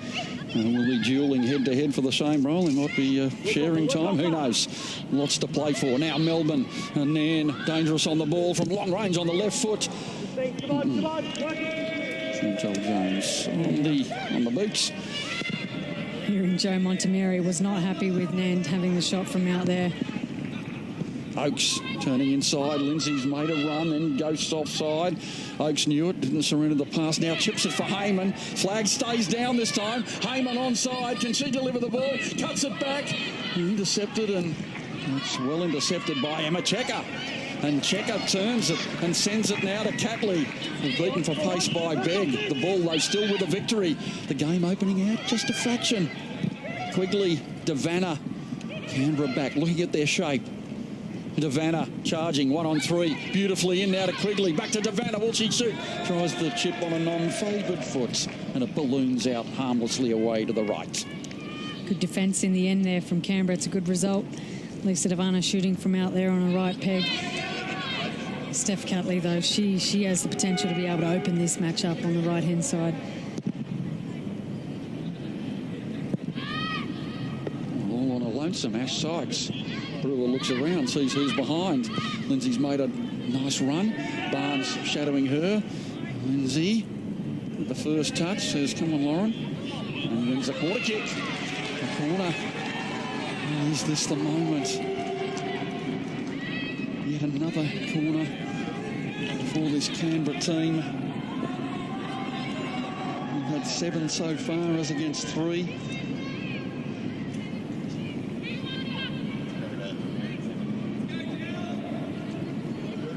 will be duelling head-to-head for the same role. They might be sharing time. Who knows? Lots to play for. Now Melbourne, and then dangerous on the ball from long range on the left foot. Joel Jones on the boots. Hearing Joe Montemeri was not happy with Nand having the shot from out there. Oakes turning inside. Lindsay's made a run, then ghosts offside. Oakes knew it, didn't surrender the pass. Now chips it for Heyman. Flag stays down this time. Heyman onside. Can she deliver the ball? Cuts it back. Intercepted, and it's well intercepted by Emma Checker. And Checker turns it and sends it now to Catley. Beaten for pace by Begg. The ball, though, still with a victory. The game opening out just a fraction. Quigley, DeVanna, Canberra back, looking at their shape. DeVanna charging 1-on-3, beautifully in now to Quigley, back to DeVanna, will she shoot? Tries the chip on a non-favoured foot, and it balloons out harmlessly away to the right. Good defence in the end there from Canberra. It's a good result. Lisa DeVanna shooting from out there on a right peg. Steph Catley, though, she has the potential to be able to open this match up on the right-hand side. All on a lonesome, Ash Sykes. Brewer looks around, sees who's behind. Lindsay's made a nice run. Barnes shadowing her. Lindsay, with the first touch, says, come on, Lauren. And wins a corner kick. The corner. Oh, is this the moment? Yet another corner for this Canberra team. We've had 7 so far, as against 3.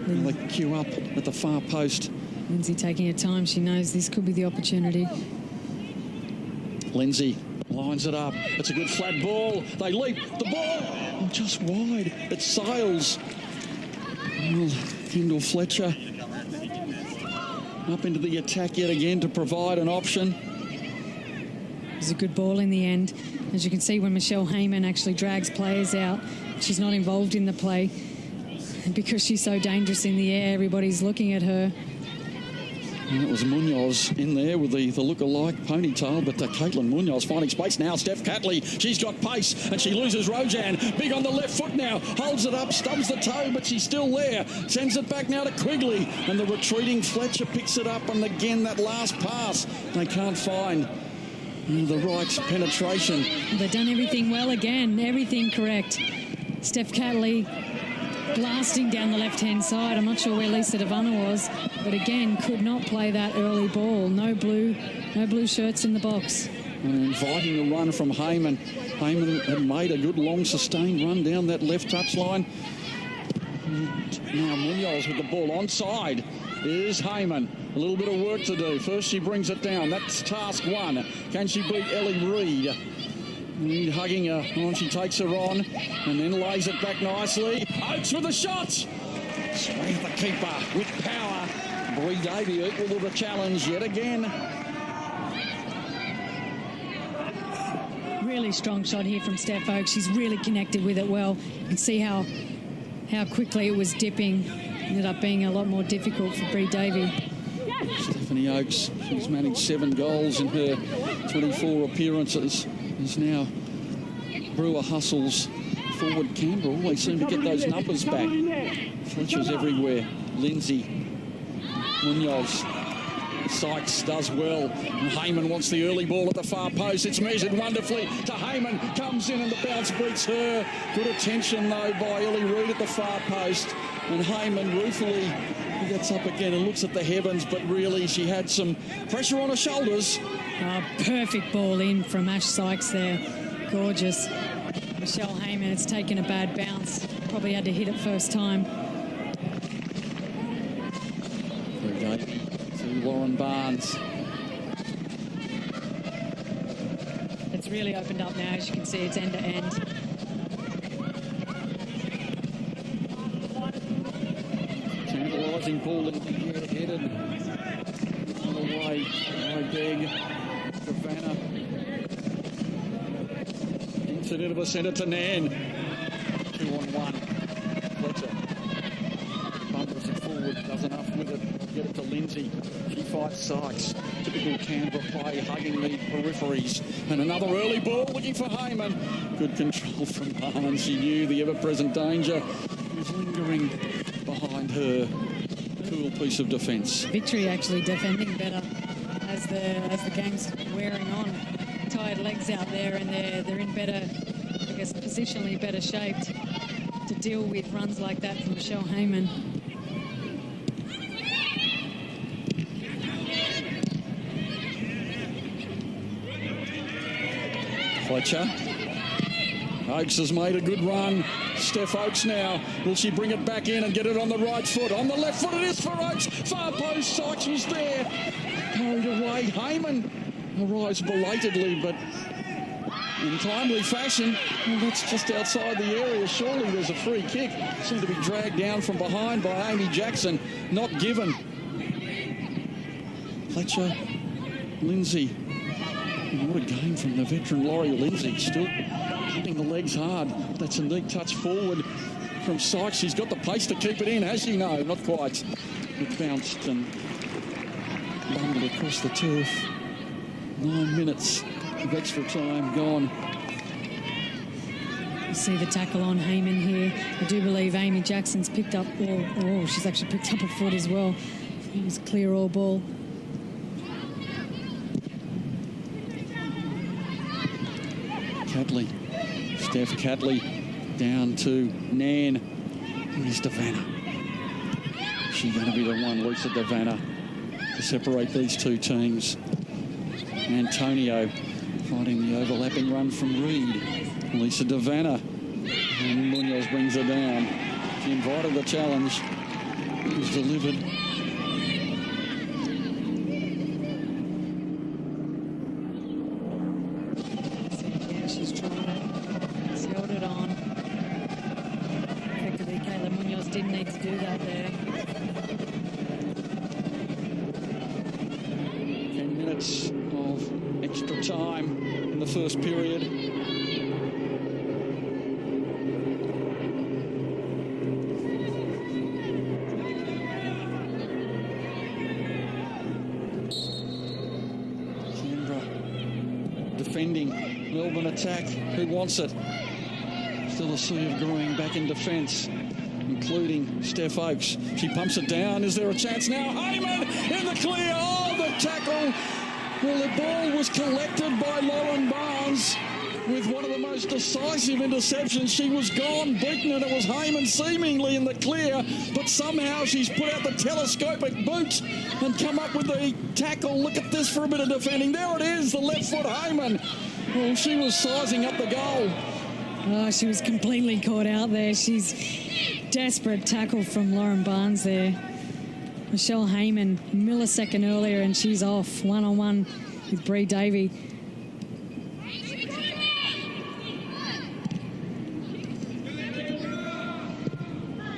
They queue up at the far post. Lindsay taking her time. She knows this could be the opportunity. Lindsay lines it up. It's a good flat ball. They leap. The ball just wide. It sails. Well, Kendall Fletcher up into the attack yet again to provide an option. It was a good ball in the end. As you can see, when Michelle Heyman actually drags players out, she's not involved in the play. And because she's so dangerous in the air, everybody's looking at her. And it was Munoz in there with the look-alike ponytail, but Caitlin Munoz finding space now. Steph Catley, she's got pace, and she loses Rojan. Big on the left foot now, holds it up, stubs the toe, but she's still there. Sends it back now to Quigley, and the retreating Fletcher picks it up, and again, that last pass, they can't find the right penetration. They've done everything well again, everything correct. Steph Catley blasting down the left-hand side. I'm not sure where Lisa DeVanna was, but again, could not play that early ball. No blue shirts in the box. And inviting a run from Heyman. Heyman had made a good long sustained run down that left touchline. Now Munoz with the ball onside is Heyman. A little bit of work to do. First she brings it down. That's task 1. Can she beat Ellie Reid? Reid hugging her. Oh, she takes her on and then lays it back nicely. Oates with the shot. Straight at the keeper with power. Brie Davey equal to the challenge yet again. Really strong shot here from Steph Oakes. She's really connected with it well. You can see how quickly it was dipping. Ended up being a lot more difficult for Brie Davey. Stephanie Oakes, she's managed 7 goals in her 24 appearances. There's now Brewer hustles forward. Canberra always seem to get those numbers back. Fletcher's everywhere. Lindsay, Munoz, Sykes does well. And Heyman wants the early ball at the far post. It's measured wonderfully to Heyman. Comes in and the bounce beats her. Good attention though by Ellie Reid at the far post. And Heyman ruefully, he gets up again and looks at the heavens, but really she had some pressure on her shoulders. Perfect ball in from Ash Sykes there. Gorgeous. Michelle Heyman, it's taken a bad bounce. Probably had to hit it first time. To Lauren Barnes. It's really opened up now, as you can see, it's end to end. Tantalising ball in the air, headed on the way. I beg. Savannah. Into the centre to Nan. 2-on-1. Fletcher. Bumpers it forward, does enough with it. Get it to Lindsay. She fights Sykes. Typical Canberra play, hugging the peripheries. And another early ball looking for Heyman. Good control from Barnes. She knew the ever-present danger was lingering behind her. Cool piece of defence. Victory actually defending better as the game's wearing on. Tired legs out there, and they're in better, I guess, positionally better shaped to deal with runs like that from Michelle Heyman. Fletcher. Oakes has made a good run. Steph Oakes now. Will she bring it back in and get it on the right foot? On the left foot it is for Oakes. Far post, Sykes was there. Carried away. Heyman arrives belatedly, but in timely fashion. Well, that's just outside the area. Surely there's a free kick. Seemed to be dragged down from behind by Amy Jackson. Not given. Fletcher. Lindsay. What a game from the veteran Laurie Lindsay. Still hitting the legs hard. That's a neat touch forward from Sykes. She's got the pace to keep it in, has she? No, not quite. It bounced and bumbled across the turf. 9 minutes of extra time gone. You see the tackle on Heyman here. I do believe Amy Jackson's picked up, she's actually picked up a foot as well. It was clear all ball. Catley, Steph Catley down to Nan. Here's Devanna. She's going to be the one, Lisa Devanna, to separate these two teams. Antonio fighting the overlapping run from Reid. Lisa Devanna. And Munoz brings her down. She invited the challenge. It was delivered. She's trying it. She's held it on. Effectively, Kayla Munoz didn't need to do that there. 10 minutes of extra time in the first period. Canberra defending, Melbourne attack. Who wants it? Still a sea of green back in defence, including Steph Oakes. She pumps it down. Is there a chance now? Heyman in the clear. Oh, the tackle. Well, the ball was collected by Lauren Barnes with one of the most decisive interceptions. She was gone, beaten, and it was Heyman seemingly in the clear, but somehow she's put out the telescopic boot and come up with the tackle. Look at this for a bit of defending. There it is, the left foot Heyman. Well, she was sizing up the goal. Oh, she was completely caught out there. She's desperate tackle from Lauren Barnes there. Michelle Heyman, millisecond earlier, and she's off one-on-one with Bree Davey.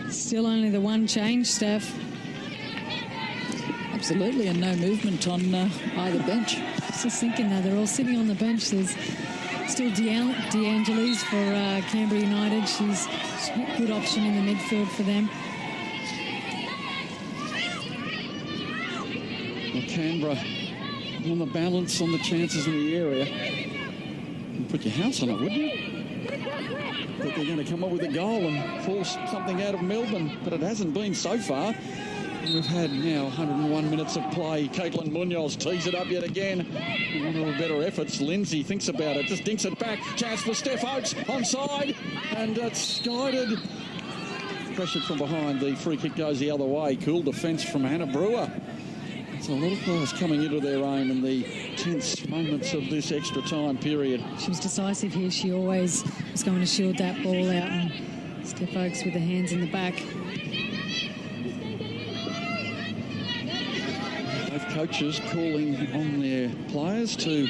Still only the one change, Steph. Absolutely, and no movement on either bench. Just thinking that they're all sitting on the bench. There's still DeAngelis for Canberra United. She's a good option in the midfield for them. Well, Canberra on the balance, on the chances in the area. You put your house on it, wouldn't you? That they're going to come up with a goal and force something out of Melbourne, but it hasn't been so far. We've had now 101 minutes of play. Caitlin Munoz tees it up yet again. One of the better efforts. Lindsay thinks about it, just dinks it back. Chance for Steph Oates onside, and it's guided. Pressured from behind. The free kick goes the other way. Cool defence from Hannah Brewer. So a lot of players coming into their own in the tense moments of this extra time period. She was decisive here. She always was going to shield that ball out. And Steph Oakes with the hands in the back. Both coaches calling on their players to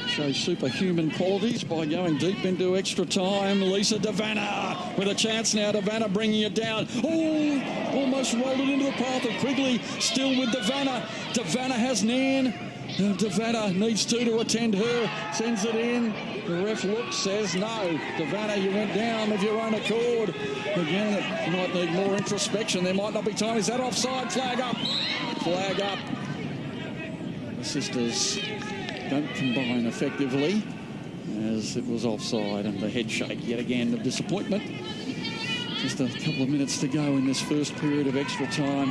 show superhuman qualities by going deep into extra time. Lisa Devanna with a chance now. Devanna bringing it down. Oh, almost rolled it into the path of Quigley. Still with Devanna. Devanna has Nan. Devanna needs to attend her. Sends it in. The ref looks, says no. Devanna, you went down of your own accord. Again, it might need more introspection. There might not be time. Is that offside? Flag up. Flag up. The sisters don't combine effectively, as it was offside, and the head shake yet again of disappointment. Just a couple of minutes to go in this first period of extra time,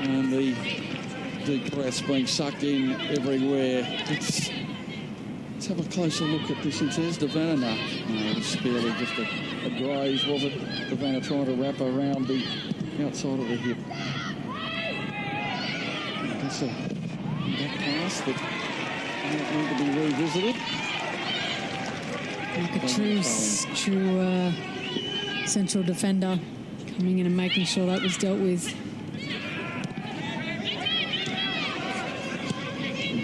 and the deep breaths being sucked in everywhere. Let's have a closer look at this. It says Devanna. No, it was barely just a graze, was it? Devanna trying to wrap around the outside of the hip. That's a back pass that might need to be revisited. Like a true central defender coming in and making sure that was dealt with.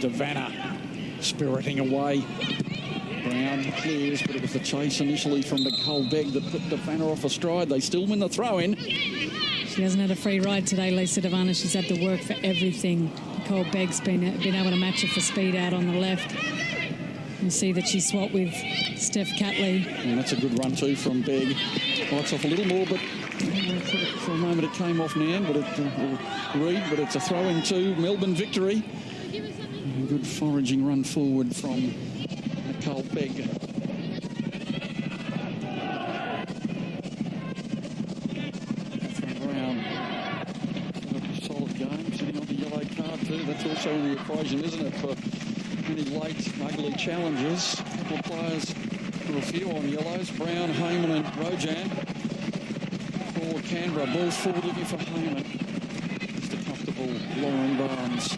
Devanna spiriting away. Brown clears, but it was the chase initially from Nicole Begg that put Devanna off a stride. They still win the throw-in. She hasn't had a free ride today, Lisa Devanna. She's had to work for everything. Nicole Begg's been able to match her for speed out on the left. You see that she swapped with Steph Catley. And that's a good run too from Begg. Bites off a little more, but for a moment it came off Nan, but but it's a throw-in to Melbourne victory. A good foraging run forward from Nicole Begg. That's also in the equation, isn't it, for many late, ugly challenges. A couple of players, for a few on yellows, Brown, Heyman and Rojan. For Canberra, ball forward looking for Heyman. Just a comfortable Lauren Barnes.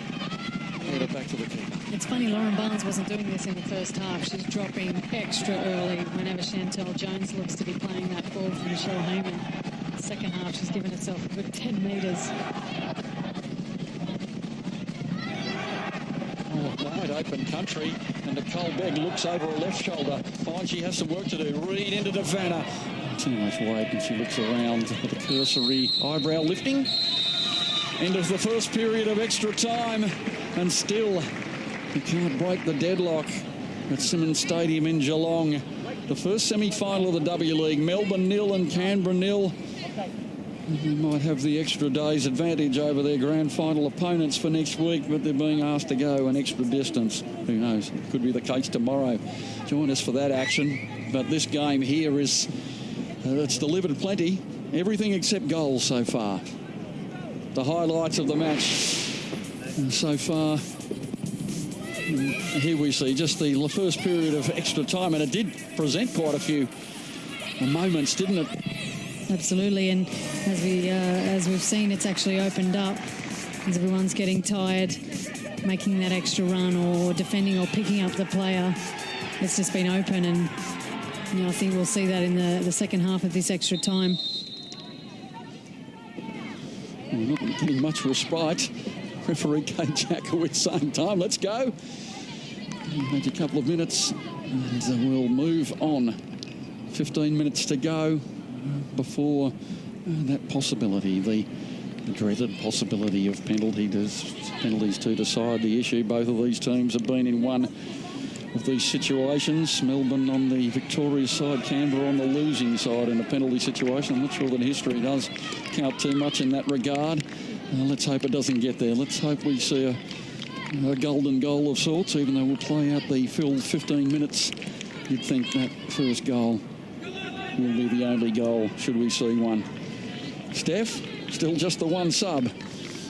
Headed back to the keeper. It's funny, Lauren Barnes wasn't doing this in the first half. She's dropping extra early whenever Chantel Jones looks to be playing that ball for Michelle Heyman. Second half, she's given herself a good 10 metres. Wide open country, and Nicole Begg looks over her left shoulder, finds she has some work to do. Reed into Devanna. Too much weight, and she looks around with a cursory eyebrow lifting. End of the first period of extra time, and still you can't break the deadlock at Simmons Stadium in Geelong. The first semi-final of the W League, Melbourne 0 and Canberra 0. They might have the extra day's advantage over their grand final opponents for next week, but they're being asked to go an extra distance. Who knows? It could be the case tomorrow. Join us for that action. But this game here is, it's delivered plenty. Everything except goals so far. The highlights of the match so far. Here we see just the first period of extra time, and it did present quite a few moments, didn't it? Absolutely, and as we've seen, it's actually opened up as everyone's getting tired, making that extra run or defending or picking up the player. It's just been open, and I think we'll see that in the second half of this extra time. We're not getting much respite. Referee Kate Jackowitz saying time, let's go. Take a couple of minutes and we'll move on. 15 minutes to go before that possibility, the dreaded possibility of penalties to decide the issue. Both of these teams have been in one of these situations. Melbourne on the victorious side, Canberra on the losing side in a penalty situation. I'm not sure that history does count too much in that regard. Let's hope it doesn't get there. Let's hope we see a golden goal of sorts, even though we'll play out the full 15 minutes. You'd think that first goal will be the only goal, should we see one. Steph, still just the one sub.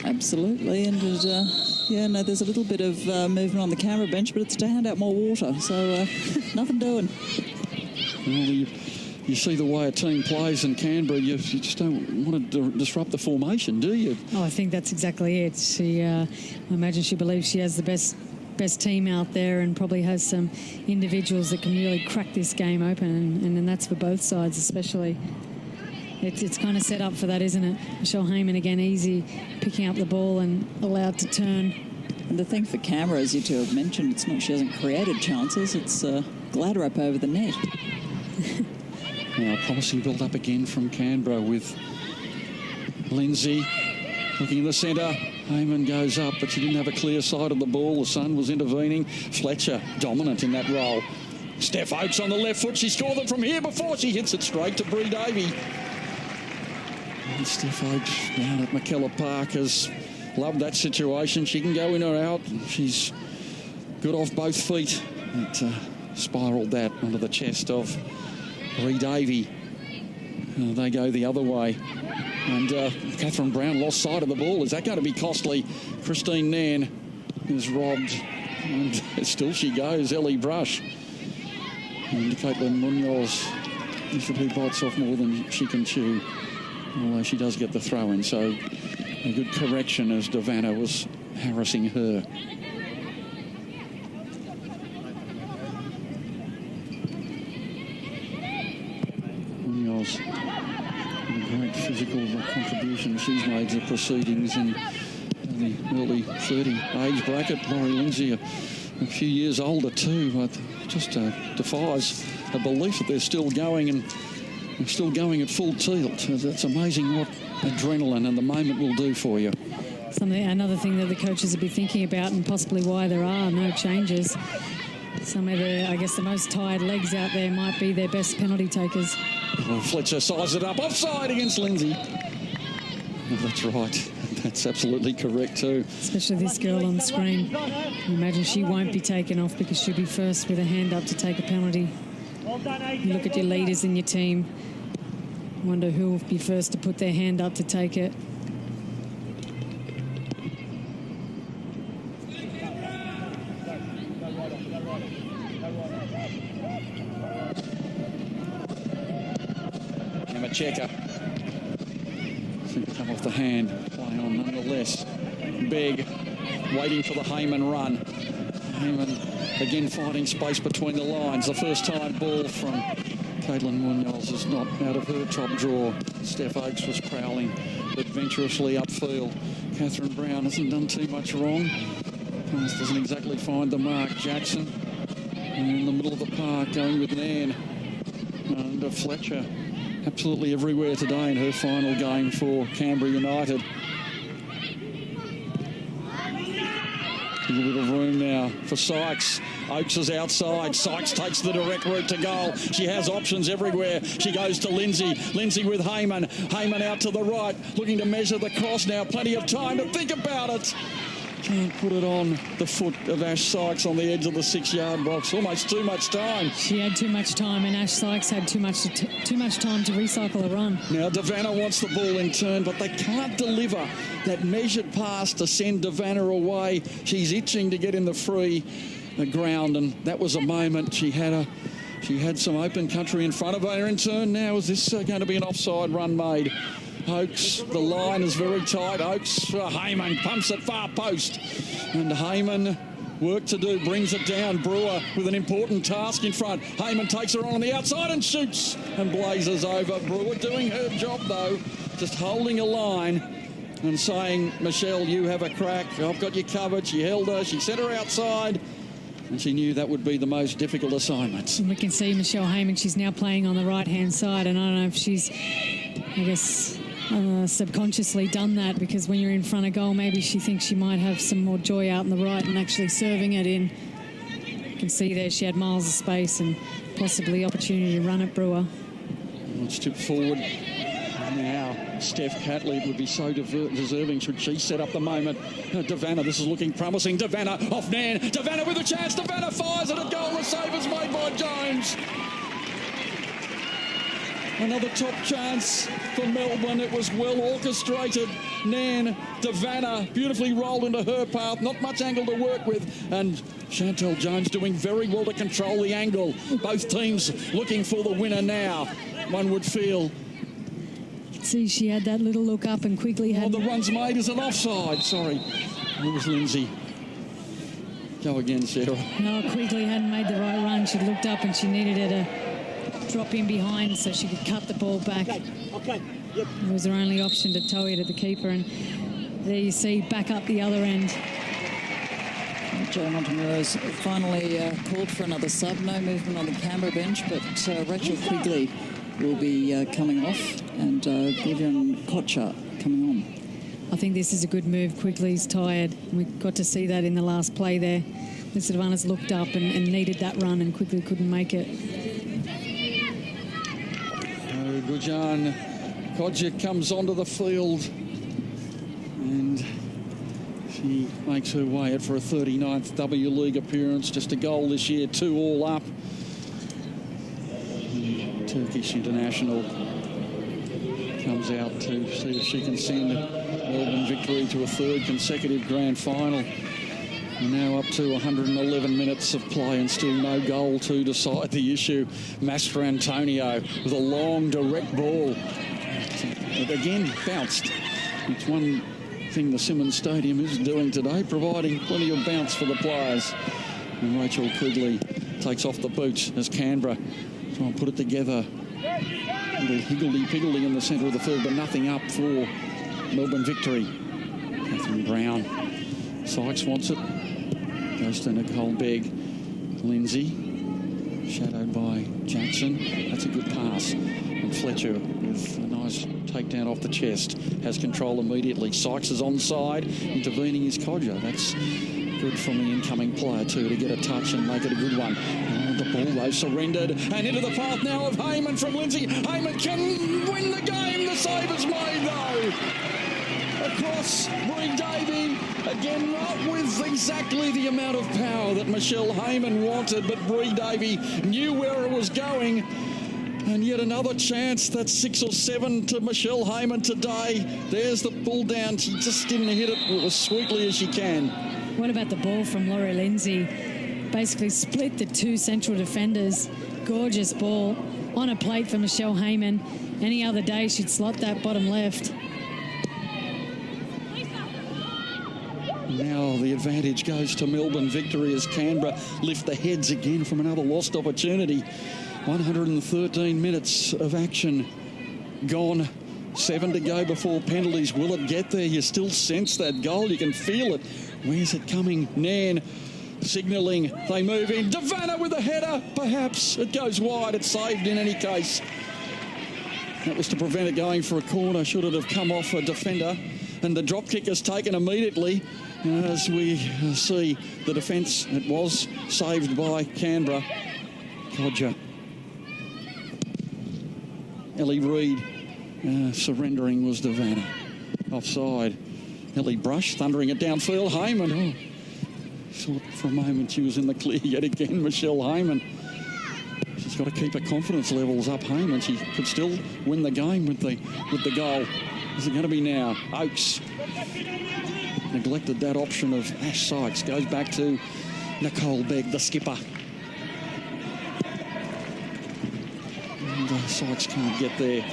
Absolutely, and there's a little bit of movement on the Canberra bench, but it's to hand out more water, so nothing doing. Well, you see the way a team plays in Canberra, you just don't want to disrupt the formation, do you? Oh, I think that's exactly it. I imagine she believes she has the best team out there and probably has some individuals that can really crack this game open, and that's for both sides especially. It's kind of set up for that, isn't it? Michelle Heyman again, easy picking up the ball and allowed to turn. And the thing for Canberra, as you two have mentioned, it's not she hasn't created chances, it's ladder up over the net. Now, promising build up again from Canberra with Lindsay looking in the centre. Heyman goes up, but she didn't have a clear sight of the ball. The sun was intervening. Fletcher dominant in that role. Steph Oakes on the left foot. She scored them from here before she hits it straight to Bree Davey. And Steph Oakes down at McKellar Park has loved that situation. She can go in or out. She's good off both feet. It spiralled that onto the chest of Bree Davey. They go the other way. And Catherine Brown lost sight of the ball. Is that going to be costly? Christine Nairn is robbed. And still she goes, Ellie Brush. And Caitlin Munoz usually bites off more than she can chew. Although she does get the throw in. So a good correction as Davana was harassing her. Munoz, a great physical contribution she's made to the proceedings in the early 30 age bracket. Laurie Lindsay, a few years older too, but just defies a belief that they're still going and still going at full tilt. It's amazing what adrenaline and the moment will do for you. Another thing that the coaches will be thinking about, and possibly why there are no changes. Some of the most tired legs out there might be their best penalty takers. Well, Fletcher sized it up offside against Lindsay. Oh, that's right. That's absolutely correct too. Especially this girl on the screen. You imagine she won't be taken off because she'll be first with a hand up to take a penalty. You look at your leaders in your team. Wonder who will be first to put their hand up to take it. Emma Checker. Seemed to come off the hand. Playing on nonetheless. Big. Waiting for the Heyman run. Heyman again finding space between the lines. The first time ball from Caitlin Munoz is not out of her top draw. Steph Oakes was prowling adventurously upfield. Catherine Brown hasn't done too much wrong. Pass doesn't exactly find the mark. Jackson in the middle of the park going with Nairn. And Fletcher absolutely everywhere today in her final game for Canberra United. A little bit of room now for Sykes. Oakes is outside. Sykes takes the direct route to goal. She has options everywhere. She goes to Lindsay. Lindsay with Heyman. Heyman out to the right, looking to measure the cross now. Plenty of time to think about it. Can't put it on the foot of Ash Sykes on the edge of the 6-yard box. Almost too much time. She had too much time, and Ash Sykes had too much time to recycle a run. Now Davana wants the ball in turn, but they can't deliver that measured pass to send Davana away. She's itching to get in the ground, and that was a moment. She had some open country in front of her in turn. Now is this going to be an offside run made? Oakes, the line is very tight. Oakes, Heyman pumps it far post. And Heyman, work to do, brings it down. Brewer with an important task in front. Heyman takes her on the outside and shoots and blazes over. Brewer doing her job though, just holding a line and saying, Michelle, you have a crack. I've got you covered. She held her, she set her outside. And she knew that would be the most difficult assignment. And we can see Michelle Heyman, she's now playing on the right-hand side. And I don't know if she's, subconsciously done that, because when you're in front of goal, maybe she thinks she might have some more joy out in the right and actually serving it in. You can see there she had miles of space and possibly opportunity to run at Brewer. Let's tip forward. Now Steph Catley would be so deserving should she set up the moment. Devanna, this is looking promising. Devanna off Nan. Devanna with a chance. Devanna fires at a goal. The save is made by Jones. Another top chance for Melbourne. It was well orchestrated. Nan, Devanna, beautifully rolled into her path. Not much angle to work with. And Chantel Jones doing very well to control the angle. Both teams looking for the winner now, one would feel. See, she had that little look up and quickly had... Oh, the run's made as an offside. Sorry. It was Lindsay. Go again, Sarah. No, quickly hadn't made the right run. She looked up and she needed her to drop in behind so she could cut the ball back. Okay. Yep. It was her only option to tow it to the keeper, and there you see back up the other end. Joe Montemuro's finally called for another sub. No movement on the Canberra bench, but Rachel Quigley will be coming off, and Gillian Kocher coming on. I think this is a good move. Quigley's tired. We got to see that in the last play there. The Savannah's looked up and needed that run and quickly couldn't make it. Gillian Kocher comes onto the field and she makes her way out for a 39th W League appearance. Just a goal this year, 2 all up. Turkish international comes out to see if she can send Melbourne Victory to a 3rd consecutive grand final. We're now up to 111 minutes of play and still no goal to decide the issue. Master Antonio with a long direct ball. It again bounced. It's one thing the Simmons Stadium is doing today, providing plenty of bounce for the players. And Rachel Quigley takes off the boots as Canberra try and put it together. A little higgledy-piggledy in the centre of the field, but nothing up for Melbourne Victory. Catherine Brown. Sykes wants it. Goes to Nicole Begg. Lindsay, shadowed by Jackson. That's a good pass. And Fletcher with a nice takedown off the chest. Has control immediately. Sykes is onside. Intervening is Kocher. That's good from the incoming player too, to get a touch and make it a good one. The ball though surrendered. And into the path now of Heyman from Lindsay. Heyman can win the game. The save is made though. Across Bree Davey, again not with exactly the amount of power that Michelle Heyman wanted, but Bree Davey knew where it was going. And yet another chance. That's 6 or 7 to Michelle Heyman today. There's the pull down. She just didn't hit it as sweetly as she can. What about the ball from Laurie Lindsay? Basically split the 2 central defenders. Gorgeous ball on a plate for Michelle Heyman. Any other day she'd slot that bottom left. Now the advantage goes to Melbourne Victory as Canberra lift the heads again from another lost opportunity. 113 minutes of action gone. 7 to go before penalties. Will it get there? You still sense that goal. You can feel it. Where's it coming? Nan signalling. They move in. Devanna with a header. Perhaps it goes wide. It's saved in any case. That was to prevent it going for a corner. Should it have come off a defender? And the drop kick is taken immediately. As we see the defence, it was saved by Canberra. Kocher. Ellie Reid surrendering was Devanna. Offside. Ellie Brush thundering it downfield. Heyman. Thought for a moment she was in the clear yet again. Michelle Heyman. She's got to keep her confidence levels up. Heyman. She could still win the game with the goal. Is it going to be now? Oakes neglected that option of Ash Sykes. Goes back to Nicole Begg, the skipper. And Sykes can't get there.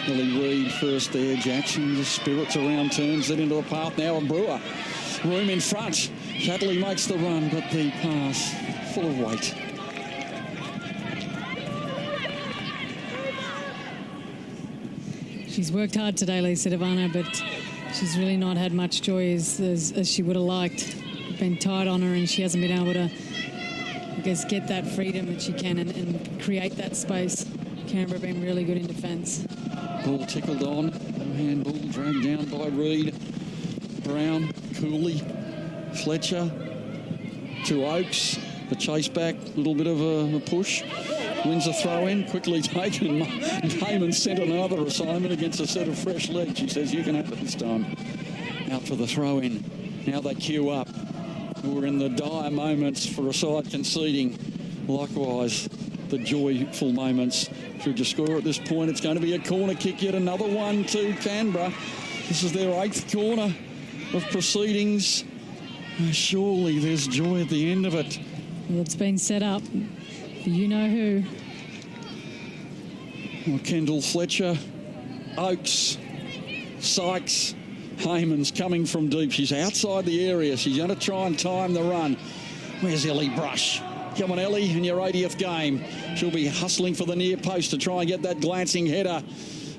Ellie Reid first there. Jackson, the spirits around, turns it into the path now of Brewer. Room in front. Catley makes the run, but the pass full of weight. She's worked hard today, Lisa Devanna, but she's really not had much joy as she would have liked. Been tight on her and she hasn't been able to, I guess, get that freedom that she can and create that space. Canberra been really good in defence. Ball tickled on. No handball dragged down by Reid. Brown, Cooley, Fletcher to Oakes. The chase back, a little bit of a push. wins a throw in, quickly taken. Heyman sent another assignment against a set of fresh legs. She says, you can have it this time. Out for the throw in. Now they queue up. We're in the dire moments for a side conceding. Likewise, the joyful moments. Should you score at this point, it's going to be a corner kick, yet another one to Canberra. This is their 8th corner of proceedings. Surely there's joy at the end of it. Well, it's been set up. You know who. Well, Kendall Fletcher, Oakes, Sykes, Heyman's coming from deep. She's outside the area. She's going to try and time the run. Where's Ellie Brush? Come on, Ellie, in your 80th game. She'll be hustling for the near post to try and get that glancing header.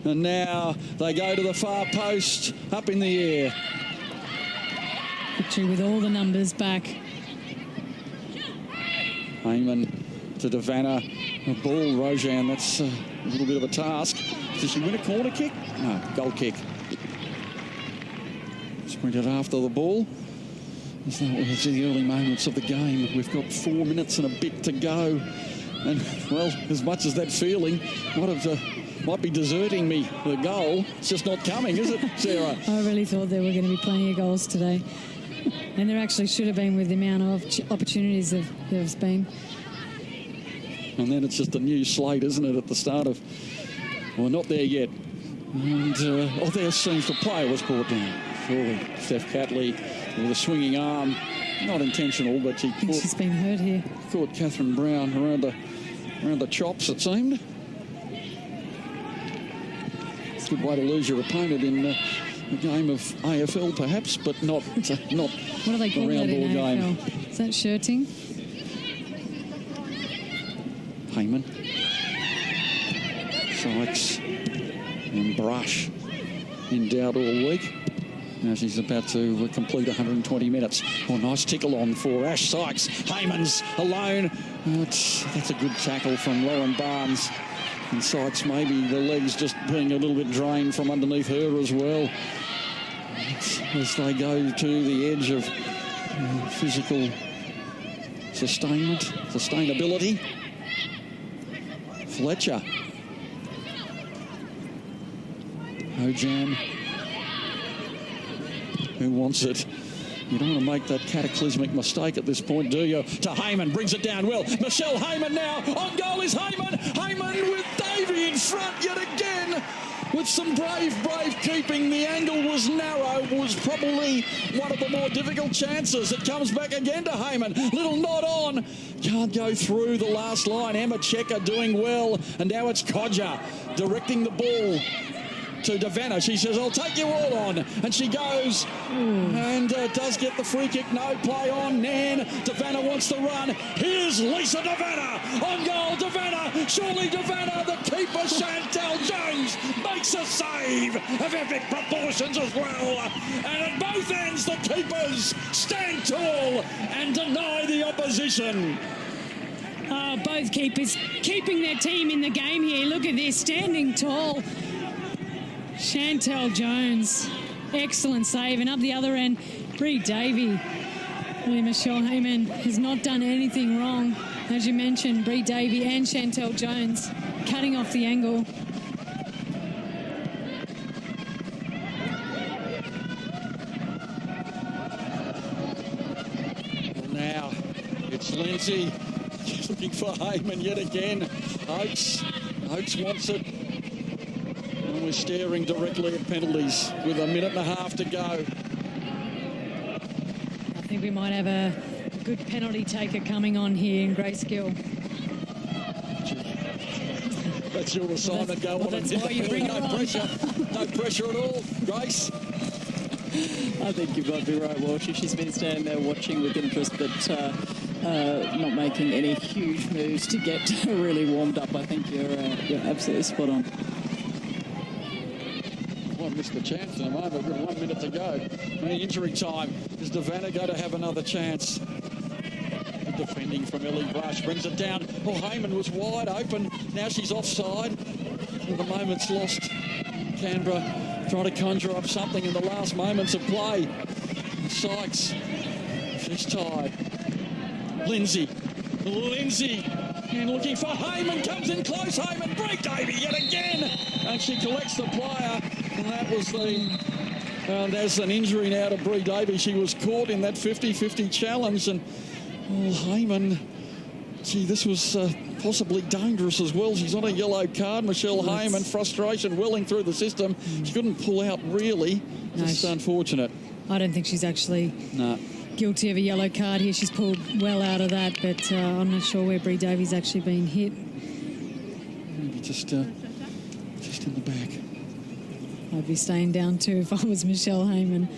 And now they go to the far post, up in the air. Victory with all the numbers back. Heyman to Devanna. A ball, Rojan. That's a little bit of a task. Does she win a corner kick? No, goal kick. Sprinted after the ball. It's the early moments of the game. We've got 4 minutes and a bit to go. And, well, as much as that feeling might be deserting me, the goal, it's just not coming, is it, Sarah? I really thought there were going to be plenty of goals today. And there actually should have been with the amount of opportunities there's been. And then it's just a new slate, isn't it, at the start of... Well, not there yet. And, there seems the player was brought down. Surely, Steph Catley with a swinging arm. Not intentional, but she's been hurt here. Caught Catherine Brown around the chops, it seemed. It's a good way to lose your opponent in a game of AFL, perhaps, but not what do they call that in AFL? Game. Is that shirting? Heyman, Sykes and Brush in doubt all week. Now she's about to complete 120 minutes. Oh, nice tickle on for Ash Sykes. Heyman's alone. That's a good tackle from Lauren Barnes. And Sykes, maybe the legs just being a little bit drained from underneath her as well. As they go to the edge of physical sustainability. Fletcher. Ojam. Who wants it? You don't want to make that cataclysmic mistake at this point, do you? To Heyman, brings it down well. Michelle Heyman now. On goal is Heyman. Heyman with Davey in front yet again. With some brave keeping. The angle was narrow. It was probably one of the more difficult chances. It comes back again to Heyman. Little nod on. Can't go through the last line. Emma Checker doing well. And now it's Codger directing the ball to Devanna. She says, I'll take you all on. And she goes and does get the free kick. No play on. Nan. Devanna wants to run. Here's Lisa Devanna. On goal, Devanna. Surely Devanna, the keeper, Chantel Jones, makes a save of epic proportions as well. And at both ends, the keepers stand tall and deny the opposition. Both keepers keeping their team in the game here. Look at this, standing tall. Chantel Jones, excellent save. And up the other end, Bree Davey. Really, Michelle Heyman has not done anything wrong. As you mentioned, Bree Davey and Chantel Jones cutting off the angle. Now, it's Lindsay looking for Heyman yet again. Oates wants it. And we're staring directly at penalties with a minute and a half to go. I think we might have a good penalty taker coming on here in Grace Gill. That's your assignment. Go on. That's why you bring no pressure. No pressure at all. Grace? I think you've got to be right, Walsh. She's been standing there watching with interest, but not making any huge moves to get really warmed up. I think you're absolutely spot on. Well, missed the chance in a moment. We've got 1 minute to go. Injury time. Is Devanna going to have another chance? Good defending from Ellie Brush. Brings it down. Oh, Heyman was wide open. Now she's offside. And the moment's lost. Canberra trying to conjure up something in the last moments of play. Sykes. She's tied. Lindsay And looking for Heyman, comes in close, Heyman, Brie Davey yet again. And she collects the player. And that was there's an injury now to Brie Davey. She was caught in that 50-50 challenge. And Heyman, gee, this was possibly dangerous as well. She's on a yellow card. Michelle Heyman, frustration welling through the system. She couldn't pull out really. Just unfortunate. I don't think she's actually guilty of a yellow card here. She's pulled well out of that, but I'm not sure where Brie Davey's actually been hit. Maybe just in the back. I'd be staying down too if I was Michelle Heyman.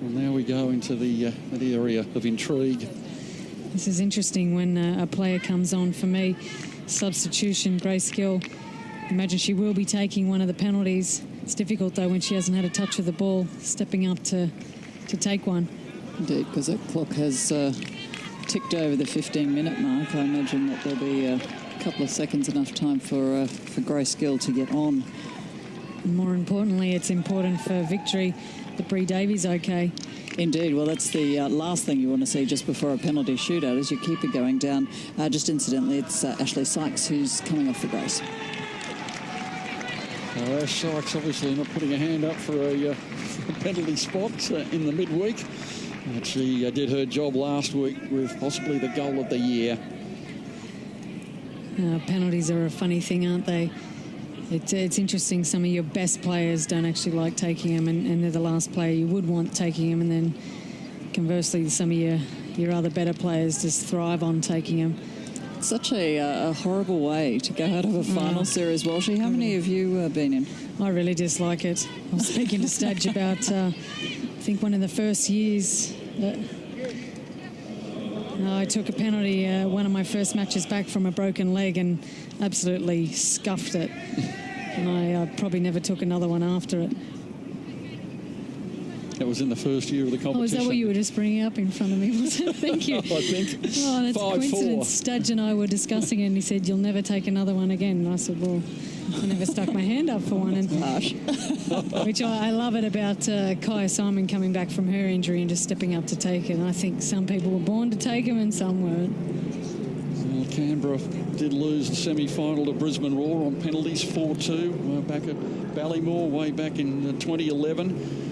Well, now we go into that area of intrigue. This is interesting when a player comes on for me. Substitution, Grace Gill. Imagine she will be taking one of the penalties. It's difficult, though, when she hasn't had a touch of the ball, stepping up to take one. Indeed, because that clock has ticked over the 15-minute mark. I imagine that there'll be a couple of seconds enough time for Grace Gill to get on. And more importantly, it's important for victory that Brie Davey's okay. Indeed. Well, that's the last thing you want to see just before a penalty shootout as you keep it going down. Just incidentally, it's Ashley Sykes who's coming off for Grace. Ash Sykes obviously not putting a hand up for a penalty spot in the midweek. But she did her job last week with possibly the goal of the year. Penalties are a funny thing, aren't they? It's interesting. Some of your best players don't actually like taking them, and they're the last player you would want taking them. And then conversely, some of your other better players just thrive on taking them. Such a horrible way to go out of a final series, Walshy. How many have you been in? I really dislike it. I was speaking to Stadge about, I think one of the first years I took a penalty, one of my first matches back from a broken leg, and absolutely scuffed it. And I probably never took another one after it. That was in the first year of the competition. Oh, is that what you were just bringing up in front of me, was it? Thank you. I think. Oh, that's a coincidence. Stadge and I were discussing it, and he said, "You'll never take another one again." And I said, "Well, I never stuck my hand up for one." And which I love it about Kaya Simon coming back from her injury and just stepping up to take it. And I think some people were born to take them and some weren't. Well, Canberra did lose the semi-final to Brisbane Roar on penalties, 4-2, back at Ballymore way back in 2011.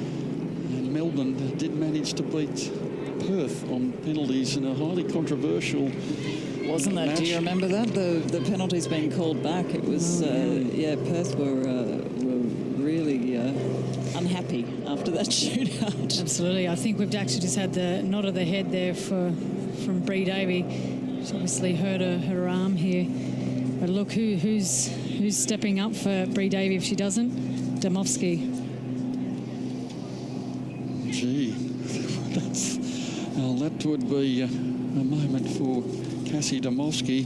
Melbourne did manage to beat Perth on penalties in a highly controversial Wasn't that? match. Do you remember that? The penalties being called back. It was Perth were really unhappy after that shootout. Absolutely. I think we've actually just had the nod of the head there from Brie Davey. She's obviously hurt her arm here. But look, who's stepping up for Brie Davey if she doesn't? Domofsky. Gee, that would be a moment for Cassie Domofsky.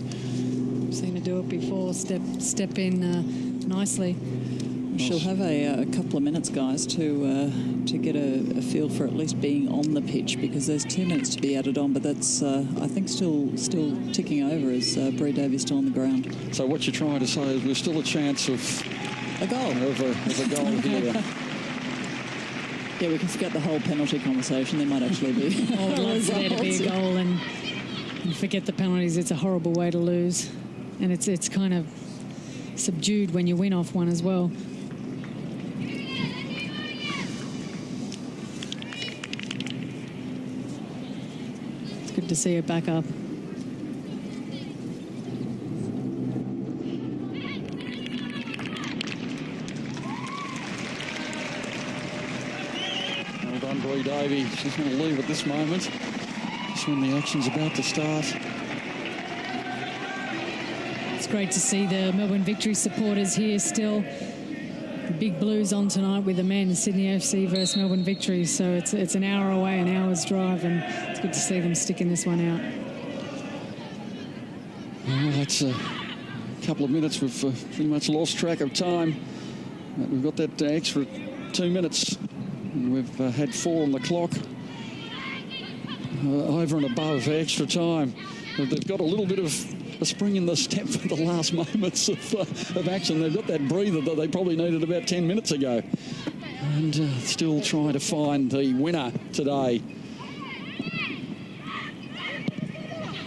Seen her do it before. Step in nicely. She'll have a couple of minutes, guys, to get a feel for at least being on the pitch, because there's 2 minutes to be added on, but that's I think still ticking over as Brie Davey's still on the ground. So what you're trying to say is there's still a chance of a goal. Of a goal here. Yeah, we can forget the whole penalty conversation. There might actually be. I would love for there to be a goal and forget the penalties. It's a horrible way to lose, and it's kind of subdued when you win off one as well. It's good to see her back up. Brie Davey, she's going to leave at this moment, just when the action's about to start. It's great to see the Melbourne Victory supporters here still. The Big Blues on tonight with the men, Sydney FC versus Melbourne Victory. So it's an hour away, an hour's drive, and it's good to see them sticking this one out. Well, that's a couple of minutes. We've pretty much lost track of time. We've got that extra 2 minutes. We've had 4 on the clock, over and above extra time. They've got a little bit of a spring in the step for the last moments of action. They've got that breather that they probably needed about 10 minutes ago. And still trying to find the winner today.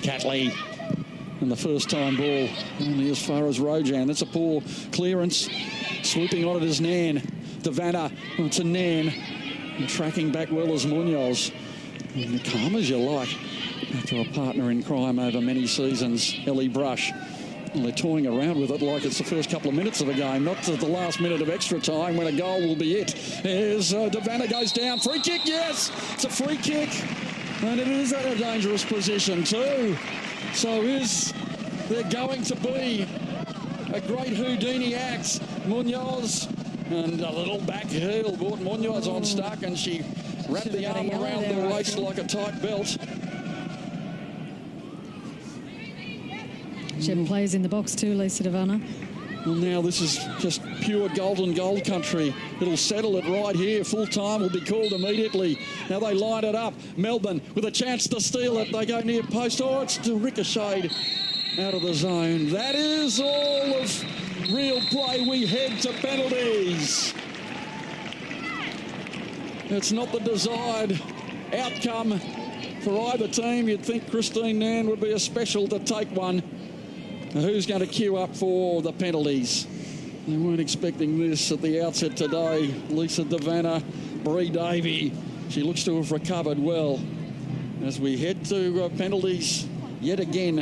Catley. And the first time ball only as far as Rojan. That's a poor clearance. Swooping on it is Nan. Devanna to Nan. And tracking back well as Munoz. And calm as you like. After a partner in crime over many seasons, Ellie Brush. Well, they're toying around with it like it's the first couple of minutes of a game, not to the last minute of extra time when a goal will be it. There's Devanna goes down. Free kick, yes! It's a free kick. And it is at a dangerous position too. So is there going to be a great Houdini act? Munoz and a little back heel brought Munoz on stuck, and she wrapped the arm around the waist like a tight belt. She had players in the box too, Lisa Devanna. Well, now this is just pure golden goal country. It'll settle it right here. Full time will be called immediately. Now they line it up. Melbourne with a chance to steal it. They go near post. Oh, it's still ricocheted out of the zone. That is all of real play. We head to penalties. It's not the desired outcome for either team. You'd think Christine Nan would be a special to take one. Who's going to queue up for the penalties? They weren't expecting this at the outset today. Lisa Devanna, Bree Davey. She looks to have recovered well. As we head to penalties yet again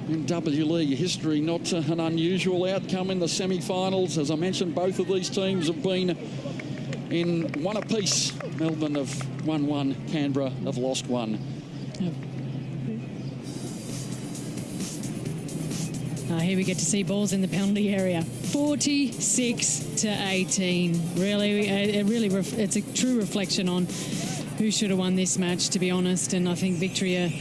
in W League history, not an unusual outcome in the semi-finals. As I mentioned, both of these teams have been in one apiece. Melbourne have won one, Canberra have lost one. Yep. Here we get to see balls in the penalty area. 46-18. Really, it's a true reflection on who should have won this match, to be honest. And I think Victoria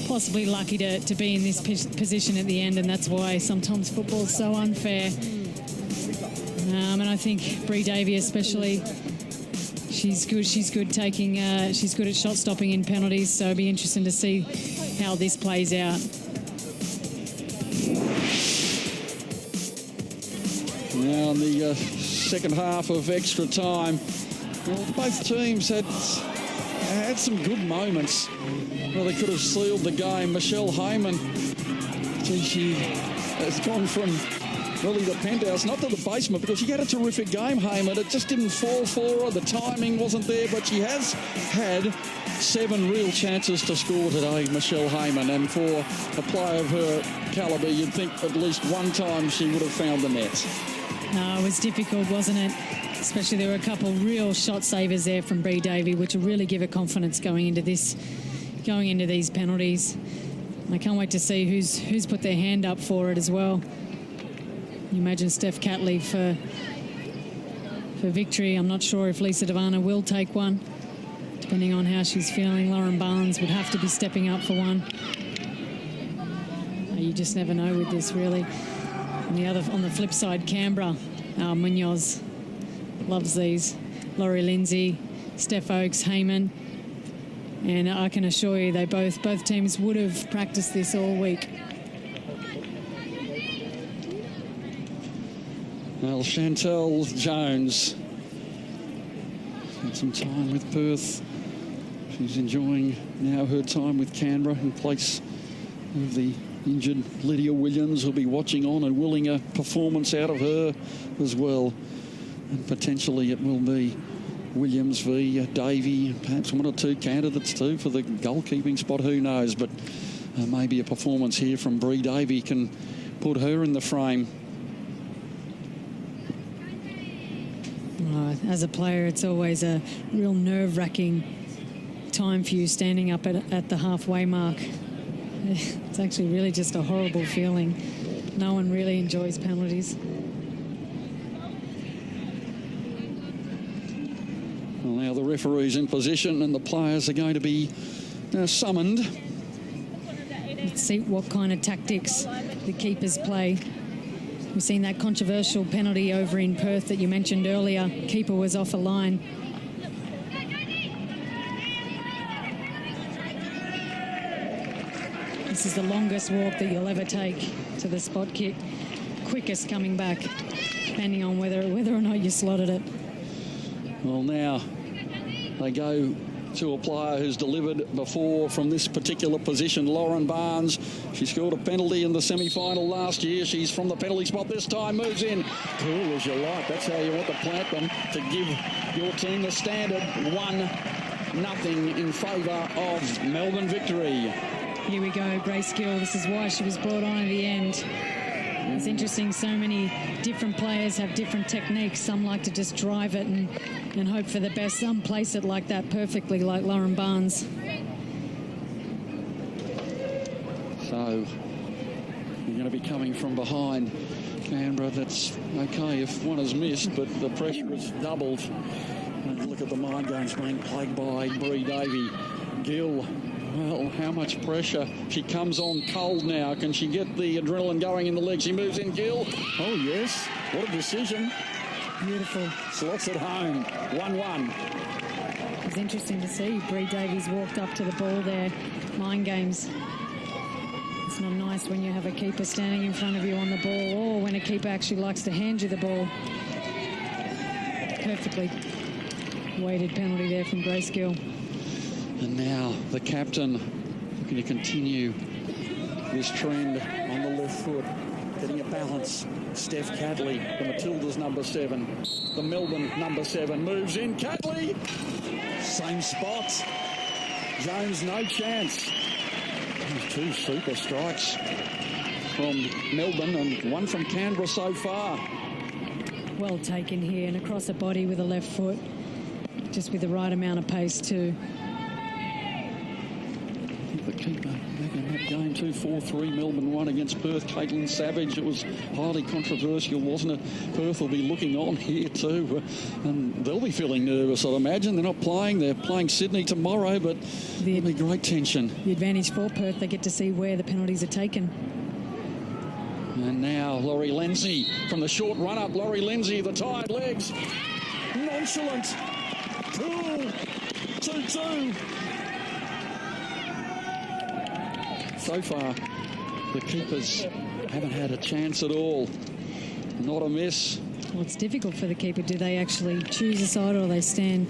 possibly lucky to be in this position at the end, and that's why sometimes football's so unfair. And I think Bree Davey especially, she's good. She's good taking. She's good at shot stopping in penalties. So it'll be interesting to see how this plays out. Now in the second half of extra time, well, both teams had some good moments. Well, they could have sealed the game. Michelle Heyman, she has gone from really the penthouse, not to the basement, because she had a terrific game, Heyman. It just didn't fall for her. The timing wasn't there, but she has had 7 real chances to score today, Michelle Heyman. And for a player of her calibre, you'd think at least one time she would have found the net. No, it was difficult, wasn't it? Especially there were a couple real shot savers there from Bree Davey, which will really give her confidence going into these penalties. I can't wait to see who's put their hand up for it as well. You imagine Steph Catley for victory. I'm not sure if Lisa Devanna will take one, depending on how she's feeling. Lauren Barnes would have to be stepping up for one. You just never know with this, really. On the flip side, Canberra, Munoz loves these. Laurie Lindsay, Steph Oakes, Heyman. And I can assure you both teams would have practiced this all week. Well, Chantel Jones had some time with Perth. She's enjoying now her time with Canberra in place of the injured Lydia Williams, who'll be watching on and willing a performance out of her as well. And potentially it will be Williams v Davey, perhaps one or two candidates too for the goalkeeping spot, who knows, but maybe a performance here from Bree Davey can put her in the frame. As a player, it's always a real nerve-wracking time for you standing up at the halfway mark. It's actually really just a horrible feeling. No one really enjoys penalties. Well, now the referee's in position and the players are going to be summoned. Let's see what kind of tactics the keepers play. We've seen that controversial penalty over in Perth that you mentioned earlier. Keeper was off a line. This is the longest walk that you'll ever take to the spot kick. Quickest coming back, depending on whether or not you slotted it. Well, now they go to a player who's delivered before from this particular position, Lauren Barnes. She scored a penalty in the semi-final last year. She's from the penalty spot this time, moves in. Cool as you like. That's how you want to plant them, to give your team the standard. 1-0 in favour of Melbourne victory. Here we go, Grace Gill. This is why she was brought on at the end. It's interesting, so many different players have different techniques. Some like to just drive it and hope for the best. Some place it like that perfectly, like Lauren Barnes. So you're going to be coming from behind Canberra. That's okay if one is missed, but the pressure is doubled. And look at the mind games being played by Bree Davey. Gill. Well, how much pressure? She comes on cold now. Can she get the adrenaline going in the leg? She moves in, Gill. Oh, yes. What a decision. Beautiful. Slots it home. 1-1. It's interesting to see. Bree Davies walked up to the ball there. Mind games. It's not nice when you have a keeper standing in front of you on the ball, or when a keeper actually likes to hand you the ball. Perfectly weighted penalty there from Grace Gill. And now the captain looking to continue this trend on the left foot, getting a balance. Steph Cadley, the Matildas number 7, the Melbourne number 7, moves in. Cadley, same spot. Jones, no chance. Two super strikes from Melbourne and one from Canberra so far. Well taken here, and across the body with the left foot, just with the right amount of pace too. The keeper making that game 2-4-3. Melbourne won against Perth. Caitlin Savage. It was highly controversial, wasn't it? Perth will be looking on here too, and they'll be feeling nervous, I'd imagine. They're not playing. They're playing Sydney tomorrow, but there'll be great tension. The advantage for Perth, they get to see where the penalties are taken. And now Laurie Lindsay from the short run-up. Laurie Lindsay, the tired legs. Nonchalant. Cool. 2-2. So far, the keepers haven't had a chance at all. Not a miss. Well, it's difficult for the keeper. Do they actually choose a side, or they stand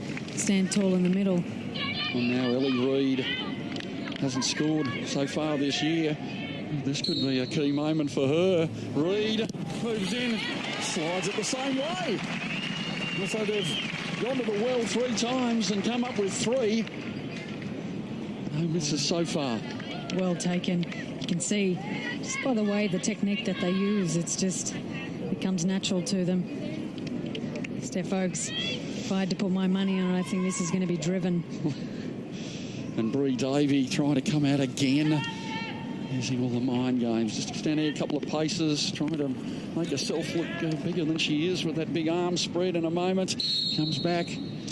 tall in the middle? And now Ellie Reid hasn't scored so far this year. This could be a key moment for her. Reid moves in, slides it the same way. So they've gone to the well 3 times and come up with 3. No misses so far. Well taken. You can see just by the way the technique that they use, it comes natural to them. Steph Oakes, if I had to put my money on it, I think this is going to be driven. And Bree Davey trying to come out again, using all the mind games. Just standing a couple of paces, trying to make herself look bigger than she is with that big arm spread in a moment. Comes back,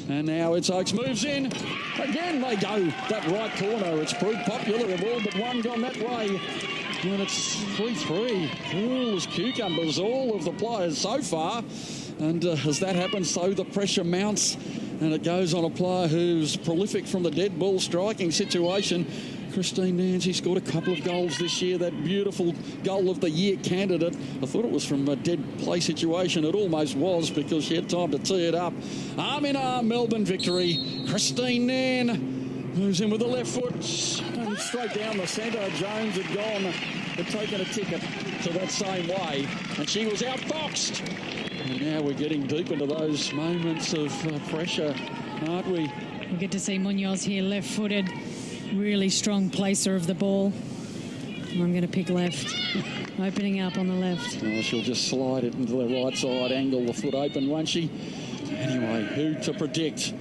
and now it's Oakes, moves in. Again, they go that right corner. It's proved popular. They've all but one gone that way. And it's 3-3. Cool as cucumbers, all of the players so far. And as that happens, so the pressure mounts. And it goes on a player who's prolific from the dead ball striking situation. Christine Nancy scored a couple of goals this year. That beautiful goal of the year candidate. I thought it was from a dead play situation. It almost was, because she had time to tee it up. Arm in arm, Melbourne victory. Christine Nan moves in with the left foot. And straight down the centre. Jones had gone, had taken a ticket to that same way. And she was outboxed. And now we're getting deep into those moments of pressure, aren't we? We get to see Munoz here, left-footed. Really strong placer of the ball. I'm going to pick left. Opening up on the left. Oh, she'll just slide it into the right side, angle the foot open, won't she? Anyway, who to predict?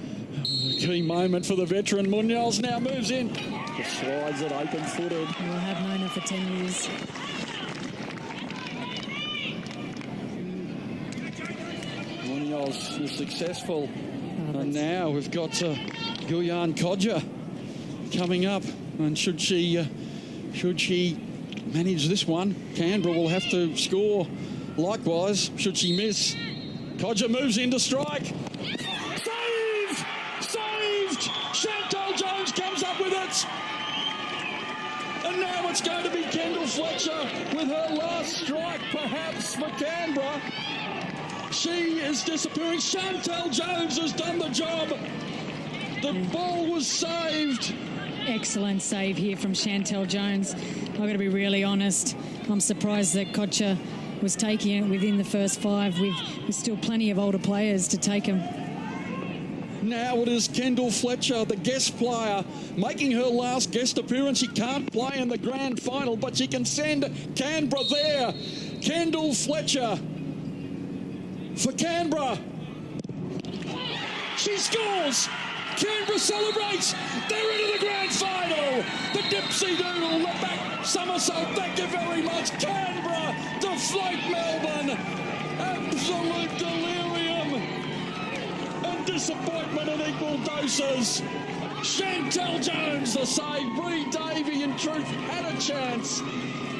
Key moment for the veteran. Munoz now moves in. Just slides it open-footed. We'll have known her for 10 years. Munoz is successful. And now we've got Gulyan Kodja coming up, and should she manage this one, Canberra will have to score likewise. Should she miss, Kodja moves in to strike. Saved! Chantal Jones comes up with it. And now it's going to be Kendall Fletcher with her last strike, perhaps, for Canberra. She is disappearing. Chantal Jones has done the job. The ball was saved. Excellent save here from Chantel Jones. I've got to be really honest. I'm surprised that Kocha was taking it within the first 5 with still plenty of older players to take him. Now it is Kendall Fletcher, the guest player, making her last guest appearance. She can't play in the grand final, but she can send Canberra there. Kendall Fletcher for Canberra. She scores. Canberra celebrates. They're into the grand final. The Dipsy Doodle, the back somersault. Thank you very much. Canberra deflate Melbourne. Absolute delirium and disappointment in equal doses. Chantel Jones, the save. Bree Davey, in truth, had a chance.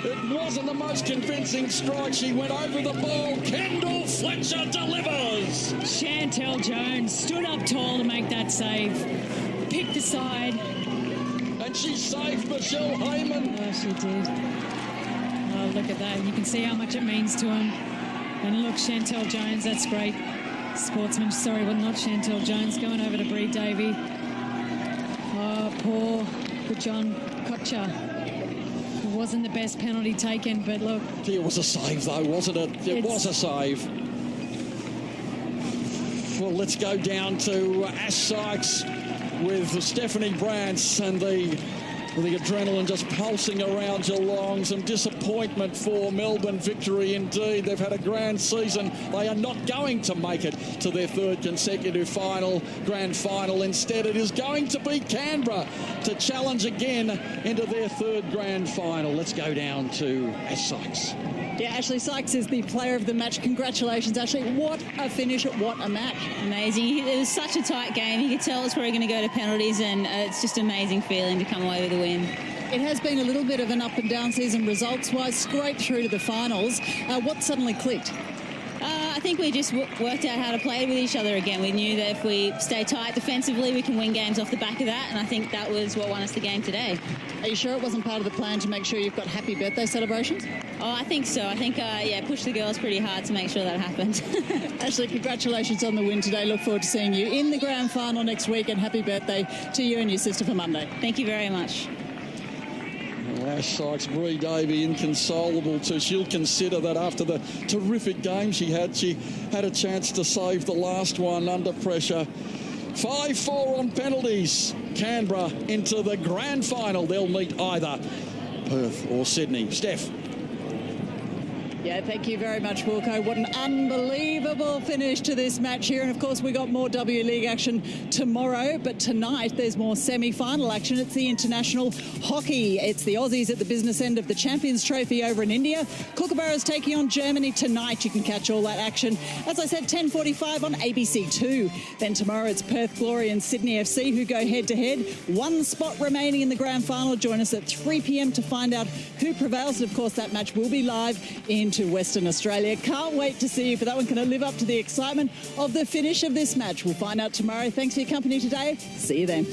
It wasn't the most convincing strike. She went over the ball. Kendall Fletcher delivers. Chantel Jones stood up tall to make that save. Picked the side. And she saved Michelle Heyman. Oh, she did. Oh, look at that. You can see how much it means to him. And look, Chantel Jones, that's great. Sportsman, sorry, well, not Chantel Jones, going over to Bree Davey. Oh, poor John Kocha. It wasn't the best penalty taken, but look. It was a save, though, wasn't it? It was a save. Well, let's go down to Ash Sykes with Stephanie Brantz and the adrenaline just pulsing around Geelong. Some disappointment for Melbourne. Victory indeed. They've had a grand season. They are not going to make it to their 3rd consecutive grand final. Instead, it is going to be Canberra to challenge again into their 3rd grand final. Let's go down to Ash Sykes. Yeah, Ashley Sykes is the player of the match. Congratulations, Ashley. What a finish, what a match. Amazing. It was such a tight game. You could tell it's probably going to go to penalties, and it's just an amazing feeling to come away with a win. It has been a little bit of an up and down season results-wise, scraped through to the finals. What suddenly clicked? I think we just worked out how to play with each other again. We knew that if we stay tight defensively, we can win games off the back of that, and I think that was what won us the game today. Are you sure it wasn't part of the plan to make sure you've got happy birthday celebrations? Oh, I think so. I think, pushed the girls pretty hard to make sure that happened. Ashley, congratulations on the win today. Look forward to seeing you in the grand final next week, and happy birthday to you and your sister for Monday. Thank you very much. Ash Sykes, Bree Davey, inconsolable too. She'll consider that after the terrific game she had a chance to save the last one under pressure. 5-4 on penalties. Canberra into the grand final. They'll meet either Perth or Sydney. Steph. Yeah, thank you very much, Wilco. What an unbelievable finish to this match here. And, of course, we got more W League action tomorrow. But tonight, there's more semi-final action. It's the international hockey. It's the Aussies at the business end of the Champions Trophy over in India. Kookaburra's taking on Germany tonight. You can catch all that action, as I said, 10:45 on ABC2. Then tomorrow, it's Perth Glory and Sydney FC who go head-to-head. One spot remaining in the grand final. Join us at 3 p.m. to find out who prevails. And, of course, that match will be live into Western Australia. Can't wait to see you for that one. Can it live up to the excitement of the finish of this match? We'll find out tomorrow. Thanks for your company today. See you then.